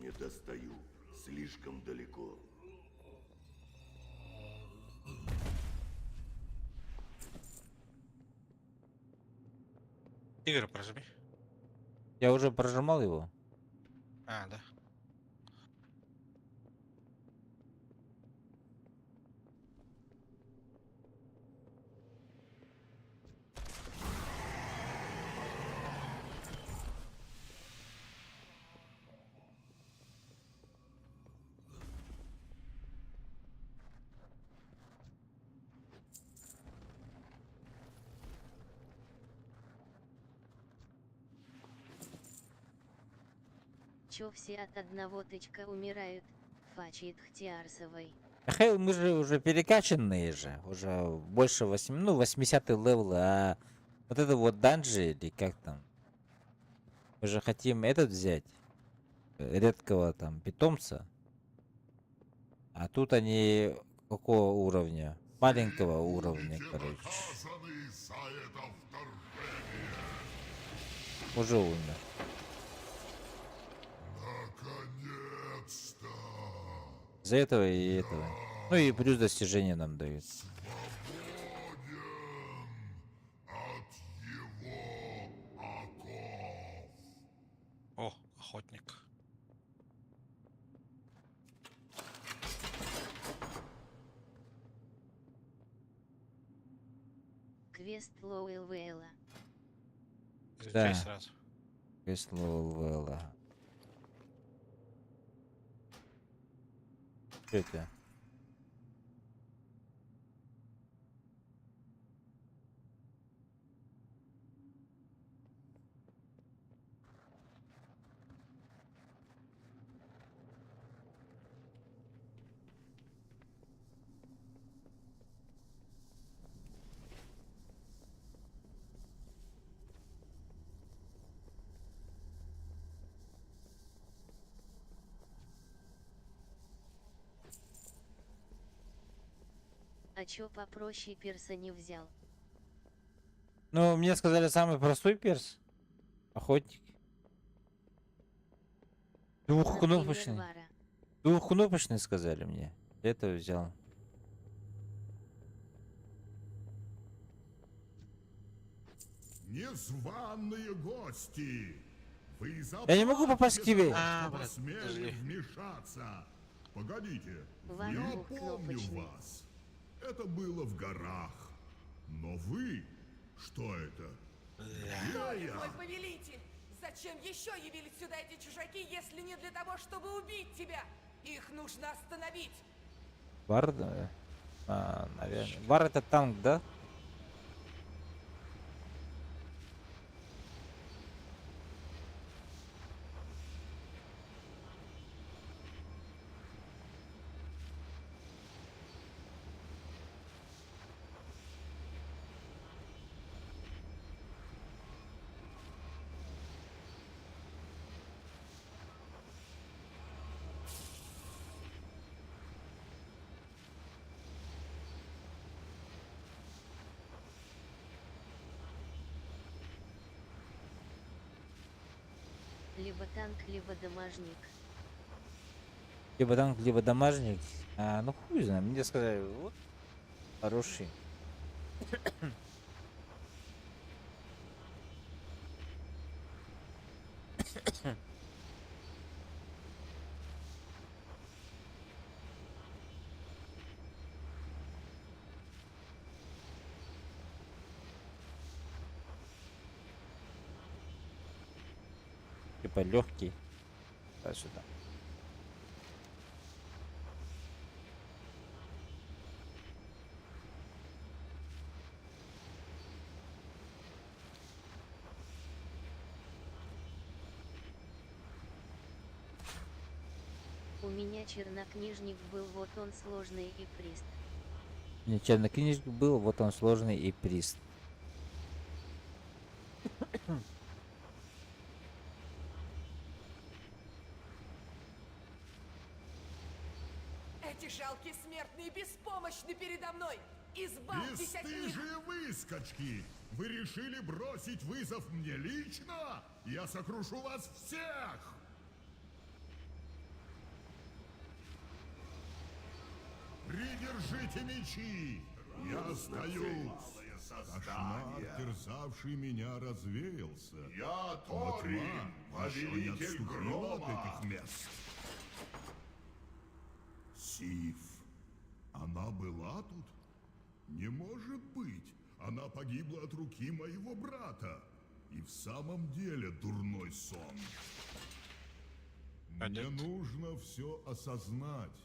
Не достаю. Слишком далеко. Игорь, прожми. Я уже прожимал его. А, да. Чё все от одного тычка умирают? Фачит Хтиарсовой. Хей, мы же уже перекачанные же. Уже больше 80 левел, а вот это вот данжи, или как там? Мы же хотим этот взять. Редкого там питомца. А тут они какого уровня? Маленького уровня, короче. Наказаны за это вторжение. Уже умер. Наконец-то. За этого и этого. Ну и плюс достижения нам дают. От его оков. О, охотник. Квест Лоуэлвейла. Изучай Да. сразу. Кресло. Что это? А чё попроще перса не взял? Ну, мне сказали самый простой перс. Охотник. Двухкнопочный. Например, Вара. Двухкнопочный сказали мне. Это взял. Незваные гости! Вы Я не могу попасть к тебе. что блядь, посмели подожди. вмешаться. Погодите, Ван я был помню кнопочный. вас. Это было в горах. Но вы... Что это? Где Мой я? повелитель! Зачем еще явились сюда эти чужаки, если не для того, чтобы убить тебя? Их нужно остановить! Вар, да? Наверное. Вар это танк, да? Либо танк, либо домашник. Либо танк, либо домашник. Ну хуй знает. Мне сказали, вот хороший. типа легкий. Сюда. У меня чернокнижник был, вот он сложный и прист. Мне чернокнижник был, вот он сложный и прист. Эти жалкие смертные беспомощны передо мной! Избавьтесь от них! Бесстыжие выскочки! Вы решили бросить вызов мне лично? Я сокрушу вас всех! Придержите мечи! Я сдаюсь! Кошмар, терзавший меня, развеялся. Я Но Тори, тьма еще не повелитель отступила от грома. этих мест. Сив, она была тут? Не может быть! Она погибла от руки моего брата. И в самом деле дурной сон. Мне нужно все осознать.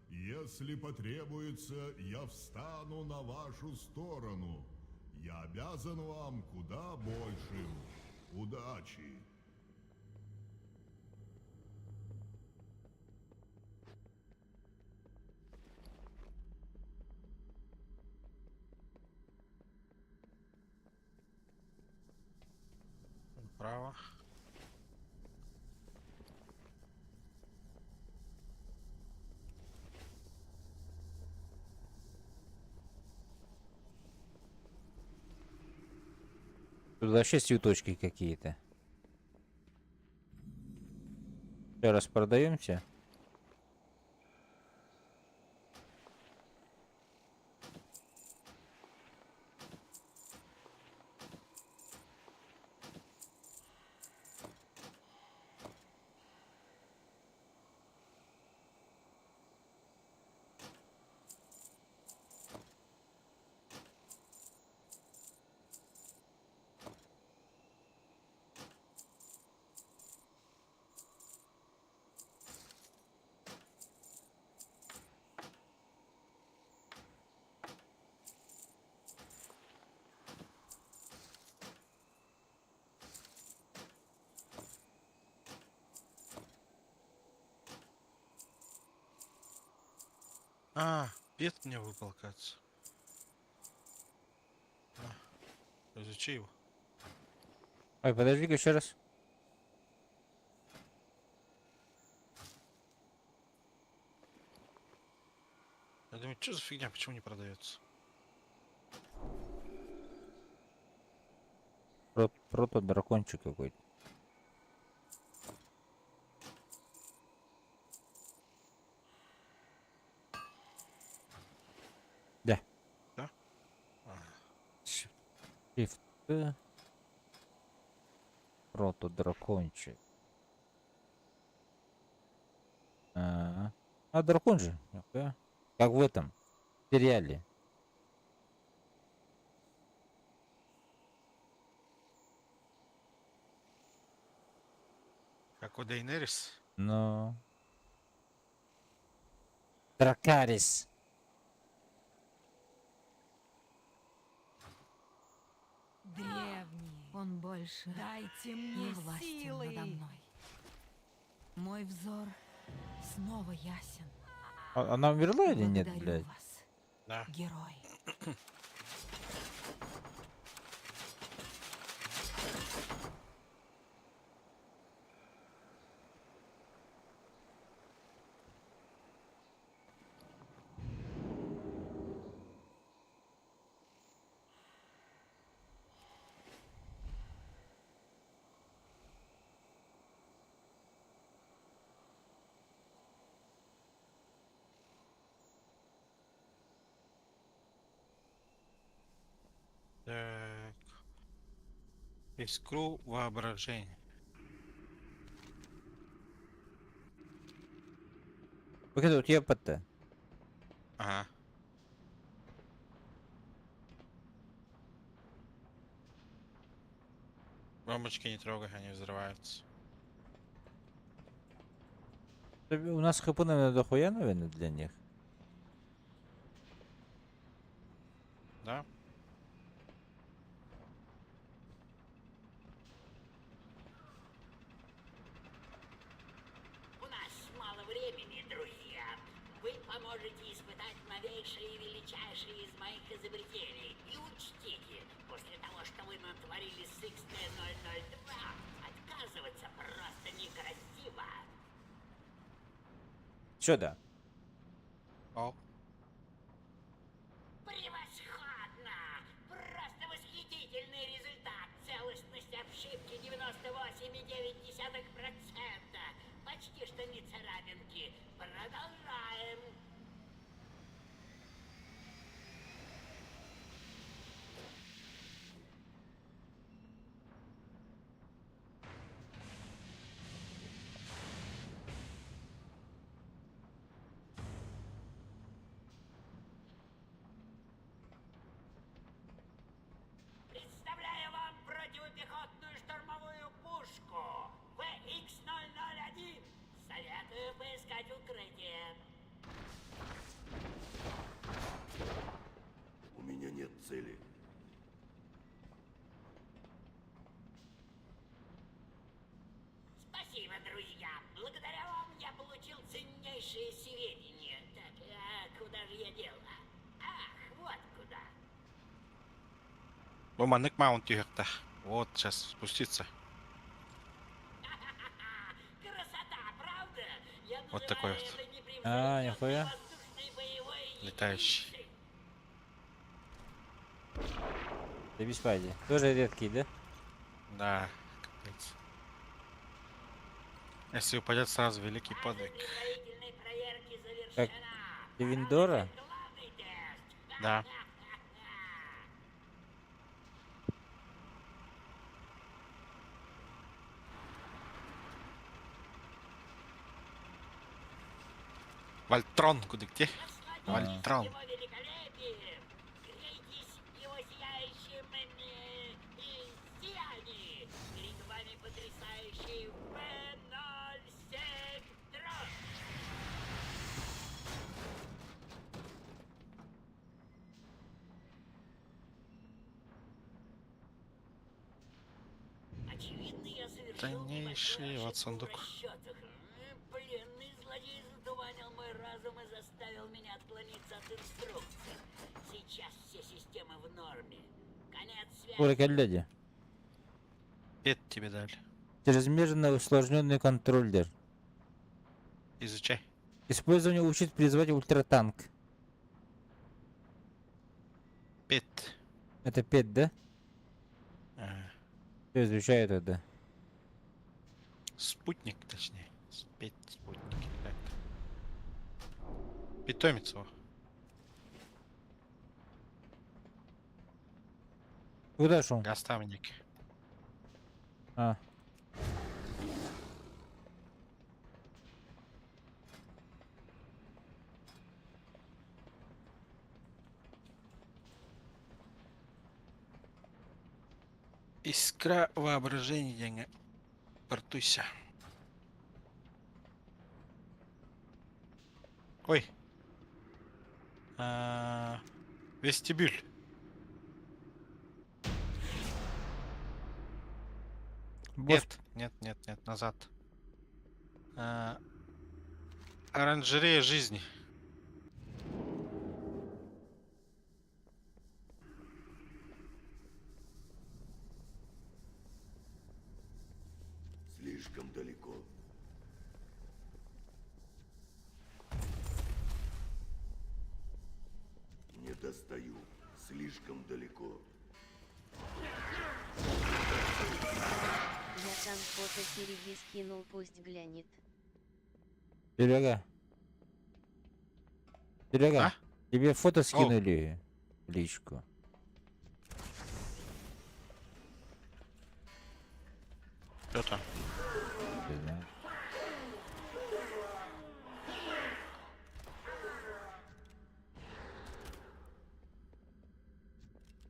Если потребуется, я встану на вашу сторону. Я обязан вам куда большим. Удачи! Право. Тут вообще цветочки какие-то. Еще раз продаемся. А, бед мне выпал, кажется. На, изучи его. Ой, подожди-ка еще раз. Я думаю, что за фигня, почему не продается? Прото-дракончик какой-то. Да. Да? Shift. Прото-дракончик. А, дракон же. Ага. Как в этом сериале. Как у Дейнерис? Но. Дракарис. Древний, он больше дайте мне властен надо мной. Мой взор снова ясен. Она умерла или нет, Благодарю блядь? вас, Да. герой. Так. Искру воображения. Погоди, у тебя ПТ. Ага. Бомбочки не трогай, они взрываются. У нас хп, наверное, дохуя, наверное, для них. Да? У нас мало времени, друзья. Вы поможете испытать новейшие и величайшие из моих изобретений. И учтите, после того, что вы натворили с XT-002, отказываться просто некрасиво. Сюда. О. Превосходно! Просто восхитительный результат. Целостность обшивки 98,9%. Почти что не царапинки. Продолжаем. Представляю вам противопехотную штурмовую пушку VX-001. Советую поискать укрытие. У меня нет цели. Спасибо, друзья. Благодаря вам я получил ценнейшие сведения. Так, а куда же я дел? Ах, вот куда. Буманник маунт ехта. Вот, сейчас спуститься. Красота, правда? Я Вот такой вот. это непревзойденный А, нихуя. воздушный боевой Летающий. Ты без пайди. Тоже редкий, да? Да, капец. Если упадет сразу, великий подвиг. предварительной проверки завершена. Как Виндора? Главный тест. Да. Вольтрон, куда где? Вольтрон. Его великолепием. Грейтесь его сияющим сиянии. Перед вами потрясающий V07 дрон. Очевидно, я совершил Ценнейший вот сундук. расчетах. Пленный злодей затуманил мой разум и заставил меня отклониться от инструкций. Сейчас все системы в норме. Конец связи. Урекалляди. Это тебе дали. Чрезмерно усложненный контроллер. Изучай. Использование учит призвать ультратанк. Пет. Это 5, да? Ага. Все изучаю тогда. Спутник, точнее. Петь спутник. Так. Питомец его. Куда шел? Наставник. А. Искра воображения. Портуйся. Ой. Вестибюль. Нет, назад. Оранжерея жизни. Слишком далеко. Не достаю. Слишком далеко. Я там фото Сереги скинул, пусть глянет. Серега. Серега, А? тебе фото скинули в личку. Что там? Не знаю.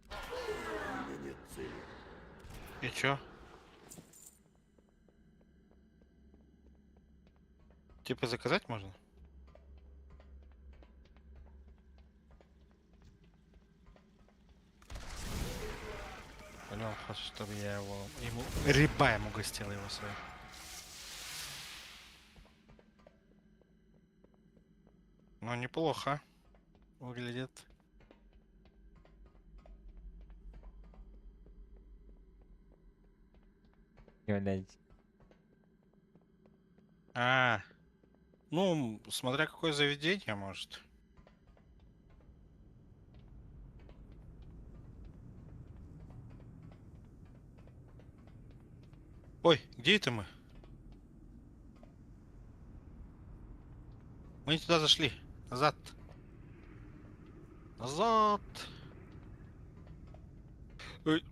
У меня нет цели. И чё? Типа заказать можно? Понял, хочет, чтобы я ему рибаем угостил его своим. Ну, неплохо выглядит. Блядь. Ну, смотря какое заведение, может. Ой, где это мы? Мы не туда зашли. Назад. Назад. Ой.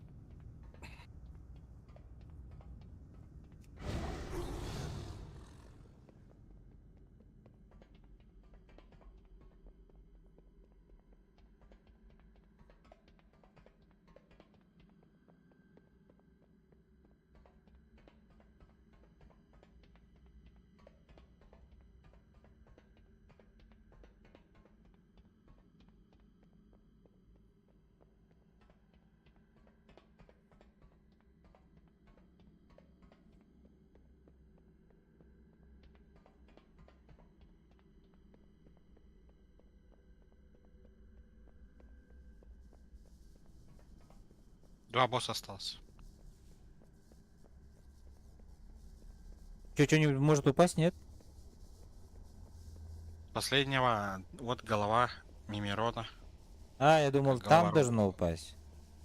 Два босса осталось. Что-нибудь может упасть, нет? Последнего, вот голова Мимирона. А, я думал, Голова там Рома. должно упасть.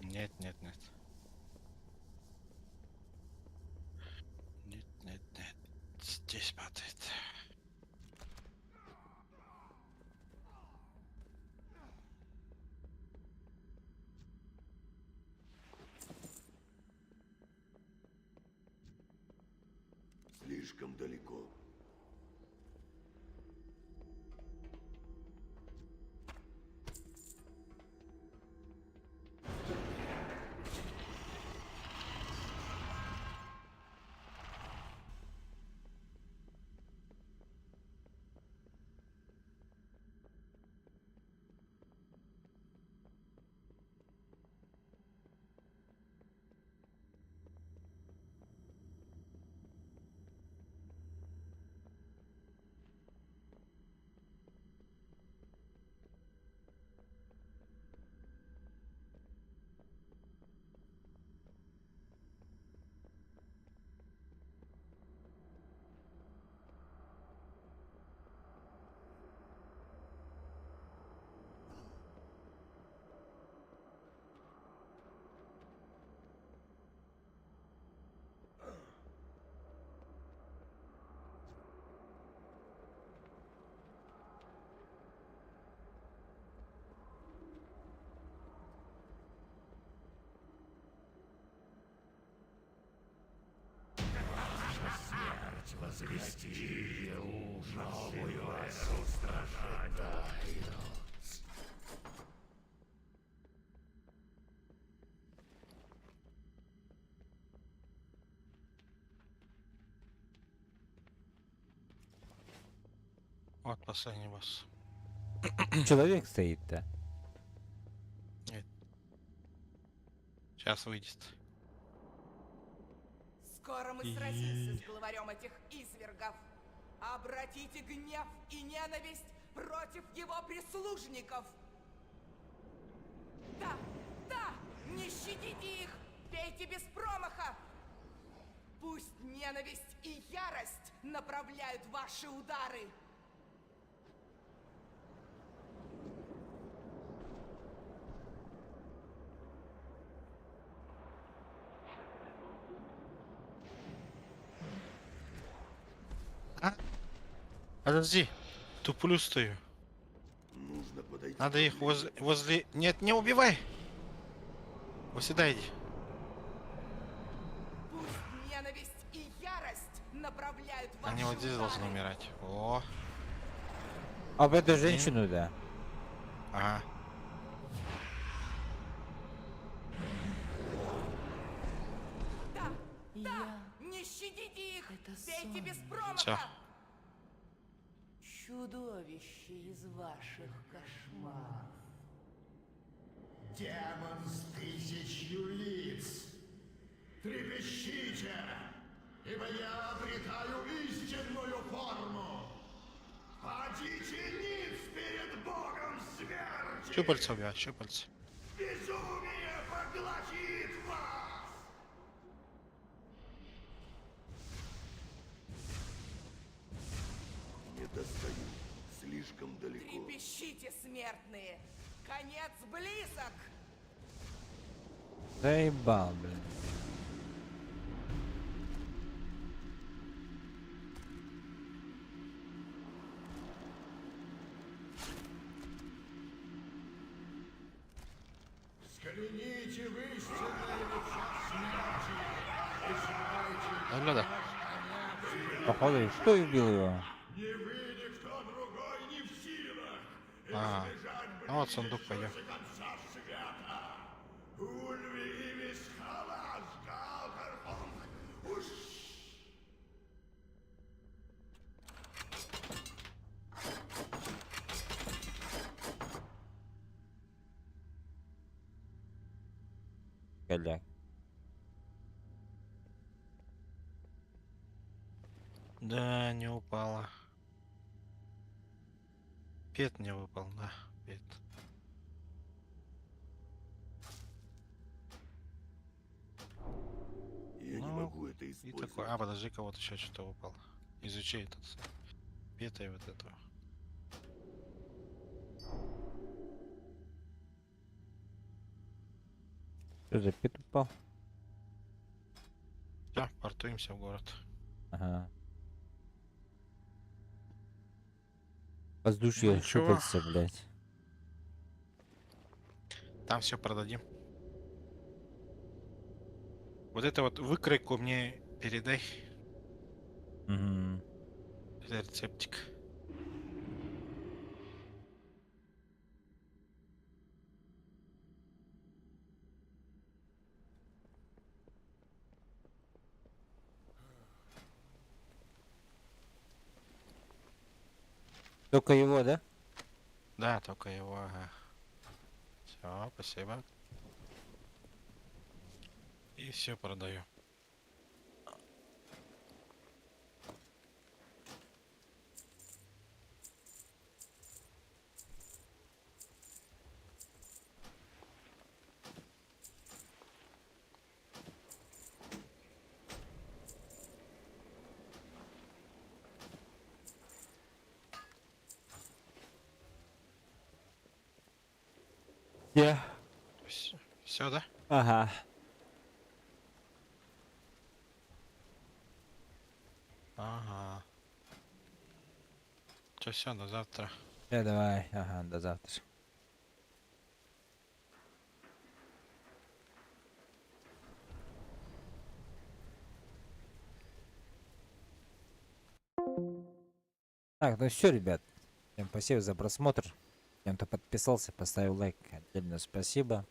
Нет, нет, нет. Нет, нет, нет. Здесь падает. Слишком далеко. Возвести новую эру стражей. Вот последний босс. Человек стоит-то. Нет. Сейчас выйдет. Скоро мы сразимся с главарем этих извергов. Обратите гнев и ненависть против его прислужников. Да, да, не щадите их, бейте без промаха. Пусть ненависть и ярость направляют ваши удары. Подожди, туплю стою. Нужно подойти. Надо их возле... Нет, не убивай! Вот сюда иди. Пусть ненависть и ярость направляют ваши Они вот здесь удары. должны умирать. О, Об эту женщину, да. ага. Да, не щадите их, бейте без промаха. Всё. чудовище из ваших кошмаров. Демон с 1000 лиц. Трепещите, ибо я обретаю истинную форму. Падите ниц перед Богом смерти. Щупальца убивать, щупальца. Безумие поглотит вас. Не достаю. Слишком далеко. Трепещите, смертные! Конец близок! Заебал, блин. Взгляните в истинное лицо смерти и знайте, Ну да. Походу, что и убил его? ни вы, никто другой не в силах А, избежать ну вот сундук пойдем. близящегося конца света. Ульви имис халас галгархом. Уж. Голяк. Да, не упала. Пет не выпал, да, пет. Я не могу это И использовать. такой, подожди-ка, вот еще что-то выпало. Изучи этот пета и вот этого. Что за пит упал? Да, портуемся в город. Ага. Воздушье Ничего. щупальца, блядь. Там все продадим. Вот это вот выкройку мне передай. Угу. Это рецептик. Только его, да? Да, только его, ага. Все, спасибо. И все продаю. Я. Все, да? Ага. Ага. Че, все, до завтра. Давай, ага, до завтра. Так, ну все, ребят. Всем спасибо за просмотр. Тем, кто подписался, поставил лайк, отдельно спасибо.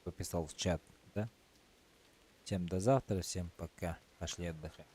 Кто писал в чат, да? Всем до завтра, всем пока. Пошли отдыхать.